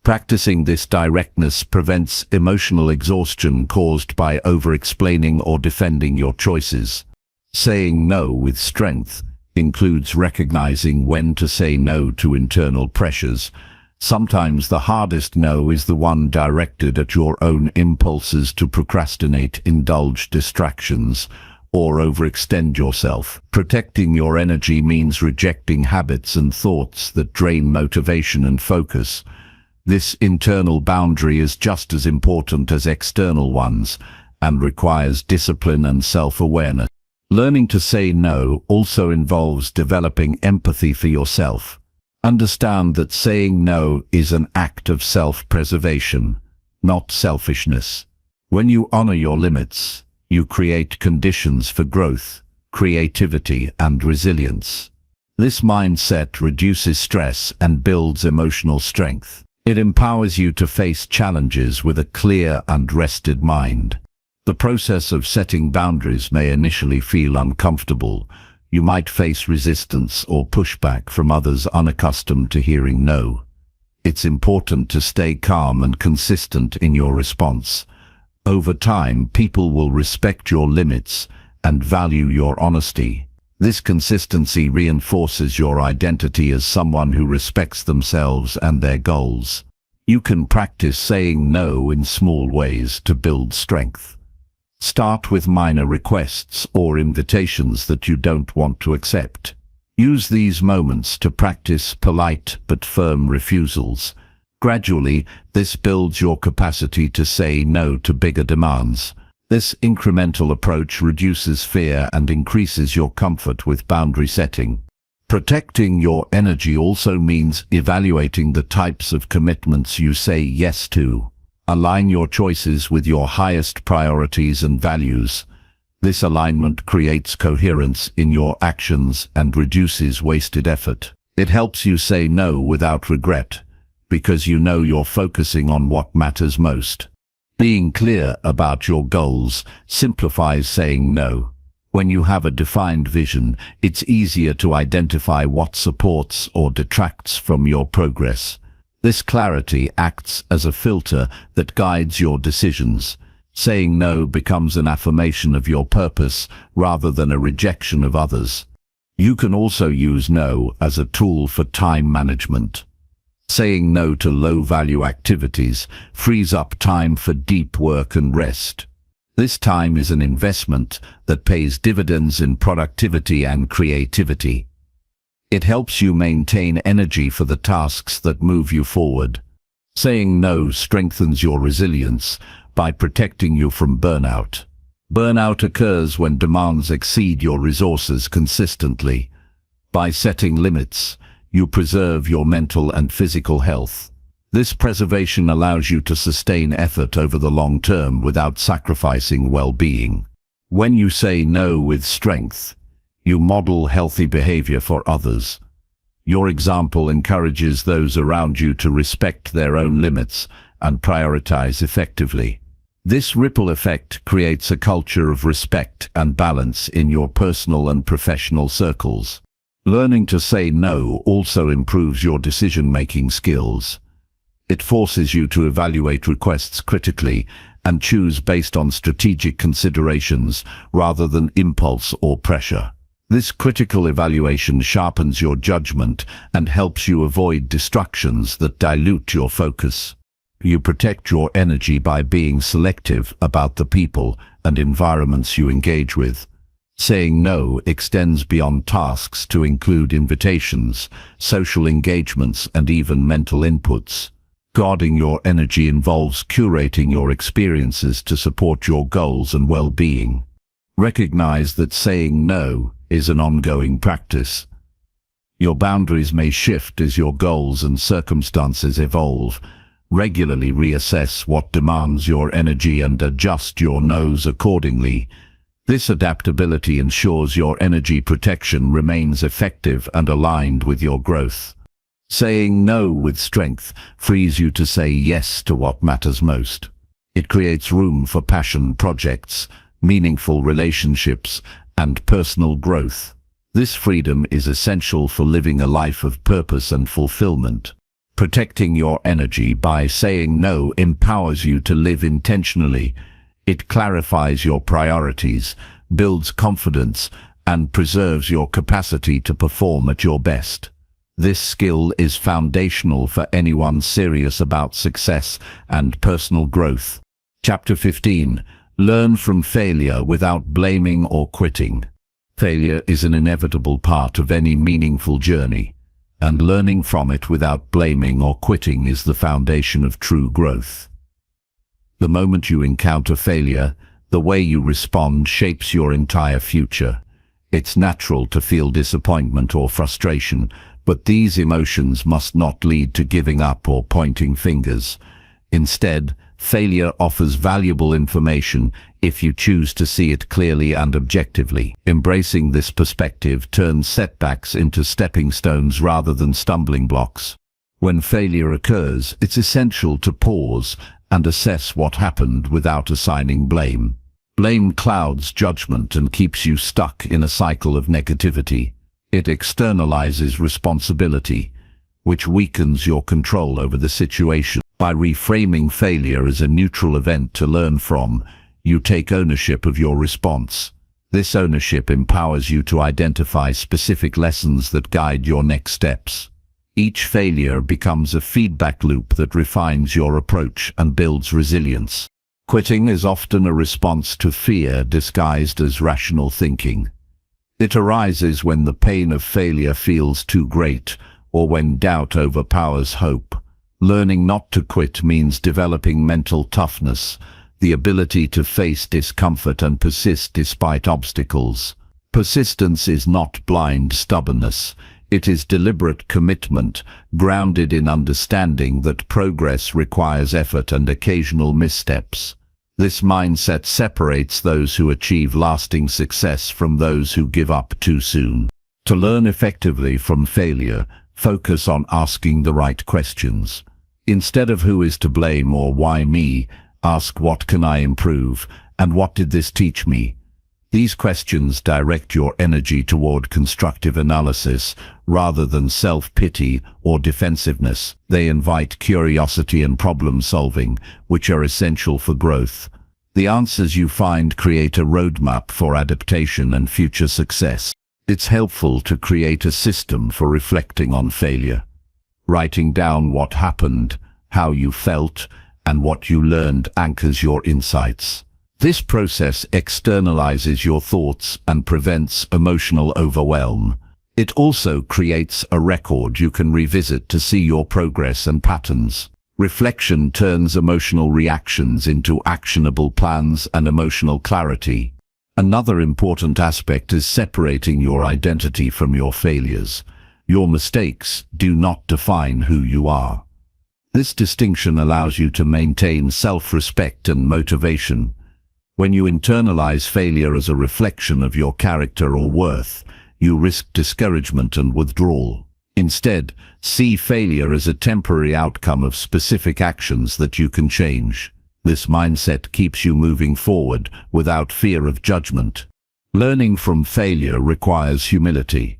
Practicing this directness prevents emotional exhaustion caused by over-explaining or defending your choices. Saying no with strength includes recognizing when to say no to internal pressures. Sometimes the hardest no is the one directed at your own impulses to procrastinate, indulge distractions, or overextend yourself. Protecting your energy means rejecting habits and thoughts that drain motivation and focus. This internal boundary is just as important as external ones and requires discipline and self-awareness. Learning to say no also involves developing empathy for yourself. Understand that saying no is an act of self-preservation, not selfishness. When you honor your limits, you create conditions for growth, creativity, and resilience. This mindset reduces stress and builds emotional strength. It empowers you to face challenges with a clear and rested mind. The process of setting boundaries may initially feel uncomfortable. You might face resistance or pushback from others unaccustomed to hearing no. It's important to stay calm and consistent in your response. Over time, people will respect your limits and value your honesty. This consistency reinforces your identity as someone who respects themselves and their goals. You can practice saying no in small ways to build strength. Start with minor requests or invitations that you don't want to accept. Use these moments to practice polite but firm refusals. Gradually, this builds your capacity to say no to bigger demands. This incremental approach reduces fear and increases your comfort with boundary setting. Protecting your energy also means evaluating the types of commitments you say yes to. Align your choices with your highest priorities and values. This alignment creates coherence in your actions and reduces wasted effort. It helps you say no without regret, because you know you're focusing on what matters most. Being clear about your goals simplifies saying no. When you have a defined vision, it's easier to identify what supports or detracts from your progress. This clarity acts as a filter that guides your decisions. Saying no becomes an affirmation of your purpose rather than a rejection of others. You can also use no as a tool for time management. Saying no to low-value activities frees up time for deep work and rest. This time is an investment that pays dividends in productivity and creativity. It helps you maintain energy for the tasks that move you forward. Saying no strengthens your resilience by protecting you from burnout. Burnout occurs when demands exceed your resources consistently. By setting limits, you preserve your mental and physical health. This preservation allows you to sustain effort over the long term without sacrificing well-being. When you say no with strength, you model healthy behavior for others. Your example encourages those around you to respect their own limits and prioritize effectively. This ripple effect creates a culture of respect and balance in your personal and professional circles. Learning to say no also improves your decision-making skills. It forces you to evaluate requests critically and choose based on strategic considerations rather than impulse or pressure. This critical evaluation sharpens your judgment and helps you avoid distractions that dilute your focus. You protect your energy by being selective about the people and environments you engage with. Saying no extends beyond tasks to include invitations, social engagements, and even mental inputs. Guarding your energy involves curating your experiences to support your goals and well-being. Recognize that saying no is an ongoing practice. Your boundaries may shift as your goals and circumstances evolve. Regularly reassess what demands your energy and adjust your no's accordingly. This adaptability ensures your energy protection remains effective and aligned with your growth. Saying no with strength frees you to say yes to what matters most. It creates room for passion projects, meaningful relationships, and personal growth. This freedom is essential for living a life of purpose and fulfillment. Protecting your energy by saying no empowers you to live intentionally. It clarifies your priorities, builds confidence, and preserves your capacity to perform at your best. This skill is foundational for anyone serious about success and personal growth. Chapter 15. Learn from failure without blaming or quitting. Failure is an inevitable part of any meaningful journey, and learning from it without blaming or quitting is the foundation of true growth. The moment you encounter failure, the way you respond shapes your entire future. It's natural to feel disappointment or frustration, but these emotions must not lead to giving up or pointing fingers. Instead, failure offers valuable information if you choose to see it clearly and objectively. Embracing this perspective turns setbacks into stepping stones rather than stumbling blocks. When failure occurs, it's essential to pause and assess what happened without assigning blame. Blame clouds judgment and keeps you stuck in a cycle of negativity. It externalizes responsibility, which weakens your control over the situation. By reframing failure as a neutral event to learn from, you take ownership of your response. This ownership empowers you to identify specific lessons that guide your next steps. Each failure becomes a feedback loop that refines your approach and builds resilience. Quitting is often a response to fear disguised as rational thinking. It arises when the pain of failure feels too great or when doubt overpowers hope. Learning not to quit means developing mental toughness, the ability to face discomfort and persist despite obstacles. Persistence is not blind stubbornness. It is deliberate commitment, grounded in understanding that progress requires effort and occasional missteps. This mindset separates those who achieve lasting success from those who give up too soon. To learn effectively from failure, focus on asking the right questions. Instead of who is to blame or why me, ask what can I improve and what did this teach me? These questions direct your energy toward constructive analysis rather than self-pity or defensiveness. They invite curiosity and problem-solving, which are essential for growth. The answers you find create a roadmap for adaptation and future success. It's helpful to create a system for reflecting on failure. Writing down what happened, how you felt, and what you learned anchors your insights. This process externalizes your thoughts and prevents emotional overwhelm. It also creates a record you can revisit to see your progress and patterns. Reflection turns emotional reactions into actionable plans and emotional clarity. Another important aspect is separating your identity from your failures. Your mistakes do not define who you are. This distinction allows you to maintain self-respect and motivation. When you internalize failure as a reflection of your character or worth, you risk discouragement and withdrawal. Instead, see failure as a temporary outcome of specific actions that you can change. This mindset keeps you moving forward without fear of judgment. Learning from failure requires humility.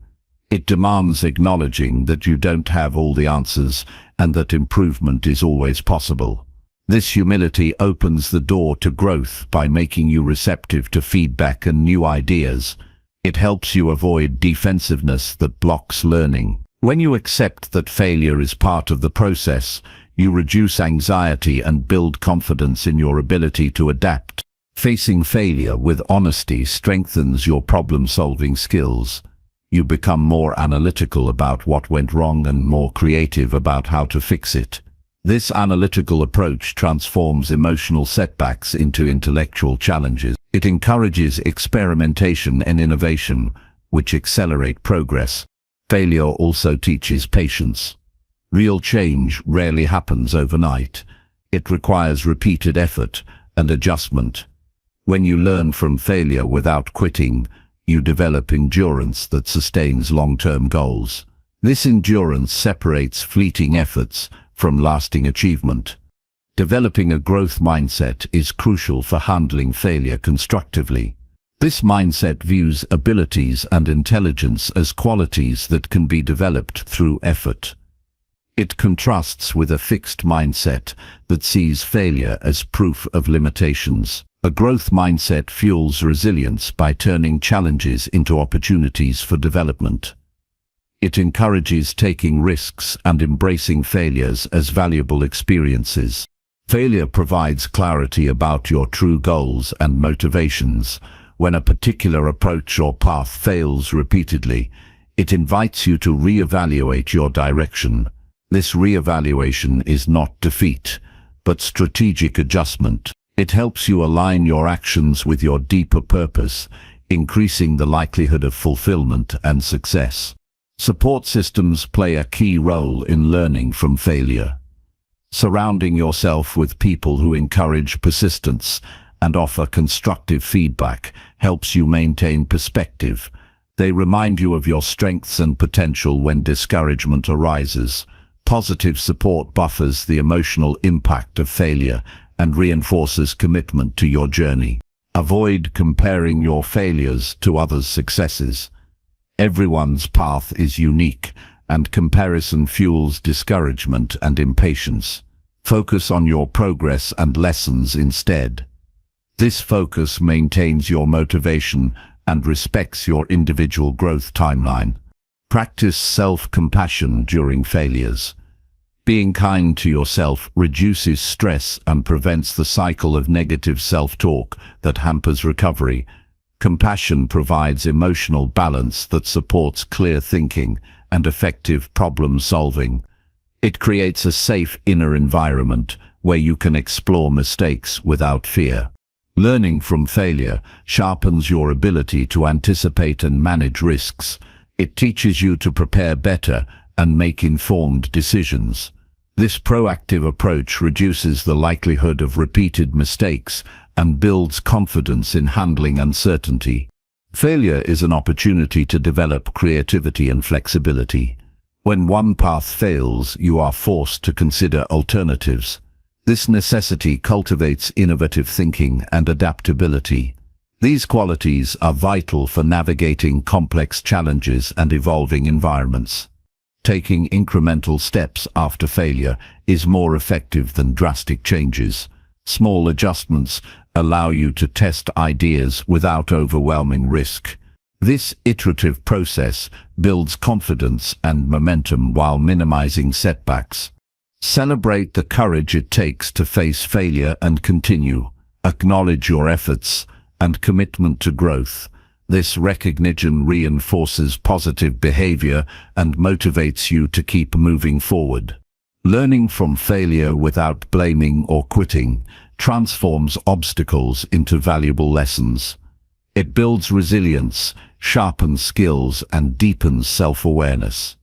It demands acknowledging that you don't have all the answers and that improvement is always possible. This humility opens the door to growth by making you receptive to feedback and new ideas. It helps you avoid defensiveness that blocks learning. When you accept that failure is part of the process, you reduce anxiety and build confidence in your ability to adapt. Facing failure with honesty strengthens your problem-solving skills. You become more analytical about what went wrong and more creative about how to fix it. This analytical approach transforms emotional setbacks into intellectual challenges. It encourages experimentation and innovation, which accelerate progress. Failure also teaches patience. Real change rarely happens overnight. It requires repeated effort and adjustment. When you learn from failure without quitting, you develop endurance that sustains long-term goals. This endurance separates fleeting efforts from lasting achievement. Developing a growth mindset is crucial for handling failure constructively. This mindset views abilities and intelligence as qualities that can be developed through effort. It contrasts with a fixed mindset that sees failure as proof of limitations. A growth mindset fuels resilience by turning challenges into opportunities for development. It encourages taking risks and embracing failures as valuable experiences. Failure provides clarity about your true goals and motivations. When a particular approach or path fails repeatedly, it invites you to reevaluate your direction. This reevaluation is not defeat, but strategic adjustment. It helps you align your actions with your deeper purpose, increasing the likelihood of fulfillment and success. Support systems play a key role in learning from failure. Surrounding yourself with people who encourage persistence and offer constructive feedback helps you maintain perspective. They remind you of your strengths and potential when discouragement arises. Positive support buffers the emotional impact of failure and reinforces commitment to your journey. Avoid comparing your failures to others' successes. Everyone's path is unique, and comparison fuels discouragement and impatience. Focus on your progress and lessons instead. This focus maintains your motivation and respects your individual growth timeline. Practice self-compassion during failures. Being kind to yourself reduces stress and prevents the cycle of negative self-talk that hampers recovery. Compassion provides emotional balance that supports clear thinking and effective problem-solving. It creates a safe inner environment where you can explore mistakes without fear. Learning from failure sharpens your ability to anticipate and manage risks. It teaches you to prepare better and make informed decisions. This proactive approach reduces the likelihood of repeated mistakes and builds confidence in handling uncertainty. Failure is an opportunity to develop creativity and flexibility. When one path fails, you are forced to consider alternatives. This necessity cultivates innovative thinking and adaptability. These qualities are vital for navigating complex challenges and evolving environments. Taking incremental steps after failure is more effective than drastic changes. Small adjustments allow you to test ideas without overwhelming risk. This iterative process builds confidence and momentum while minimizing setbacks. Celebrate the courage it takes to face failure and continue. Acknowledge your efforts and commitment to growth. This recognition reinforces positive behavior and motivates you to keep moving forward. Learning from failure without blaming or quitting transforms obstacles into valuable lessons. It builds resilience, sharpens skills, and deepens self-awareness.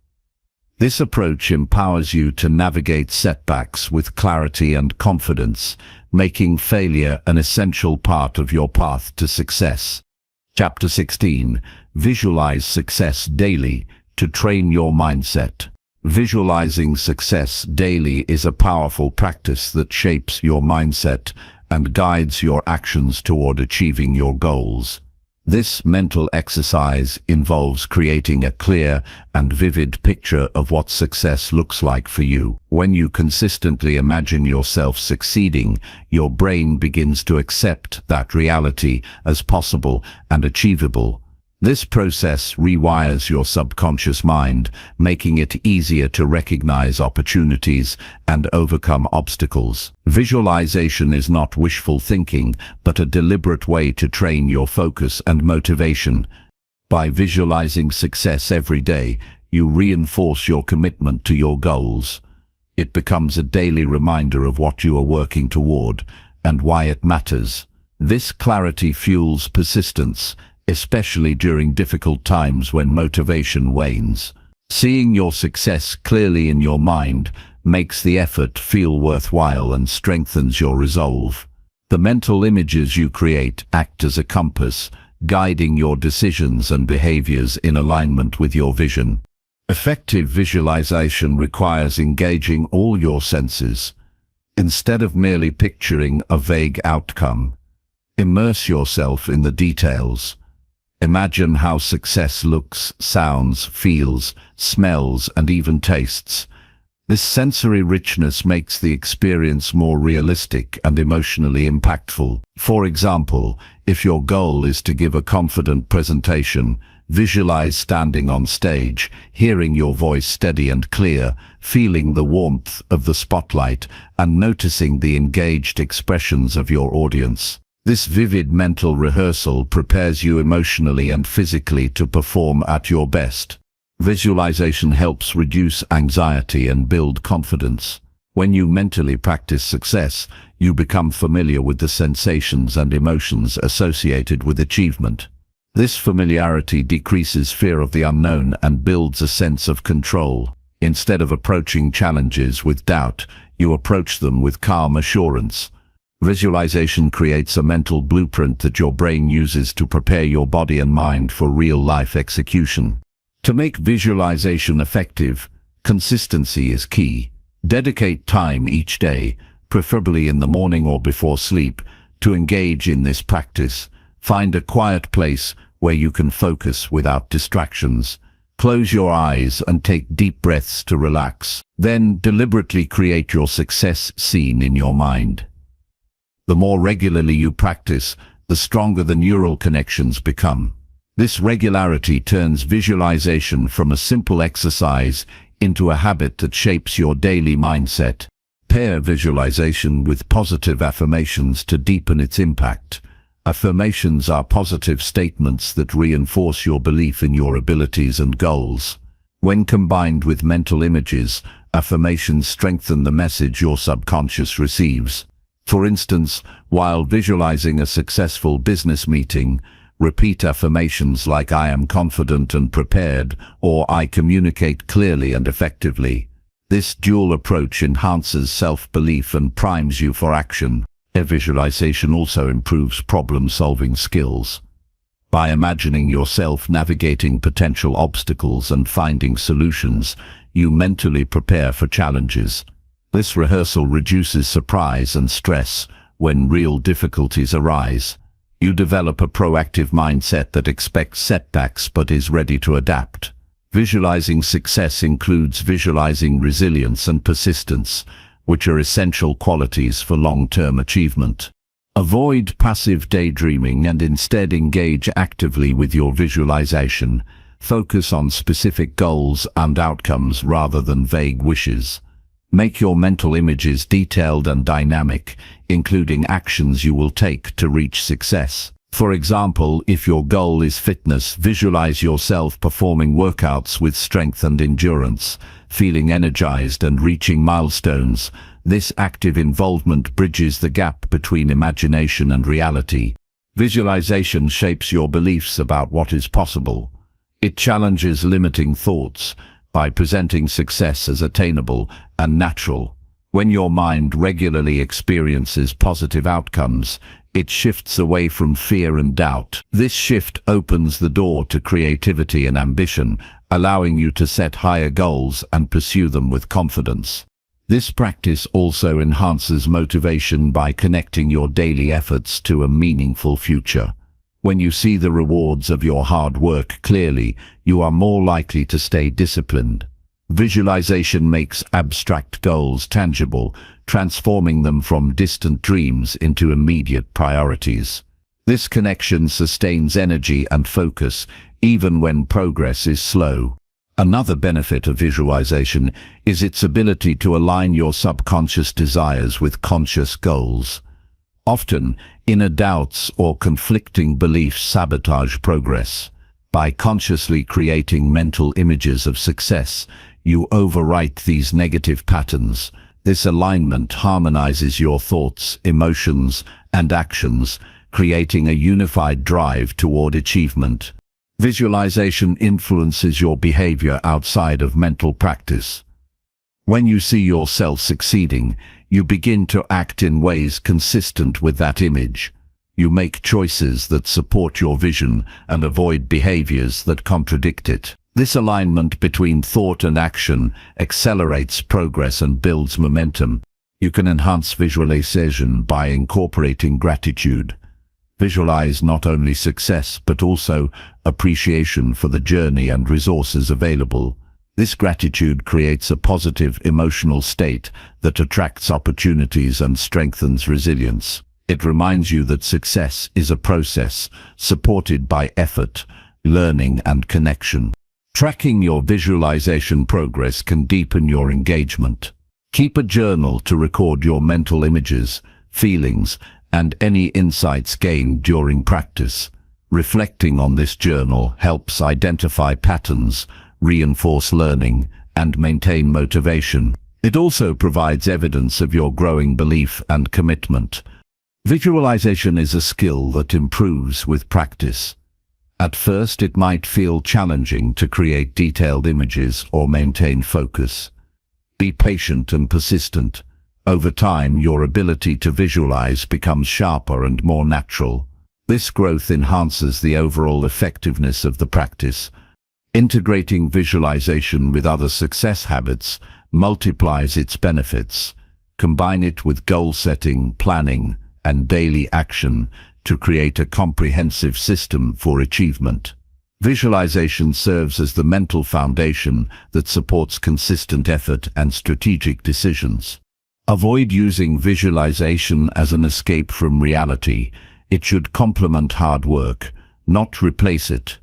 This approach empowers you to navigate setbacks with clarity and confidence, making failure an essential part of your path to success. Chapter 16. Visualize success daily to train your mindset. Visualizing success daily is a powerful practice that shapes your mindset and guides your actions toward achieving your goals. This mental exercise involves creating a clear and vivid picture of what success looks like for you. When you consistently imagine yourself succeeding, your brain begins to accept that reality as possible and achievable. This process rewires your subconscious mind, making it easier to recognize opportunities and overcome obstacles. Visualization is not wishful thinking, but a deliberate way to train your focus and motivation. By visualizing success every day, you reinforce your commitment to your goals. It becomes a daily reminder of what you are working toward and why it matters. This clarity fuels persistence, especially during difficult times when motivation wanes. Seeing your success clearly in your mind makes the effort feel worthwhile and strengthens your resolve. The mental images you create act as a compass, guiding your decisions and behaviors in alignment with your vision. Effective visualization requires engaging all your senses. Instead of merely picturing a vague outcome, immerse yourself in the details. Imagine how success looks, sounds, feels, smells, and even tastes. This sensory richness makes the experience more realistic and emotionally impactful. For example, if your goal is to give a confident presentation, visualize standing on stage, hearing your voice steady and clear, feeling the warmth of the spotlight, and noticing the engaged expressions of your audience. This vivid mental rehearsal prepares you emotionally and physically to perform at your best. Visualization helps reduce anxiety and build confidence. When you mentally practice success, you become familiar with the sensations and emotions associated with achievement. This familiarity decreases fear of the unknown and builds a sense of control. Instead of approaching challenges with doubt, you approach them with calm assurance. Visualization creates a mental blueprint that your brain uses to prepare your body and mind for real-life execution. To make visualization effective, consistency is key. Dedicate time each day, preferably in the morning or before sleep, to engage in this practice. Find a quiet place where you can focus without distractions. Close your eyes and take deep breaths to relax. Then deliberately create your success scene in your mind. The more regularly you practice, the stronger the neural connections become. This regularity turns visualization from a simple exercise into a habit that shapes your daily mindset. Pair visualization with positive affirmations to deepen its impact. Affirmations are positive statements that reinforce your belief in your abilities and goals. When combined with mental images, affirmations strengthen the message your subconscious receives. For instance, while visualizing a successful business meeting, repeat affirmations like "I am confident and prepared" or "I communicate clearly and effectively." This dual approach enhances self-belief and primes you for action. Visualization also improves problem-solving skills. By imagining yourself navigating potential obstacles and finding solutions, you mentally prepare for challenges. This rehearsal reduces surprise and stress when real difficulties arise. You develop a proactive mindset that expects setbacks but is ready to adapt. Visualizing success includes visualizing resilience and persistence, which are essential qualities for long-term achievement. Avoid passive daydreaming and instead engage actively with your visualization. Focus on specific goals and outcomes rather than vague wishes. Make your mental images detailed and dynamic, including actions you will take to reach success. For example, if your goal is fitness, visualize yourself performing workouts with strength and endurance, feeling energized and reaching milestones. This active involvement bridges the gap between imagination and reality. Visualization shapes your beliefs about what is possible. It challenges limiting thoughts by presenting success as attainable and natural. When your mind regularly experiences positive outcomes, it shifts away from fear and doubt. This shift opens the door to creativity and ambition, allowing you to set higher goals and pursue them with confidence. This practice also enhances motivation by connecting your daily efforts to a meaningful future. When you see the rewards of your hard work clearly, you are more likely to stay disciplined. Visualization makes abstract goals tangible, transforming them from distant dreams into immediate priorities. This connection sustains energy and focus, even when progress is slow. Another benefit of visualization is its ability to align your subconscious desires with conscious goals. Often, inner doubts or conflicting beliefs sabotage progress. By consciously creating mental images of success, you overwrite these negative patterns. This alignment harmonizes your thoughts, emotions, and actions, creating a unified drive toward achievement. Visualization influences your behavior outside of mental practice. When you see yourself succeeding, you begin to act in ways consistent with that image. You make choices that support your vision and avoid behaviors that contradict it. This alignment between thought and action accelerates progress and builds momentum. You can enhance visualization by incorporating gratitude. Visualize not only success but also appreciation for the journey and resources available. This gratitude creates a positive emotional state that attracts opportunities and strengthens resilience. It reminds you that success is a process supported by effort, learning, and connection. Tracking your visualization progress can deepen your engagement. Keep a journal to record your mental images, feelings, and any insights gained during practice. Reflecting on this journal helps identify patterns, reinforce learning, and maintain motivation. It also provides evidence of your growing belief and commitment. Visualization is a skill that improves with practice. At first, it might feel challenging to create detailed images or maintain focus. Be patient and persistent. Over time, your ability to visualize becomes sharper and more natural. This growth enhances the overall effectiveness of the practice. Integrating visualization with other success habits multiplies its benefits. Combine it with goal setting, planning, and daily action to create a comprehensive system for achievement. Visualization serves as the mental foundation that supports consistent effort and strategic decisions. Avoid using visualization as an escape from reality. It should complement hard work, not replace it.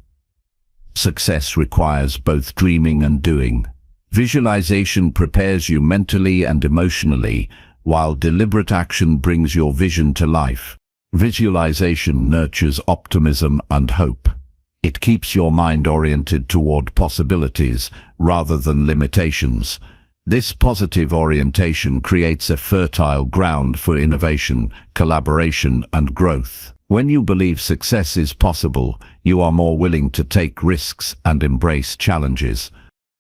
Success requires both dreaming and doing. Visualization prepares you mentally and emotionally, while deliberate action brings your vision to life. Visualization nurtures optimism and hope. It keeps your mind oriented toward possibilities rather than limitations. This positive orientation creates a fertile ground for innovation, collaboration, and growth. When you believe success is possible, you are more willing to take risks and embrace challenges.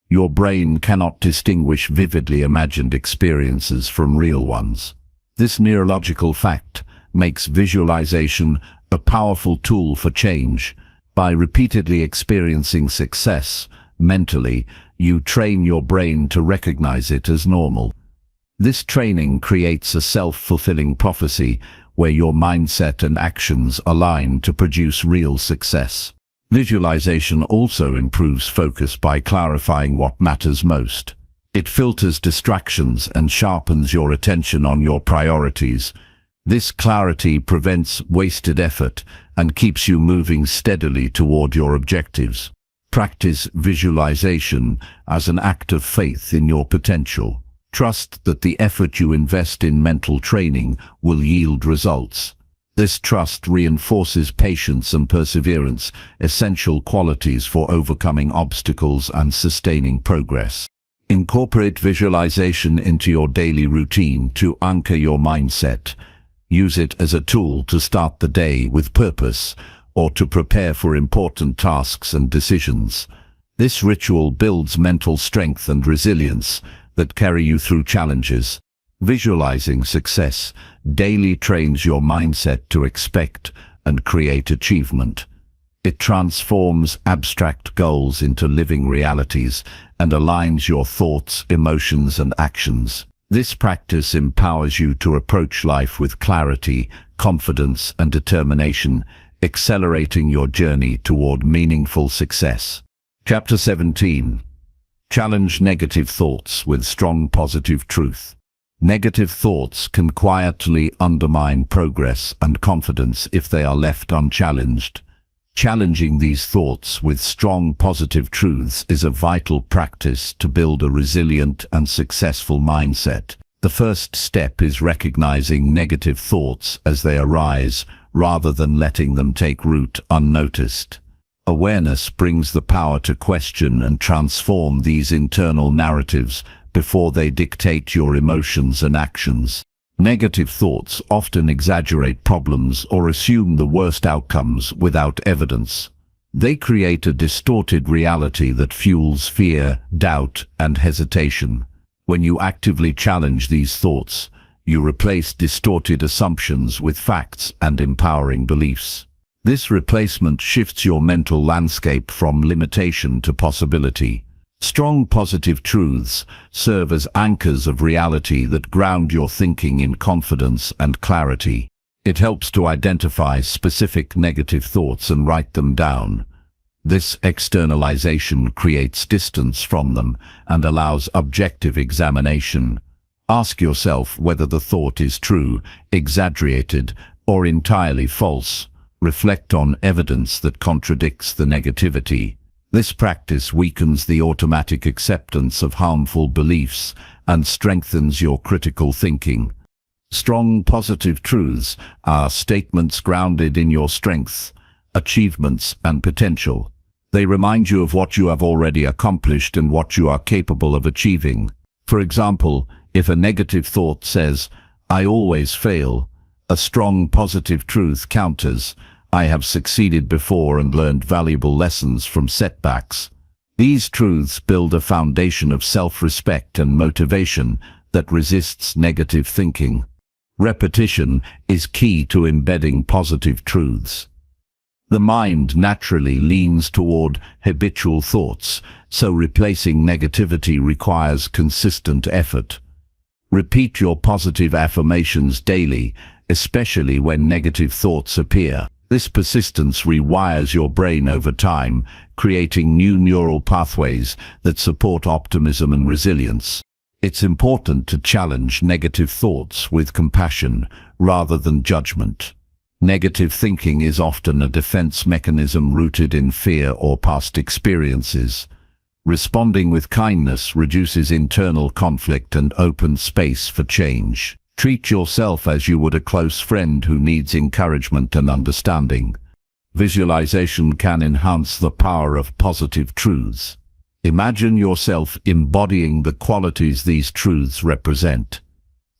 Your brain cannot distinguish vividly imagined experiences from real ones. This neurological fact makes visualization a powerful tool for change. By repeatedly experiencing success mentally, you train your brain to recognize it as normal. This training creates a self-fulfilling prophecy where your mindset and actions align to produce real success. Visualization also improves focus by clarifying what matters most. It filters distractions and sharpens your attention on your priorities. This clarity prevents wasted effort and keeps you moving steadily toward your objectives. Practice visualization as an act of faith in your potential. Trust that the effort you invest in mental training will yield results. This trust reinforces patience and perseverance, essential qualities for overcoming obstacles and sustaining progress. Incorporate visualization into your daily routine to anchor your mindset. Use it as a tool to start the day with purpose or to prepare for important tasks and decisions. This ritual builds mental strength and resilience that carry you through challenges. Visualizing success daily trains your mindset to expect and create achievement. It transforms abstract goals into living realities and aligns your thoughts, emotions, and actions. This practice empowers you to approach life with clarity, confidence, and determination, accelerating your journey toward meaningful success. Chapter 17. Challenge negative thoughts with strong positive truth. Negative thoughts can quietly undermine progress and confidence if they are left unchallenged. Challenging these thoughts with strong positive truths is a vital practice to build a resilient and successful mindset. The first step is recognizing negative thoughts as they arise, rather than letting them take root unnoticed. Awareness brings the power to question and transform these internal narratives before they dictate your emotions and actions. Negative thoughts often exaggerate problems or assume the worst outcomes without evidence. They create a distorted reality that fuels fear, doubt, and hesitation. When you actively challenge these thoughts, you replace distorted assumptions with facts and empowering beliefs. This replacement shifts your mental landscape from limitation to possibility. Strong positive truths serve as anchors of reality that ground your thinking in confidence and clarity. It helps to identify specific negative thoughts and write them down. This externalization creates distance from them and allows objective examination. Ask yourself whether the thought is true, exaggerated, or entirely false. Reflect on evidence that contradicts the negativity. This practice weakens the automatic acceptance of harmful beliefs and strengthens your critical thinking. Strong positive truths are statements grounded in your strengths, achievements, and potential. They remind you of what you have already accomplished and what you are capable of achieving. For example, if a negative thought says, "I always fail," a strong positive truth counters, "I have succeeded before and learned valuable lessons from setbacks." These truths build a foundation of self-respect and motivation that resists negative thinking. Repetition is key to embedding positive truths. The mind naturally leans toward habitual thoughts, so replacing negativity requires consistent effort. Repeat your positive affirmations daily, especially when negative thoughts appear. This persistence rewires your brain over time, creating new neural pathways that support optimism and resilience. It's important to challenge negative thoughts with compassion rather than judgment. Negative thinking is often a defense mechanism rooted in fear or past experiences. Responding with kindness reduces internal conflict and opens space for change. Treat yourself as you would a close friend who needs encouragement and understanding. Visualization can enhance the power of positive truths. Imagine yourself embodying the qualities these truths represent.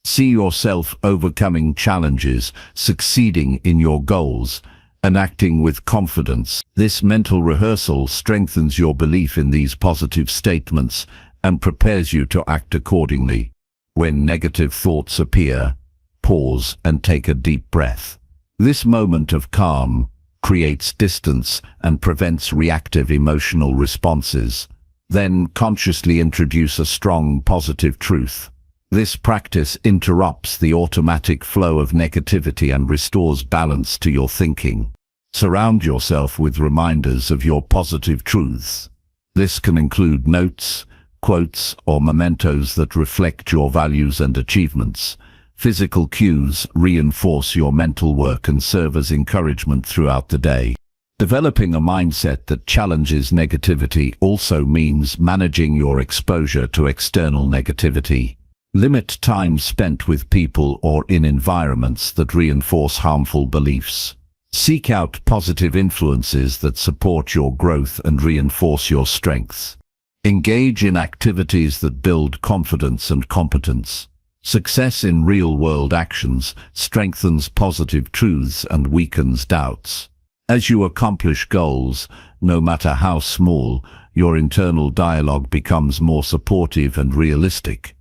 See yourself overcoming challenges, succeeding in your goals, and acting with confidence. This mental rehearsal strengthens your belief in these positive statements and prepares you to act accordingly. When negative thoughts appear, pause and take a deep breath. This moment of calm creates distance and prevents reactive emotional responses. Then consciously introduce a strong positive truth. This practice interrupts the automatic flow of negativity and restores balance to your thinking. Surround yourself with reminders of your positive truths. This can include notes, quotes, or mementos that reflect your values and achievements. Physical cues reinforce your mental work and serve as encouragement throughout the day. Developing a mindset that challenges negativity also means managing your exposure to external negativity. Limit time spent with people or in environments that reinforce harmful beliefs. Seek out positive influences that support your growth and reinforce your strengths. Engage in activities that build confidence and competence. Success in real-world actions strengthens positive truths and weakens doubts. As you accomplish goals, no matter how small, your internal dialogue becomes more supportive and realistic.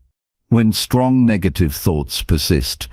When strong negative thoughts persist,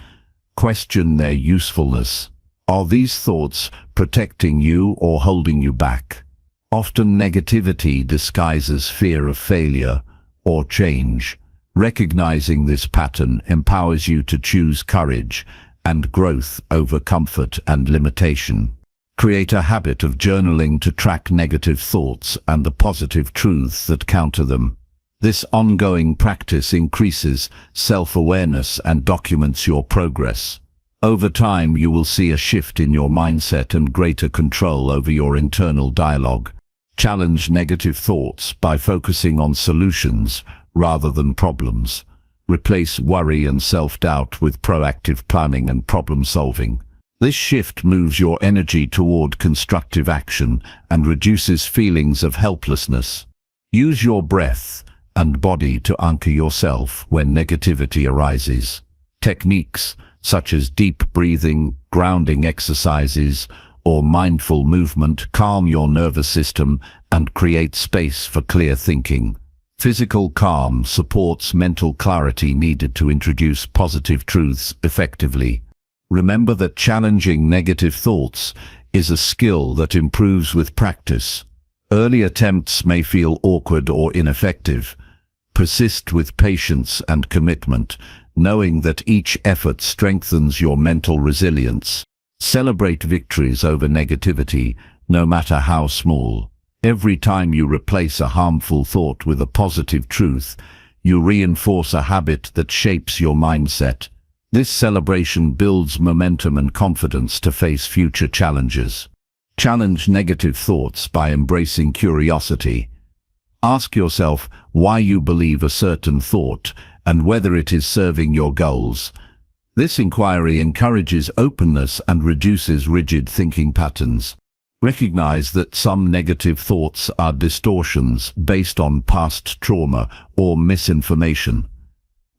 question their usefulness. Are these thoughts protecting you or holding you back? Often negativity disguises fear of failure or change. Recognizing this pattern empowers you to choose courage and growth over comfort and limitation. Create a habit of journaling to track negative thoughts and the positive truths that counter them. This ongoing practice increases self-awareness and documents your progress. Over time, you will see a shift in your mindset and greater control over your internal dialogue. Challenge negative thoughts by focusing on solutions rather than problems. Replace worry and self-doubt with proactive planning and problem-solving. This shift moves your energy toward constructive action and reduces feelings of helplessness. Use your breath and body to anchor yourself when negativity arises. Techniques such as deep breathing, grounding exercises, or mindful movement calm your nervous system and create space for clear thinking. Physical calm supports mental clarity needed to introduce positive truths effectively. Remember that challenging negative thoughts is a skill that improves with practice. Early attempts may feel awkward or ineffective. Persist with patience and commitment, knowing that each effort strengthens your mental resilience. Celebrate victories over negativity, no matter how small. Every time you replace a harmful thought with a positive truth, you reinforce a habit that shapes your mindset. This celebration builds momentum and confidence to face future challenges. Challenge negative thoughts by embracing curiosity. Ask yourself why you believe a certain thought and whether it is serving your goals. This inquiry encourages openness and reduces rigid thinking patterns. Recognize that some negative thoughts are distortions based on past trauma or misinformation.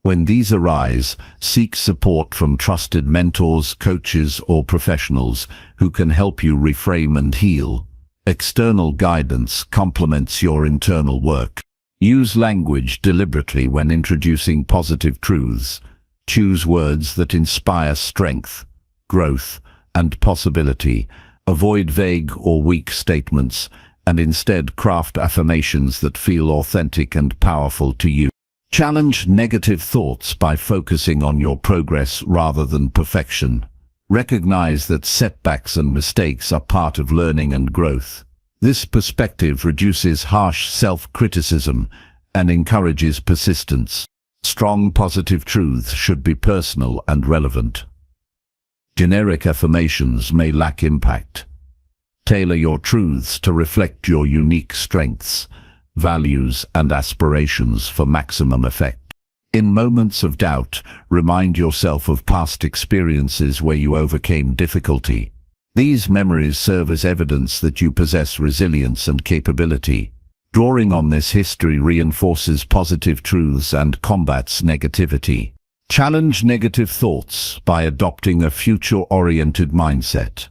When these arise, seek support from trusted mentors, coaches, or professionals who can help you reframe and heal. External guidance complements your internal work. Use language deliberately when introducing positive truths. Choose words that inspire strength, growth, and possibility. Avoid vague or weak statements, and instead craft affirmations that feel authentic and powerful to you. Challenge negative thoughts by focusing on your progress rather than perfection. Recognize that setbacks and mistakes are part of learning and growth. This perspective reduces harsh self-criticism and encourages persistence. Strong positive truths should be personal and relevant. Generic affirmations may lack impact. Tailor your truths to reflect your unique strengths, values, and aspirations for maximum effect. In moments of doubt, remind yourself of past experiences where you overcame difficulty. These memories serve as evidence that you possess resilience and capability. Drawing on this history reinforces positive truths and combats negativity. Challenge negative thoughts by adopting a future-oriented mindset.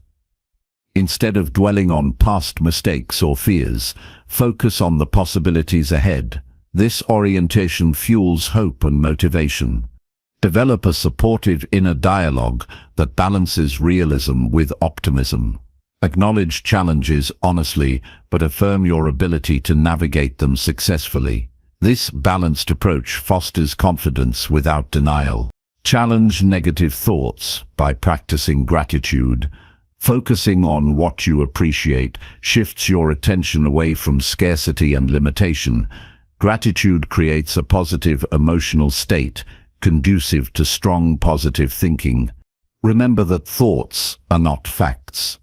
Instead of dwelling on past mistakes or fears, focus on the possibilities ahead. This orientation fuels hope and motivation. Develop a supportive inner dialogue that balances realism with optimism. Acknowledge challenges honestly, but affirm your ability to navigate them successfully. This balanced approach fosters confidence without denial. Challenge negative thoughts by practicing gratitude. Focusing on what you appreciate shifts your attention away from scarcity and limitation. Gratitude creates a positive emotional state, conducive to strong positive thinking. Remember that thoughts are not facts.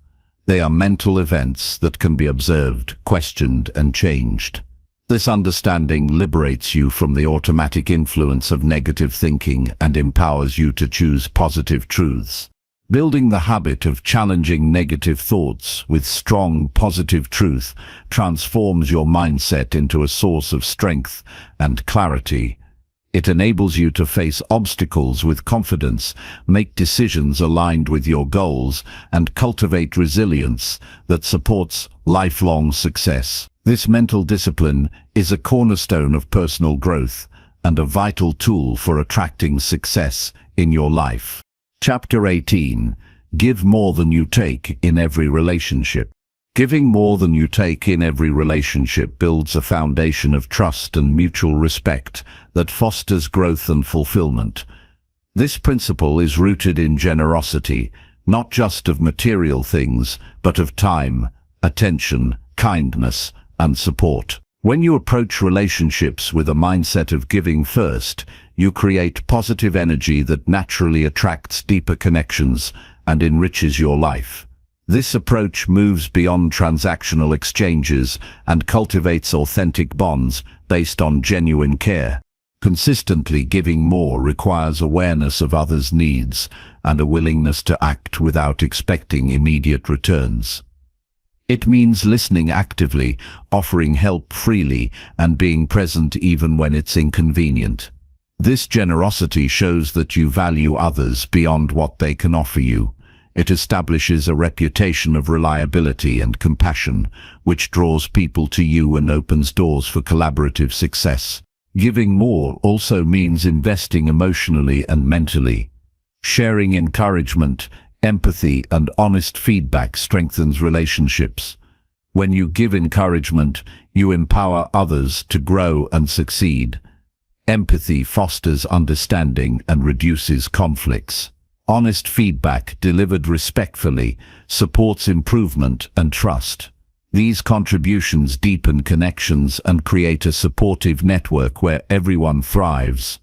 They are mental events that can be observed, questioned, and changed. This understanding liberates you from the automatic influence of negative thinking and empowers you to choose positive truths. Building the habit of challenging negative thoughts with strong positive truth transforms your mindset into a source of strength and clarity. It enables you to face obstacles with confidence, make decisions aligned with your goals, and cultivate resilience that supports lifelong success. This mental discipline is a cornerstone of personal growth and a vital tool for attracting success in your life. Chapter 18. Give more than you take in every relationship. Giving more than you take in every relationship builds a foundation of trust and mutual respect that fosters growth and fulfillment. This principle is rooted in generosity, not just of material things, but of time, attention, kindness, and support. When you approach relationships with a mindset of giving first, you create positive energy that naturally attracts deeper connections and enriches your life. This approach moves beyond transactional exchanges and cultivates authentic bonds based on genuine care. Consistently giving more requires awareness of others' needs and a willingness to act without expecting immediate returns. It means listening actively, offering help freely, and being present even when it's inconvenient. This generosity shows that you value others beyond what they can offer you. It establishes a reputation of reliability and compassion, which draws people to you and opens doors for collaborative success. Giving more also means investing emotionally and mentally. Sharing encouragement, empathy, and honest feedback strengthens relationships. When you give encouragement, you empower others to grow and succeed. Empathy fosters understanding and reduces conflicts. Honest feedback, delivered respectfully, supports improvement and trust. These contributions deepen connections and create a supportive network where everyone thrives.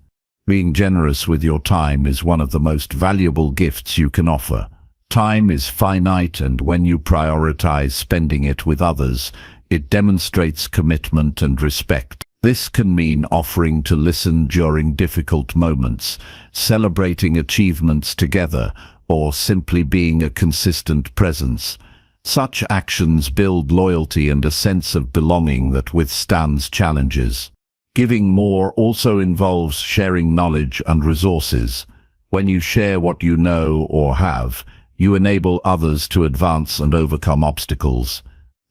Being generous with your time is one of the most valuable gifts you can offer. Time is finite, and when you prioritize spending it with others, it demonstrates commitment and respect. This can mean offering to listen during difficult moments, celebrating achievements together, or simply being a consistent presence. Such actions build loyalty and a sense of belonging that withstands challenges. Giving more also involves sharing knowledge and resources. When you share what you know or have, you enable others to advance and overcome obstacles.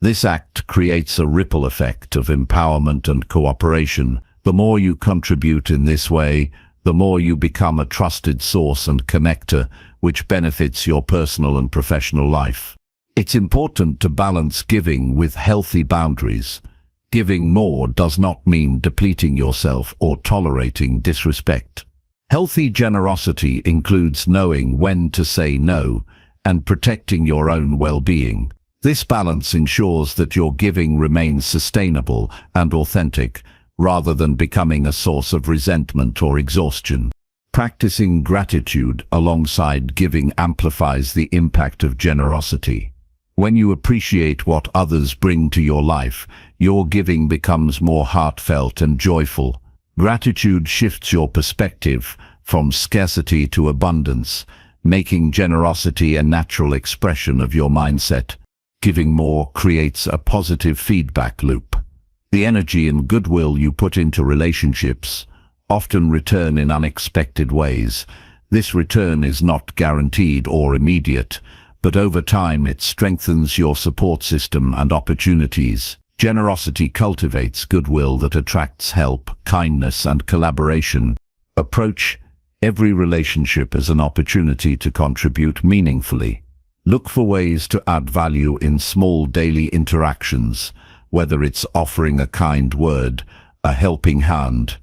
This act creates a ripple effect of empowerment and cooperation. The more you contribute in this way, the more you become a trusted source and connector, which benefits your personal and professional life. It's important to balance giving with healthy boundaries. Giving more does not mean depleting yourself or tolerating disrespect. Healthy generosity includes knowing when to say no and protecting your own well-being. This balance ensures that your giving remains sustainable and authentic, rather than becoming a source of resentment or exhaustion. Practicing gratitude alongside giving amplifies the impact of generosity. When you appreciate what others bring to your life, your giving becomes more heartfelt and joyful. Gratitude shifts your perspective from scarcity to abundance, making generosity a natural expression of your mindset. Giving more creates a positive feedback loop. The energy and goodwill you put into relationships often return in unexpected ways. This return is not guaranteed or immediate, but over time it strengthens your support system and opportunities. Generosity cultivates goodwill that attracts help, kindness, and collaboration. Approach Every relationship is an opportunity to contribute meaningfully. Look for ways to add value in small daily interactions, whether it's offering a kind word, a helping hand,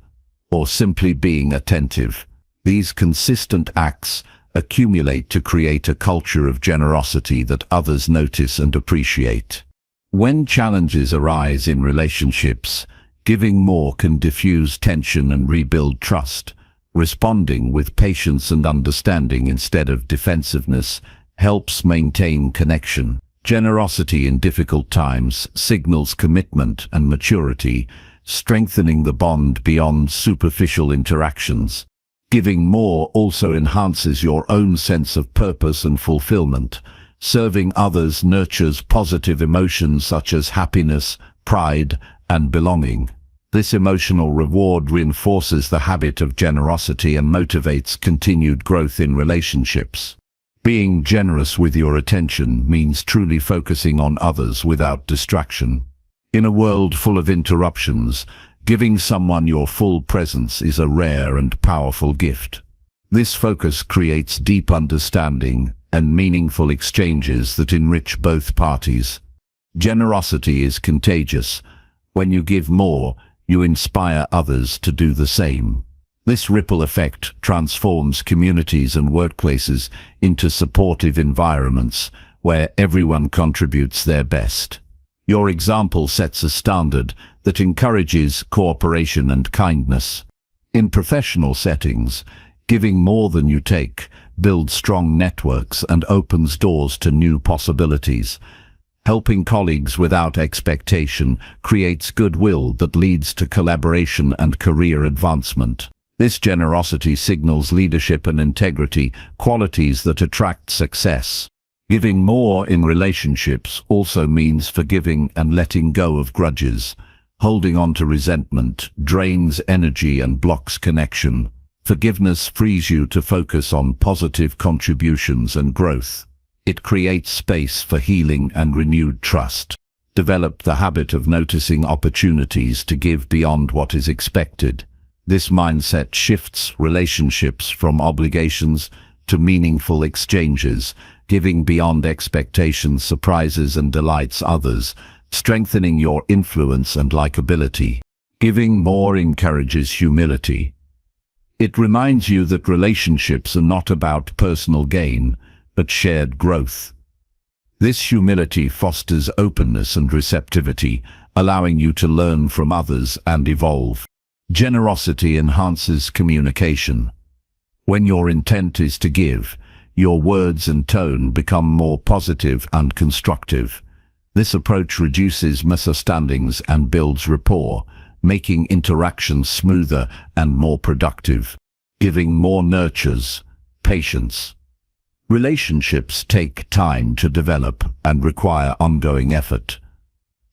or simply being attentive. These consistent acts accumulate to create a culture of generosity that others notice and appreciate. When challenges arise in relationships, giving more can diffuse tension and rebuild trust. Responding with patience and understanding instead of defensiveness helps maintain connection. Generosity in difficult times signals commitment and maturity, strengthening the bond beyond superficial interactions. Giving more also enhances your own sense of purpose and fulfillment. Serving others nurtures positive emotions such as happiness, pride, and belonging. This emotional reward reinforces the habit of generosity and motivates continued growth in relationships. Being generous with your attention means truly focusing on others without distraction. In a world full of interruptions, giving someone your full presence is a rare and powerful gift. This focus creates deep understanding and meaningful exchanges that enrich both parties. Generosity is contagious. When you give more, you inspire others to do the same. This ripple effect transforms communities and workplaces into supportive environments where everyone contributes their best. Your example sets a standard that encourages cooperation and kindness. In professional settings, giving more than you take builds strong networks and opens doors to new possibilities. Helping colleagues without expectation creates goodwill that leads to collaboration and career advancement. This generosity signals leadership and integrity, qualities that attract success. Giving more in relationships also means forgiving and letting go of grudges. Holding on to resentment drains energy and blocks connection. Forgiveness frees you to focus on positive contributions and growth. It creates space for healing and renewed trust. Develop the habit of noticing opportunities to give beyond what is expected. This mindset shifts relationships from obligations to meaningful exchanges. Giving beyond expectations surprises and delights others, strengthening your influence and likability. Giving more encourages humility. It reminds you that relationships are not about personal gain, but shared growth. This humility fosters openness and receptivity, allowing you to learn from others and evolve. Generosity enhances communication. When your intent is to give, your words and tone become more positive and constructive. This approach reduces misunderstandings and builds rapport, making interactions smoother and more productive. Giving more nurtures patience. Relationships take time to develop and require ongoing effort.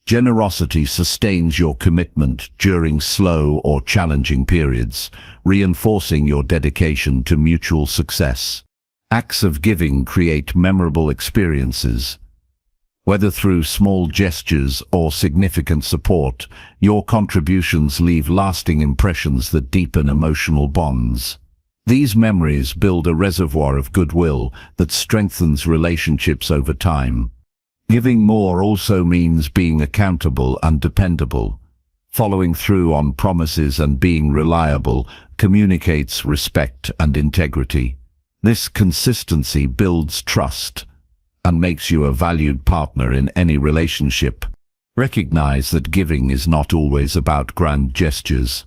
Generosity sustains your commitment during slow or challenging periods, reinforcing your dedication to mutual success. Acts of giving create memorable experiences. Whether through small gestures or significant support, your contributions leave lasting impressions that deepen emotional bonds. These memories build a reservoir of goodwill that strengthens relationships over time. Giving more also means being accountable and dependable. Following through on promises and being reliable communicates respect and integrity. This consistency builds trust and makes you a valued partner in any relationship. Recognize that giving is not always about grand gestures.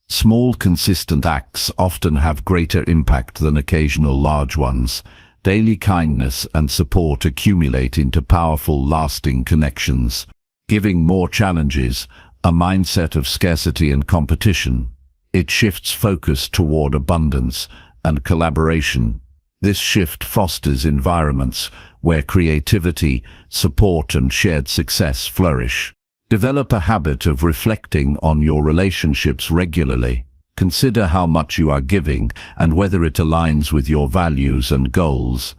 Small, consistent acts often have greater impact than occasional large ones. Daily kindness and support accumulate into powerful, lasting connections. Giving more challenges a mindset of scarcity and competition. It shifts focus toward abundance and collaboration. This shift fosters environments where creativity, support, and shared success flourish. Develop a habit of reflecting on your relationships regularly. Consider how much you are giving and whether it aligns with your values and goals.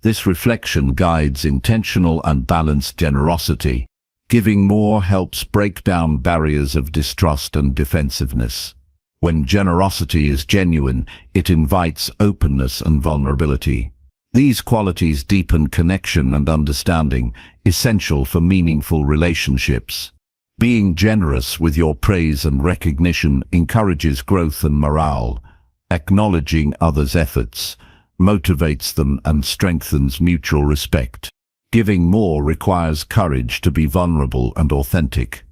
This reflection guides intentional and balanced generosity. Giving more helps break down barriers of distrust and defensiveness. When generosity is genuine, it invites openness and vulnerability. These qualities deepen connection and understanding, essential for meaningful relationships. Being generous with your praise and recognition encourages growth and morale. Acknowledging others' efforts motivates them and strengthens mutual respect. Giving more requires courage to be vulnerable and authentic.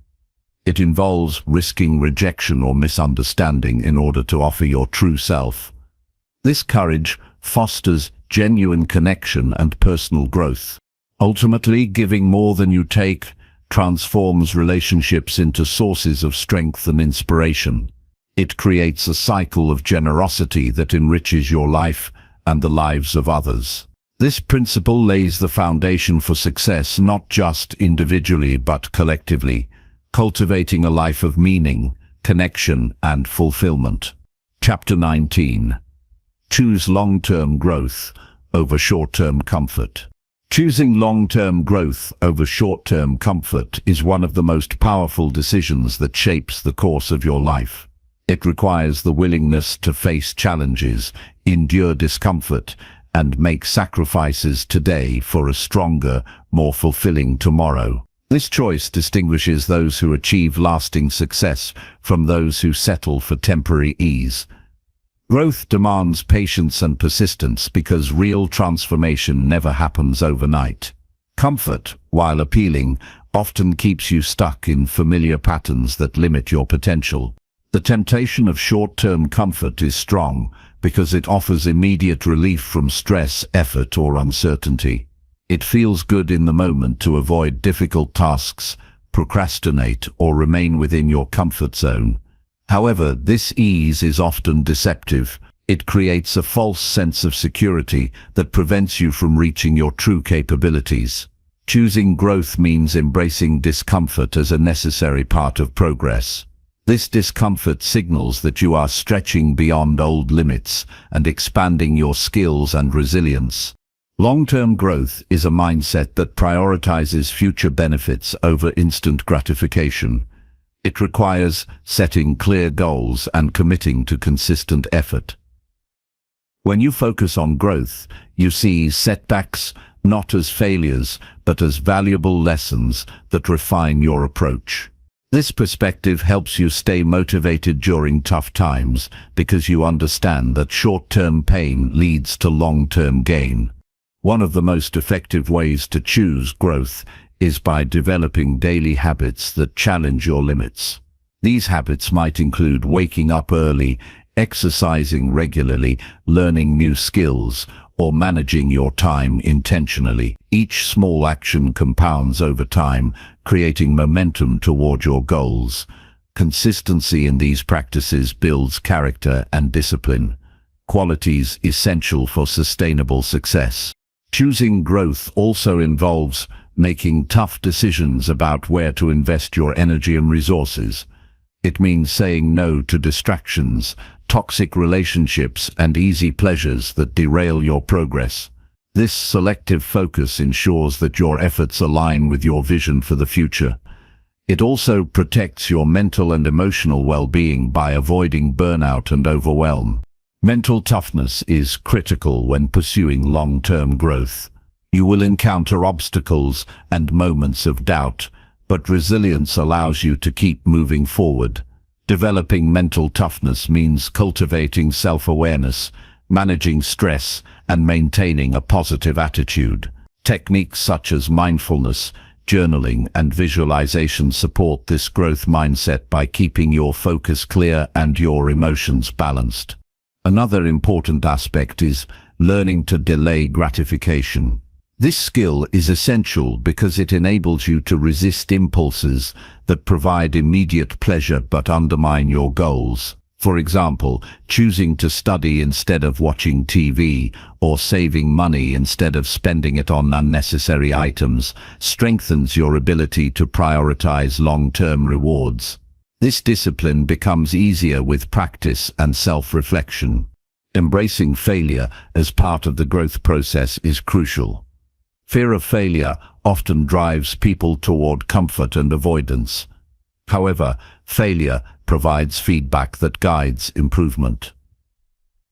It involves risking rejection or misunderstanding in order to offer your true self. This courage fosters genuine connection and personal growth. Ultimately, giving more than you take transforms relationships into sources of strength and inspiration. It creates a cycle of generosity that enriches your life and the lives of others. This principle lays the foundation for success not just individually but collectively, cultivating a life of meaning, connection, and fulfillment. Chapter 19. Choose long-term growth over short-term comfort. Choosing long-term growth over short-term comfort is one of the most powerful decisions that shapes the course of your life. It requires the willingness to face challenges, endure discomfort, and make sacrifices today for a stronger, more fulfilling tomorrow. This choice distinguishes those who achieve lasting success from those who settle for temporary ease. Growth demands patience and persistence because real transformation never happens overnight. Comfort, while appealing, often keeps you stuck in familiar patterns that limit your potential. The temptation of short-term comfort is strong because it offers immediate relief from stress, effort, or uncertainty. It feels good in the moment to avoid difficult tasks, procrastinate, or remain within your comfort zone. However, this ease is often deceptive. It creates a false sense of security that prevents you from reaching your true capabilities. Choosing growth means embracing discomfort as a necessary part of progress. This discomfort signals that you are stretching beyond old limits and expanding your skills and resilience. Long-term growth is a mindset that prioritizes future benefits over instant gratification. It requires setting clear goals and committing to consistent effort. When you focus on growth, you see setbacks not as failures, but as valuable lessons that refine your approach. This perspective helps you stay motivated during tough times because you understand that short-term pain leads to long-term gain. One of the most effective ways to choose growth is by developing daily habits that challenge your limits. These habits might include waking up early, exercising regularly, learning new skills, or managing your time intentionally. Each small action compounds over time, creating momentum toward your goals. Consistency in these practices builds character and discipline, qualities essential for sustainable success. Choosing growth also involves making tough decisions about where to invest your energy and resources. It means saying no to distractions, toxic relationships, and easy pleasures that derail your progress. This selective focus ensures that your efforts align with your vision for the future. It also protects your mental and emotional well-being by avoiding burnout and overwhelm. Mental toughness is critical when pursuing long-term growth. You will encounter obstacles and moments of doubt, but resilience allows you to keep moving forward. Developing mental toughness means cultivating self-awareness, managing stress, and maintaining a positive attitude. Techniques such as mindfulness, journaling, and visualization support this growth mindset by keeping your focus clear and your emotions balanced. Another important aspect is learning to delay gratification. This skill is essential because it enables you to resist impulses that provide immediate pleasure but undermine your goals. For example, choosing to study instead of watching TV or saving money instead of spending it on unnecessary items strengthens your ability to prioritize long-term rewards. This discipline becomes easier with practice and self-reflection. Embracing failure as part of the growth process is crucial. Fear of failure often drives people toward comfort and avoidance. However, failure provides feedback that guides improvement.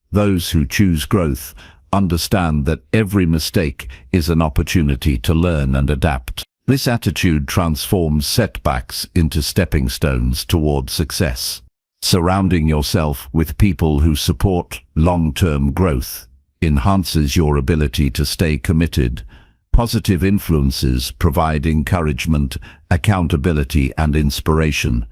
Those who choose growth understand that every mistake is an opportunity to learn and adapt. This attitude transforms setbacks into stepping stones toward success. Surrounding yourself with people who support long-term growth enhances your ability to stay committed. Positive influences provide encouragement, accountability, and inspiration.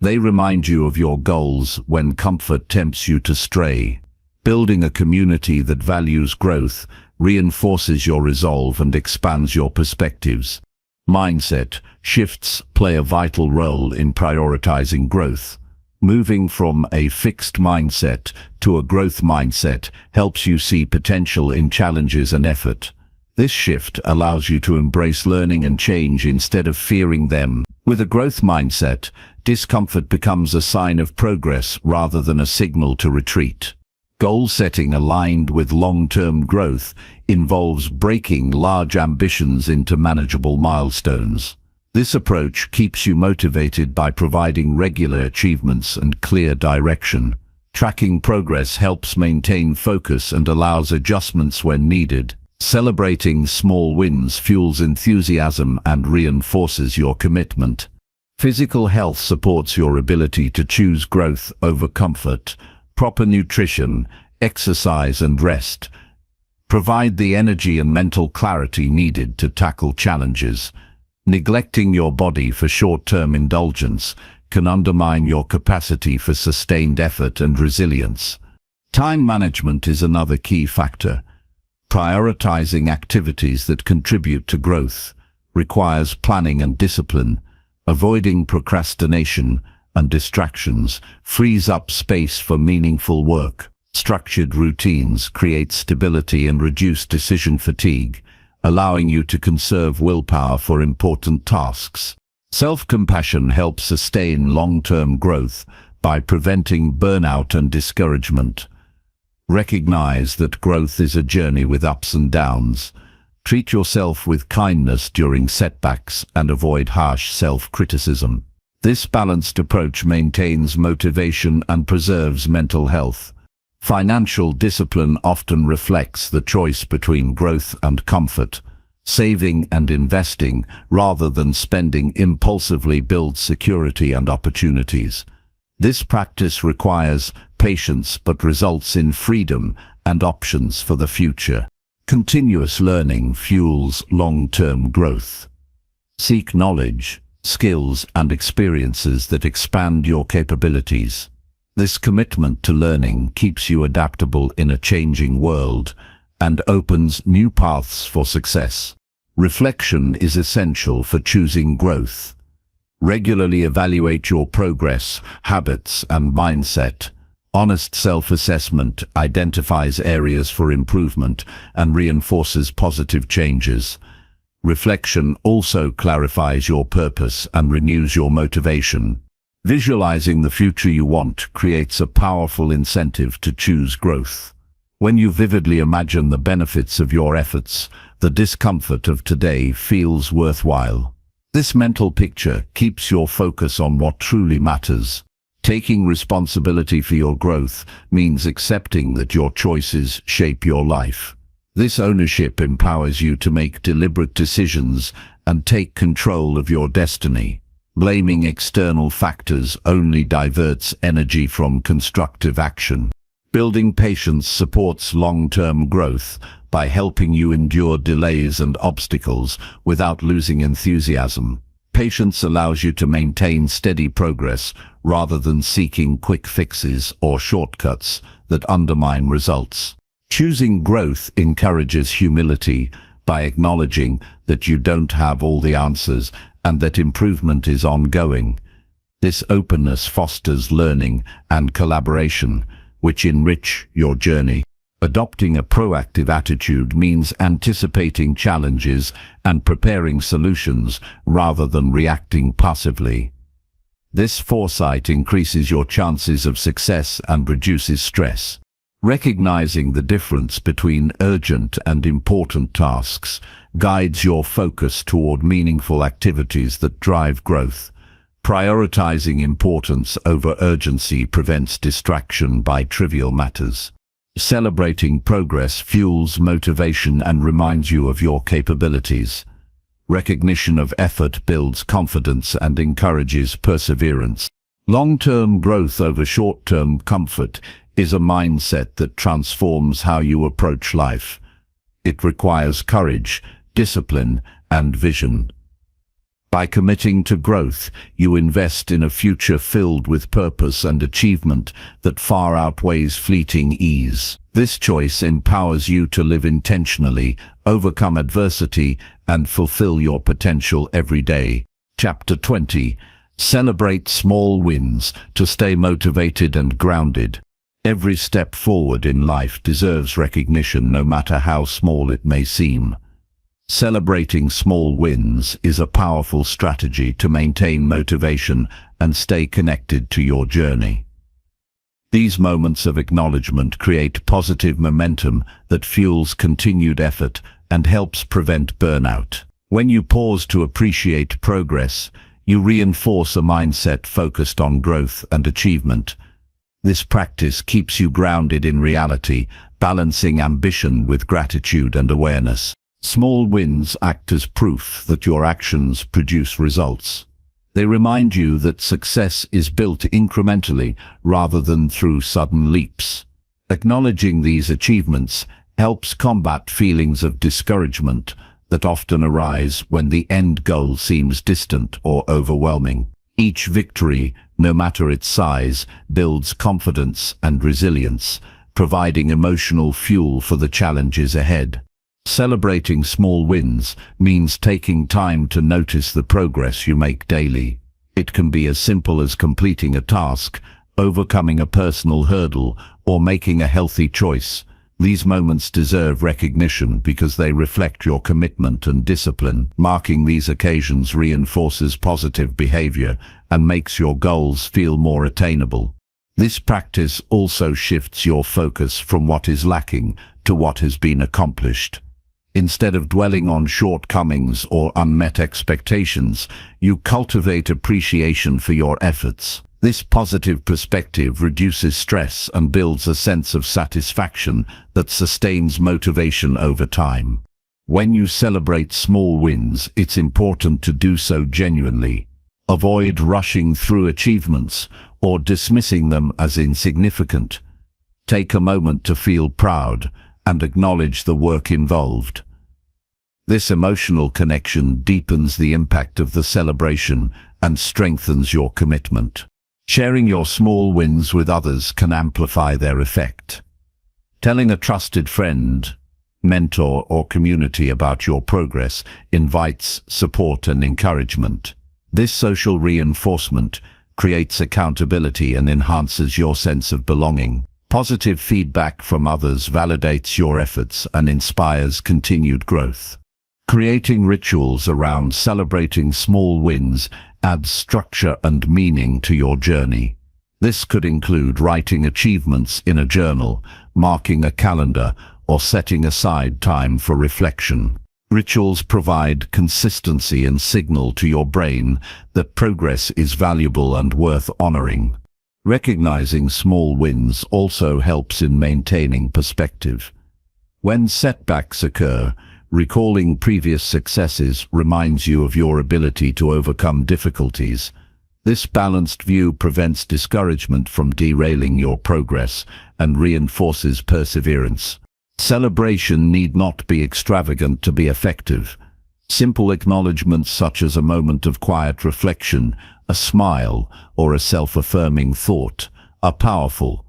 They remind you of your goals when comfort tempts you to stray. Building a community that values growth reinforces your resolve and expands your perspectives. Mindset shifts play a vital role in prioritizing growth. Moving from a fixed mindset to a growth mindset helps you see potential in challenges and effort. This shift allows you to embrace learning and change instead of fearing them. With a growth mindset, discomfort becomes a sign of progress rather than a signal to retreat. Goal setting aligned with long-term growth involves breaking large ambitions into manageable milestones. This approach keeps you motivated by providing regular achievements and clear direction. Tracking progress helps maintain focus and allows adjustments when needed. Celebrating small wins fuels enthusiasm and reinforces your commitment. Physical health supports your ability to choose growth over comfort. Proper nutrition, exercise, and rest provide the energy and mental clarity needed to tackle challenges. Neglecting your body for short-term indulgence can undermine your capacity for sustained effort and resilience. Time management is another key factor. Prioritizing activities that contribute to growth requires planning and discipline. Avoiding procrastination and distractions frees up space for meaningful work. Structured routines create stability and reduce decision fatigue, allowing you to conserve willpower for important tasks. Self-compassion helps sustain long-term growth by preventing burnout and discouragement. Recognize that growth is a journey with ups and downs. Treat yourself with kindness during setbacks and avoid harsh self-criticism. This balanced approach maintains motivation and preserves mental health. Financial discipline often reflects the choice between growth and comfort. Saving and investing, rather than spending impulsively, builds security and opportunities. This practice requires patience but results in freedom and options for the future. Continuous learning fuels long-term growth. Seek knowledge, skills, and experiences that expand your capabilities. This commitment to learning keeps you adaptable in a changing world and opens new paths for success. Reflection is essential for choosing growth. Regularly evaluate your progress, habits, and mindset. Honest self-assessment identifies areas for improvement and reinforces positive changes. Reflection also clarifies your purpose and renews your motivation. Visualizing the future you want creates a powerful incentive to choose growth. When you vividly imagine the benefits of your efforts, the discomfort of today feels worthwhile. This mental picture keeps your focus on what truly matters. Taking responsibility for your growth means accepting that your choices shape your life. This ownership empowers you to make deliberate decisions and take control of your destiny. Blaming external factors only diverts energy from constructive action. Building patience supports long-term growth by helping you endure delays and obstacles without losing enthusiasm. Patience allows you to maintain steady progress rather than seeking quick fixes or shortcuts that undermine results. Choosing growth encourages humility by acknowledging that you don't have all the answers and that improvement is ongoing. This openness fosters learning and collaboration, which enrich your journey. Adopting a proactive attitude means anticipating challenges and preparing solutions rather than reacting passively. This foresight increases your chances of success and reduces stress. Recognizing the difference between urgent and important tasks guides your focus toward meaningful activities that drive growth. Prioritizing importance over urgency prevents distraction by trivial matters. Celebrating progress fuels motivation and reminds you of your capabilities. Recognition of effort builds confidence and encourages perseverance. Long-term growth over short-term comfort is a mindset that transforms how you approach life. It requires courage, discipline, and vision. By committing to growth, you invest in a future filled with purpose and achievement that far outweighs fleeting ease. This choice empowers you to live intentionally, overcome adversity, and fulfill your potential every day. Chapter 20. Celebrate small wins to stay motivated and grounded. Every step forward in life deserves recognition, no matter how small it may seem. Celebrating small wins is a powerful strategy to maintain motivation and stay connected to your journey. These moments of acknowledgement create positive momentum that fuels continued effort and helps prevent burnout. When you pause to appreciate progress, you reinforce a mindset focused on growth and achievement. This practice keeps you grounded in reality, balancing ambition with gratitude and awareness. Small wins act as proof that your actions produce results. They remind you that success is built incrementally rather than through sudden leaps. Acknowledging these achievements helps combat feelings of discouragement that often arise when the end goal seems distant or overwhelming. Each victory, no matter its size, builds confidence and resilience, providing emotional fuel for the challenges ahead. Celebrating small wins means taking time to notice the progress you make daily. It can be as simple as completing a task, overcoming a personal hurdle, or making a healthy choice. These moments deserve recognition because they reflect your commitment and discipline. Marking these occasions reinforces positive behavior and makes your goals feel more attainable. This practice also shifts your focus from what is lacking to what has been accomplished. Instead of dwelling on shortcomings or unmet expectations, you cultivate appreciation for your efforts. This positive perspective reduces stress and builds a sense of satisfaction that sustains motivation over time. When you celebrate small wins, it's important to do so genuinely. Avoid rushing through achievements or dismissing them as insignificant. Take a moment to feel proud and acknowledge the work involved. This emotional connection deepens the impact of the celebration and strengthens your commitment. Sharing your small wins with others can amplify their effect. Telling a trusted friend, mentor, or community about your progress invites support and encouragement. This social reinforcement creates accountability and enhances your sense of belonging. Positive feedback from others validates your efforts and inspires continued growth. Creating rituals around celebrating small wins adds structure and meaning to your journey. This could include writing achievements in a journal, marking a calendar, or setting aside time for reflection. Rituals provide consistency and signal to your brain that progress is valuable and worth honoring. Recognizing small wins also helps in maintaining perspective. When setbacks occur, recalling previous successes reminds you of your ability to overcome difficulties. This balanced view prevents discouragement from derailing your progress and reinforces perseverance. Celebration need not be extravagant to be effective. Simple acknowledgements such as a moment of quiet reflection, a smile, or a self-affirming thought are powerful.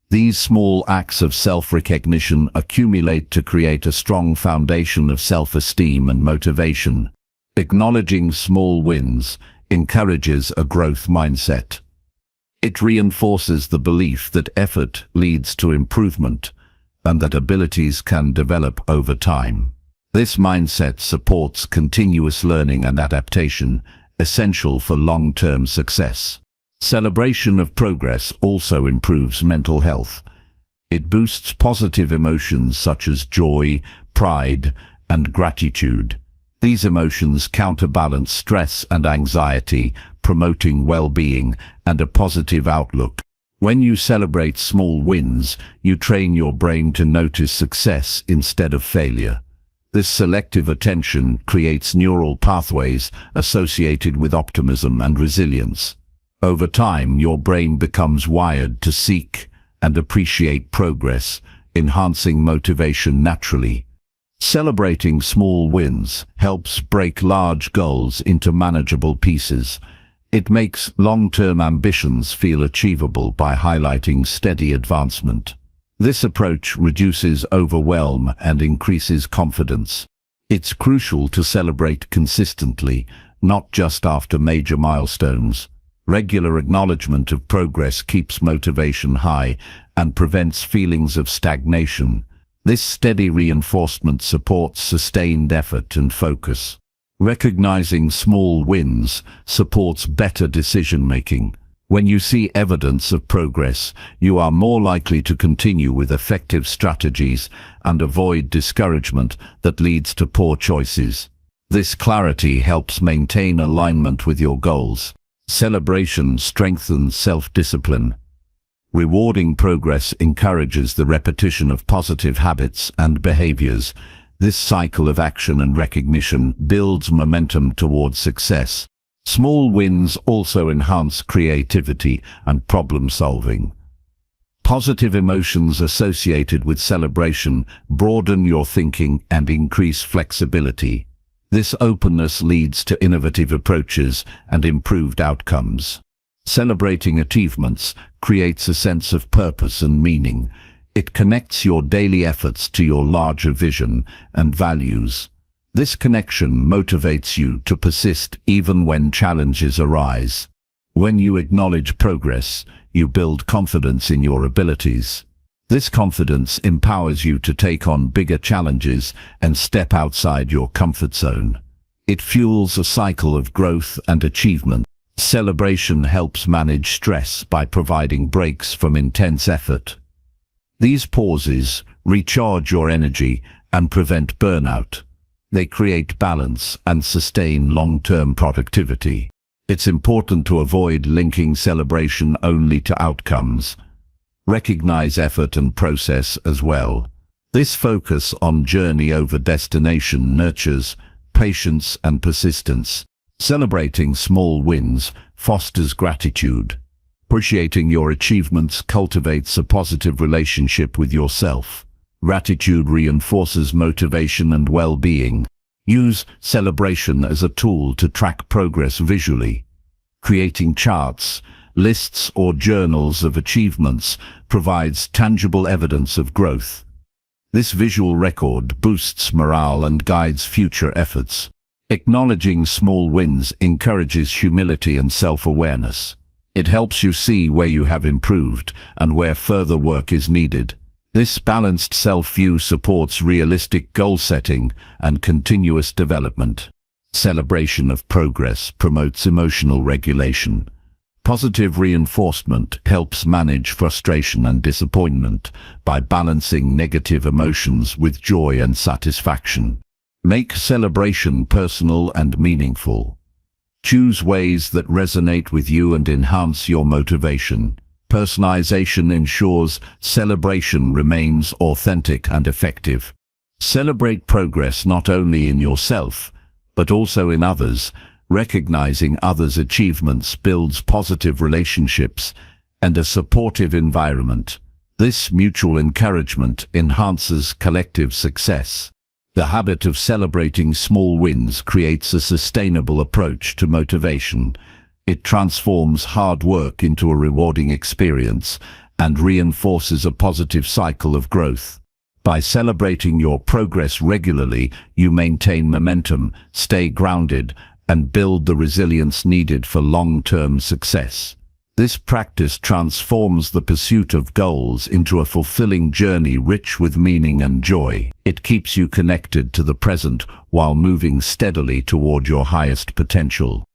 These small acts of self-recognition accumulate to create a strong foundation of self-esteem and motivation. Acknowledging small wins encourages a growth mindset. It reinforces the belief that effort leads to improvement and that abilities can develop over time. This mindset supports continuous learning and adaptation, essential for long-term success. Celebration of progress also improves mental health. It boosts positive emotions such as joy, pride, and gratitude. These emotions counterbalance stress and anxiety, promoting well-being and a positive outlook. When you celebrate small wins, you train your brain to notice success instead of failure. This selective attention creates neural pathways associated with optimism and resilience. Over time, your brain becomes wired to seek and appreciate progress, enhancing motivation naturally. Celebrating small wins helps break large goals into manageable pieces. It makes long-term ambitions feel achievable by highlighting steady advancement. This approach reduces overwhelm and increases confidence. It's crucial to celebrate consistently, not just after major milestones. Regular acknowledgement of progress keeps motivation high and prevents feelings of stagnation. This steady reinforcement supports sustained effort and focus. Recognizing small wins supports better decision-making. When you see evidence of progress, you are more likely to continue with effective strategies and avoid discouragement that leads to poor choices. This clarity helps maintain alignment with your goals. Celebration strengthens self-discipline. Rewarding progress encourages the repetition of positive habits and behaviors. This cycle of action and recognition builds momentum towards success. Small wins also enhance creativity and problem-solving. Positive emotions associated with celebration broaden your thinking and increase flexibility. This openness leads to innovative approaches and improved outcomes. Celebrating achievements creates a sense of purpose and meaning. It connects your daily efforts to your larger vision and values. This connection motivates you to persist even when challenges arise. When you acknowledge progress, you build confidence in your abilities. This confidence empowers you to take on bigger challenges and step outside your comfort zone. It fuels a cycle of growth and achievement. Celebration helps manage stress by providing breaks from intense effort. These pauses recharge your energy and prevent burnout. They create balance and sustain long-term productivity. It's important to avoid linking celebration only to outcomes. Recognize effort and process as well. This focus on journey over destination nurtures patience and persistence. Celebrating small wins fosters gratitude. Appreciating your achievements cultivates a positive relationship with yourself. Gratitude reinforces motivation and well-being. Use celebration as a tool to track progress visually. Creating charts, lists, or journals of achievements provides tangible evidence of growth. This visual record boosts morale and guides future efforts. Acknowledging small wins encourages humility and self-awareness. It helps you see where you have improved and where further work is needed. This balanced self-view supports realistic goal setting and continuous development. Celebration of progress promotes emotional regulation. Positive reinforcement helps manage frustration and disappointment by balancing negative emotions with joy and satisfaction. Make celebration personal and meaningful. Choose ways that resonate with you and enhance your motivation. Personalization ensures celebration remains authentic and effective. Celebrate progress not only in yourself, but also in others. Recognizing others' achievements builds positive relationships and a supportive environment. This mutual encouragement enhances collective success. The habit of celebrating small wins creates a sustainable approach to motivation. It transforms hard work into a rewarding experience and reinforces a positive cycle of growth. By celebrating your progress regularly, you maintain momentum, stay grounded, and build the resilience needed for long-term success. This practice transforms the pursuit of goals into a fulfilling journey rich with meaning and joy. It keeps you connected to the present while moving steadily toward your highest potential.